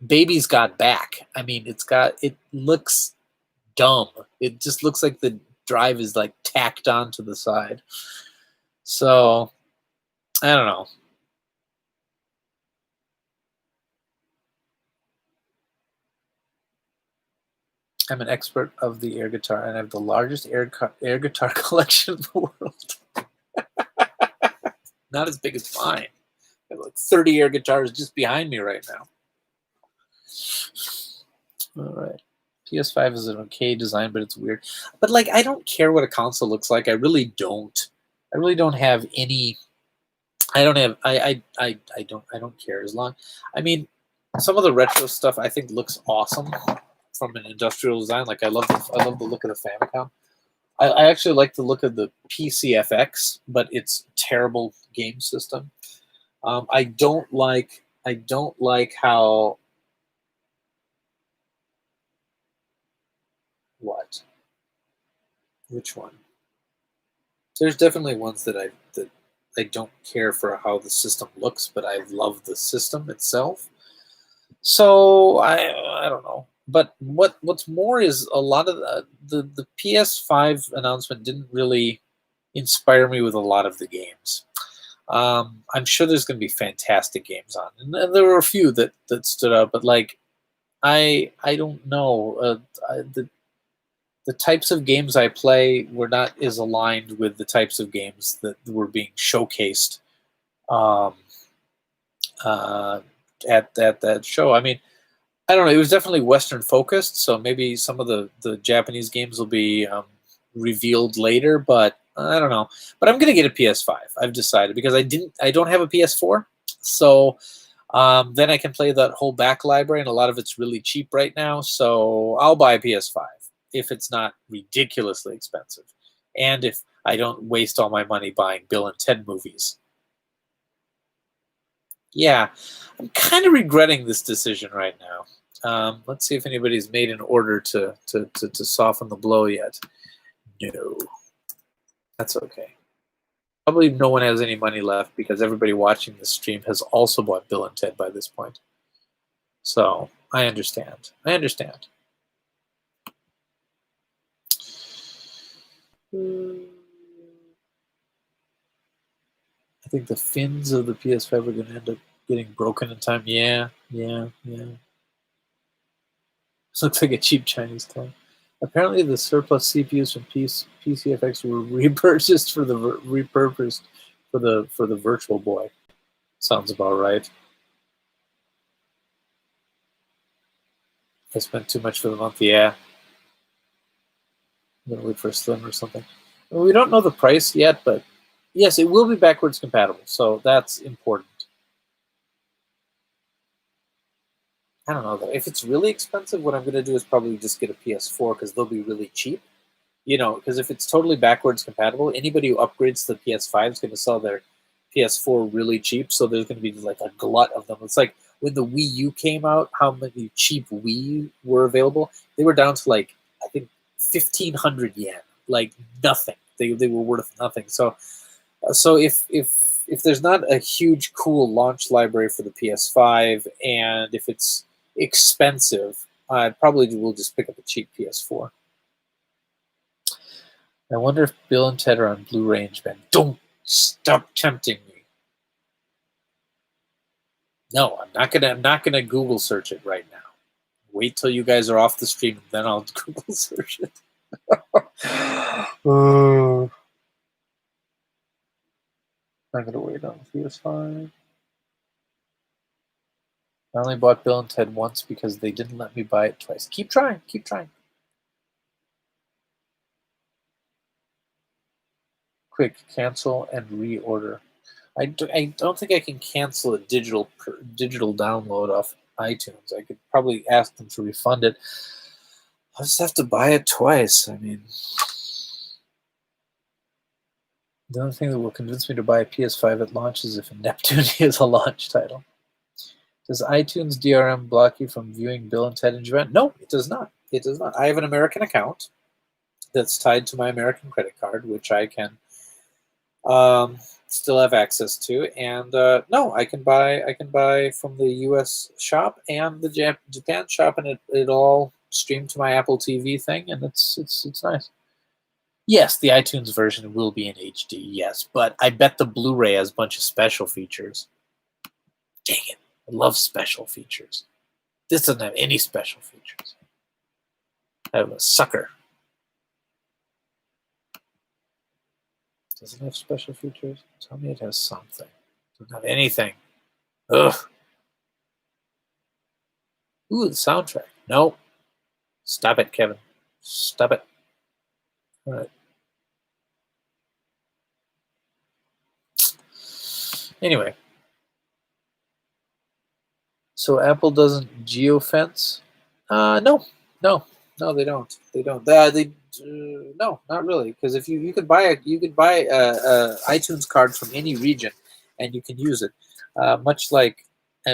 baby's got back. I mean, it looks dumb. It just looks like the drive is like tacked onto the side. So I don't know. I'm an expert of the air guitar, and I have the largest air guitar collection in the world. Not as big as mine. I have like 30 air guitars just behind me right now. All right. PS5 is an okay design, but it's weird. But like, I don't care what a console looks like. I really don't. I really don't have any. I don't have. I don't care as long. I mean, some of the retro stuff I think looks awesome from an industrial design. Like I love the look of the Famicom. I actually like the look of the PCFX, but it's terrible game system. I don't like how what which one. There's definitely ones that I don't care for how the system looks, but I love the system itself. So I don't know. But what's more is a lot of the PS5 announcement didn't really inspire me with a lot of the games. I'm sure there's going to be fantastic games on, and there were a few that stood out. But like, I don't know. The types of games I play were not as aligned with the types of games that were being showcased um, uh, at that show. I mean, I don't know. It was definitely Western focused, so maybe some of the Japanese games will be revealed later. But I don't know. But I'm gonna get a PS5. I've decided because I don't have a PS4, so then I can play that whole back library, and a lot of it's really cheap right now. So I'll buy a PS5 if it's not ridiculously expensive, and if I don't waste all my money buying Bill and Ted movies. Yeah, I'm kind of regretting this decision right now. Let's see if anybody's made an order to soften the blow yet. No, that's okay. Probably no one has any money left because everybody watching this stream has also bought Bill and Ted by this point. So I understand. I understand. I think the fins of the PS5 are going to end up getting broken in time. Yeah, yeah, yeah. This looks like a cheap Chinese toy. Apparently, the surplus CPUs from PCFX were repurchased for the repurposed for the Virtual Boy. Sounds about right. I spent too much for the month. Yeah, I'm gonna wait for a Slim or something. Well, we don't know the price yet, but yes, it will be backwards compatible, so that's important. I don't know though. If it's really expensive, what I'm going to do is probably just get a PS4 because they'll be really cheap. You know, because if it's totally backwards compatible, anybody who upgrades to the PS5 is going to sell their PS4 really cheap. So there's going to be like a glut of them. It's like when the Wii U came out, how many cheap Wii were available? They were down to like I think 1,500 yen, like nothing. They were worth nothing. So if there's not a huge cool launch library for the PS5, and if it's expensive, I probably will just pick up a cheap PS4. I wonder if Bill and Ted are on Blu-ray in Japan. Don't stop tempting me. No, I'm not gonna. I'm not gonna Google search it right now. Wait till you guys are off the stream, and then I'll Google search it. I'm gonna wait on PS5. I only bought Bill and Ted once because they didn't let me buy it twice. Keep trying. Keep trying. Quick, cancel and reorder. I don't think I can cancel a digital download off iTunes. I could probably ask them to refund it. I'll just have to buy it twice. I mean, the only thing that will convince me to buy a PS5 at launch is if Neptune is a launch title. Does iTunes DRM block you from viewing Bill and Ted in Japan? No, it does not. It does not. I have an American account that's tied to my American credit card, which I can still have access to. And no, I can buy from the U.S. shop and the Japan shop, and it all streamed to my Apple TV thing, and it's nice. Yes, the iTunes version will be in HD. Yes, but I bet the Blu-ray has a bunch of special features. Dang it! I love special features. This doesn't have any special features. I have a sucker. Does it have special features? Tell me it has something. Doesn't have anything. Ugh. Ooh, the soundtrack. Nope. Stop it, Kevin. Stop it. All right. Anyway. So Apple doesn't geofence? No, they don't. They don't. No, not really. Because if you could buy a iTunes card from any region, and you can use it, much like,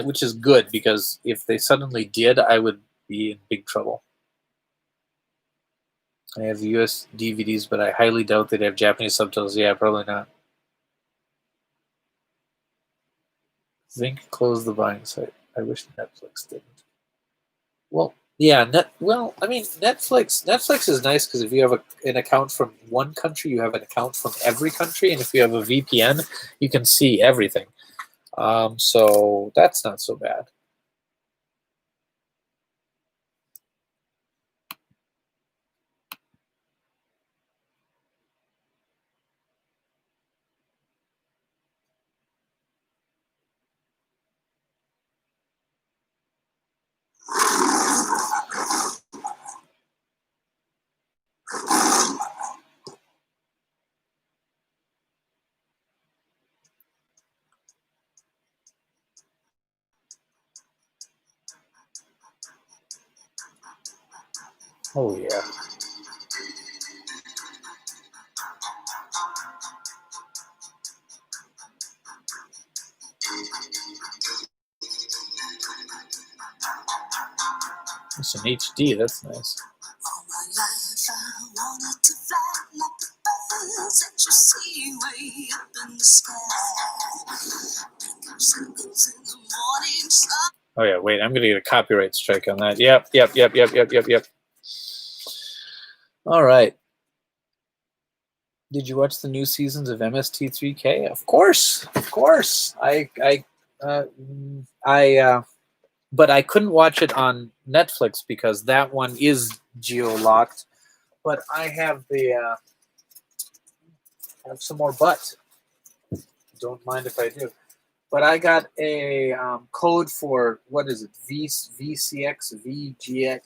which is good because if they suddenly did, I would be in big trouble. I have US DVDs, but I highly doubt they'd have Japanese subtitles. Yeah, probably not. Vink closed the buying site. I wish Netflix didn't. Well, yeah. I mean, Netflix is nice because if you have an account from one country, you have an account from every country, and if you have a VPN, you can see everything. So that's not so bad. Oh yeah. It's an HD. That's nice. Oh yeah, wait, I'm gonna get a copyright strike on that. Yep. All right. Did you watch the new seasons of MST3K? Of course. But I couldn't watch it on Netflix because that one is geo-locked. But I have have some more butt. Don't mind if I do. But I got a code for, what is it, VCX, VGX,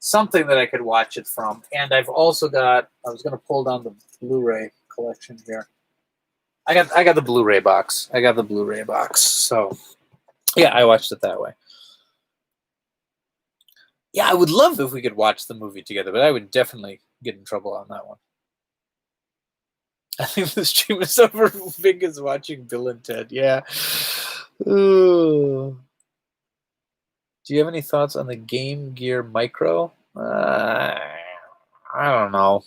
something that I could watch it from. And I've also got, I was going to pull down the Blu-ray collection here. I got the Blu-ray box. So yeah, I watched it that way. Yeah, I would love if we could watch the movie together, but I would definitely get in trouble on that one. I think the stream is over. Vig is watching Bill and Ted. Yeah. Ooh. Do you have any thoughts on the Game Gear Micro? I don't know.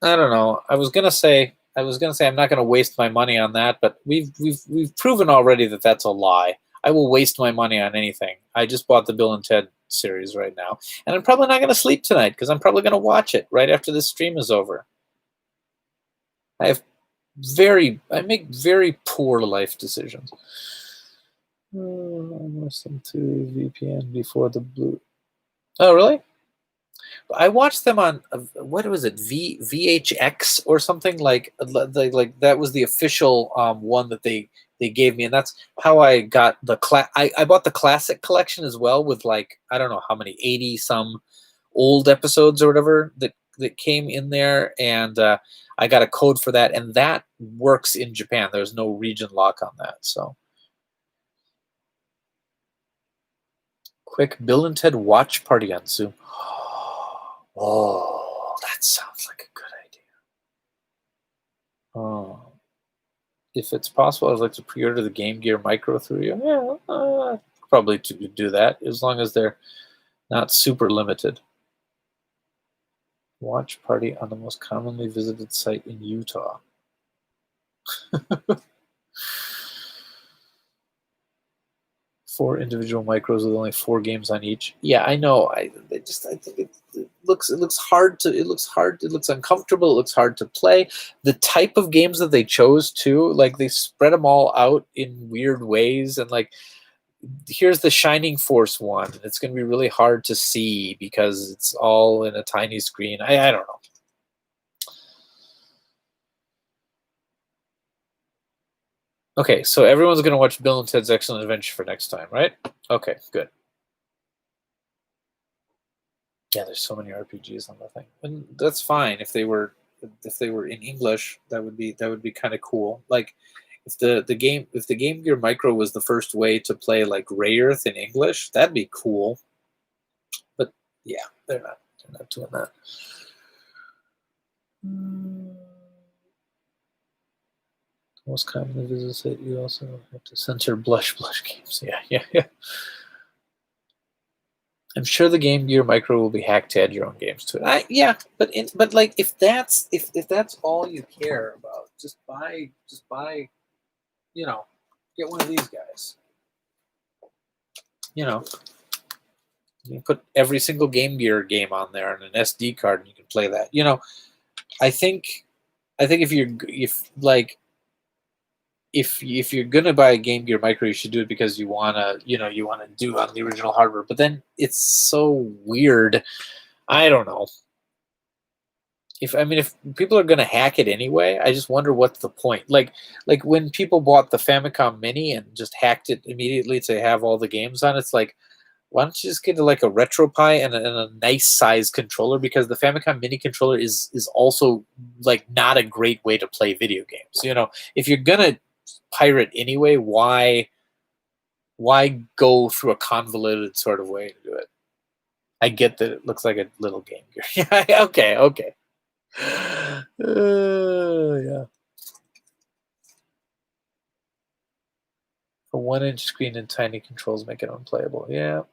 I was gonna say I'm not gonna waste my money on that, but we've proven already that that's a lie. I will waste my money on anything. I just bought the Bill and Ted series right now, and I'm probably not gonna sleep tonight because I'm probably gonna watch it right after this stream is over. I make very poor life decisions. I listened to VPN before the blue. Oh, really? I watched them on what was it, VHX or something like that was the official one that they gave me, and that's how I got the I bought the classic collection as well with like I don't know how many 80 some old episodes or whatever that came in there, and I got a code for that, and that works in Japan. There's no region lock on that, so. Quick Bill and Ted watch party on Zoom. Oh, that sounds like a good idea. Oh, if it's possible, I'd like to pre-order the Game Gear Micro through you. Yeah, probably to do that as long as they're not super limited. Watch party on the most commonly visited site in Utah. 4 individual micros with only 4 games on each. Yeah, I know. I think it looks hard to it looks uncomfortable. It looks hard to play. The type of games that they chose too, like they spread them all out in weird ways, and like here's the Shining Force one. It's going to be really hard to see because it's all in a tiny screen. I don't know. Okay, so everyone's going to watch Bill and Ted's Excellent Adventure for next time, right? Okay, good. Yeah, there's so many RPGs on the thing, and that's fine if they were in English. That would be kind of cool. Like if the Game Gear Micro was the first way to play like Ray Earth in English, that'd be cool. But yeah, they're not doing that. Most commonly visited, you also have to censor blush games. Yeah. I'm sure the Game Gear Micro will be hacked to add your own games to it. Yeah, but like if that's all you care about, just buy, you know, get one of these guys. You know, you can put every single Game Gear game on there on an SD card, and you can play that. You know, I think if you're gonna buy a Game Gear Micro, you should do it because you wanna do on the original hardware. But then it's so weird. I don't know. If people are gonna hack it anyway, I just wonder what's the point. Like when people bought the Famicom Mini and just hacked it immediately to have all the games on, it's like, why don't you just get like a RetroPie and a nice size controller? Because the Famicom Mini controller is also like not a great way to play video games. You know, if you're gonna pirate anyway, why go through a convoluted sort of way to do it? I get that it looks like a little Game Gear. Yeah, okay. Yeah. A 1-inch screen and tiny controls make it unplayable. Yeah.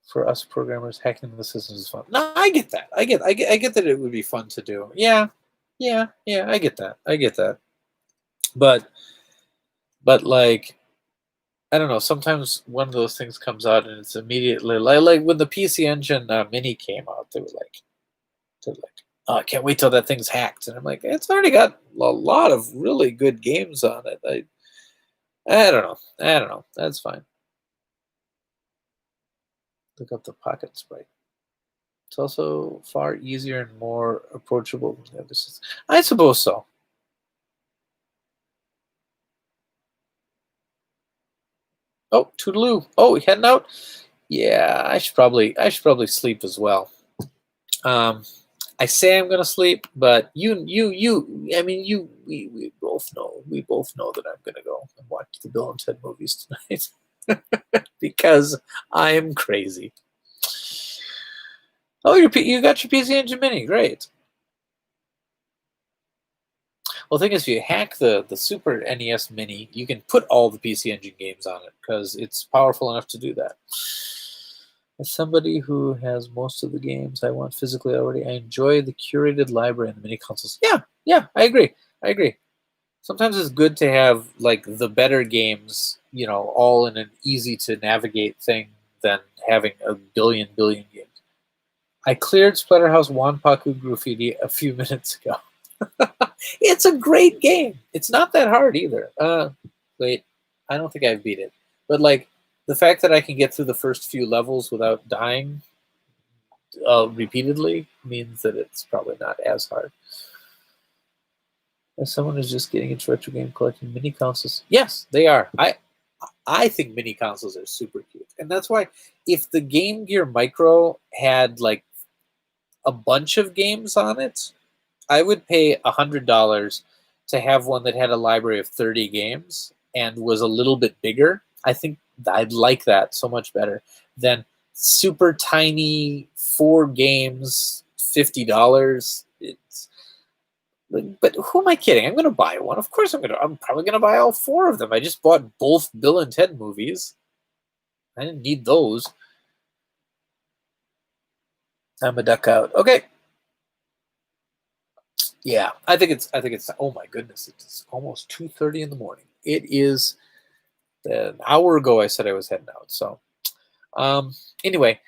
For us programmers, hacking the systems is fun. No, I get that. I get that it would be fun to do. Yeah. I get that. But like, I don't know. Sometimes one of those things comes out and it's immediately like when the PC Engine Mini came out, they're like, oh, I can't wait till that thing's hacked. And I'm like, it's already got a lot of really good games on it. I don't know. That's fine. Look up the Pocket Sprite. It's also far easier and more approachable. Yeah, I suppose so. Oh, toodaloo. Oh, we heading out? Yeah, I should probably sleep as well. Um, I say I'm gonna sleep, but we both know that I'm gonna go and watch the Bill and Ted movies tonight because I'm crazy. Oh, you got your PC Engine Mini, great. Well, the thing is, if you hack the Super NES Mini, you can put all the PC Engine games on it because it's powerful enough to do that. As somebody who has most of the games I want physically already, I enjoy the curated library and the mini consoles. Yeah, I agree. Sometimes it's good to have like the better games, all in an easy to navigate thing than having a billion games. I cleared Splatterhouse Wanpaku Graffiti a few minutes ago. It's a great game. It's not that hard either. Wait, I don't think I've beat it, but like the fact that I can get through the first few levels without dying repeatedly means that it's probably not as hard. As someone who's just getting into retro game collecting, mini consoles, yes, they are. I think mini consoles are super cute, and that's why if the Game Gear Micro had like a bunch of games on it, I would pay $100 to have one that had a library of 30 games and was a little bit bigger. I think I'd like that so much better than super tiny 4 games, $50. It's but who am I kidding? I'm going to buy one. Of course I'm probably going to buy all 4 of them. I just bought both Bill and Ted movies. I didn't need those. I'm a duck out. Okay. Yeah, I think it's. Oh my goodness, it's almost 2:30 in the morning. It is an hour ago. I said I was heading out. So, anyway,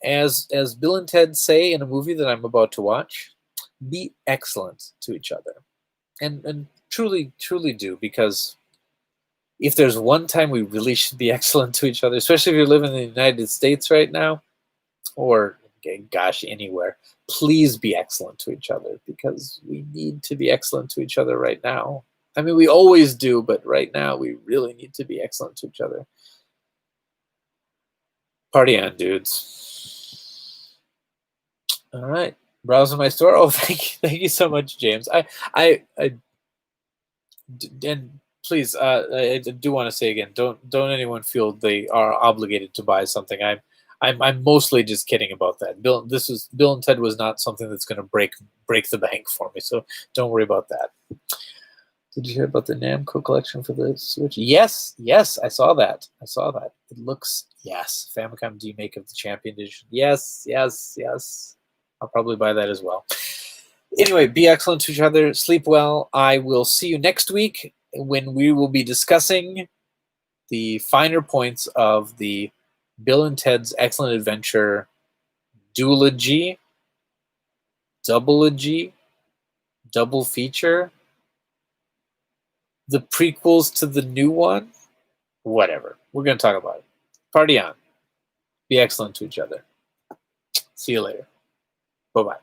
as Bill and Ted say in a movie that I'm about to watch, be excellent to each other, and truly do, because if there's one time we really should be excellent to each other, especially if you live in the United States right now, or gosh, anywhere, please be excellent to each other, because we need to be excellent to each other right now. I mean, we always do, but right now we really need to be excellent to each other. Party on, dudes. All right. Browsing my store. Oh, thank you so much, James. And please, I do want to say again, don't anyone feel they are obligated to buy something. I'm mostly just kidding about that. Bill and Ted was not something that's going to break the bank for me, so don't worry about that. Did you hear about the Namco collection for the Switch? Yes, I saw that. It looks, yes, Famicom remake of the Champion Edition. Yes. I'll probably buy that as well. Anyway, be excellent to each other. Sleep well. I will see you next week when we will be discussing the finer points of the Bill and Ted's Excellent Adventure duology, double-logy, double feature, the prequels to the new one, whatever. We're going to talk about it. Party on. Be excellent to each other. See you later. Bye-bye.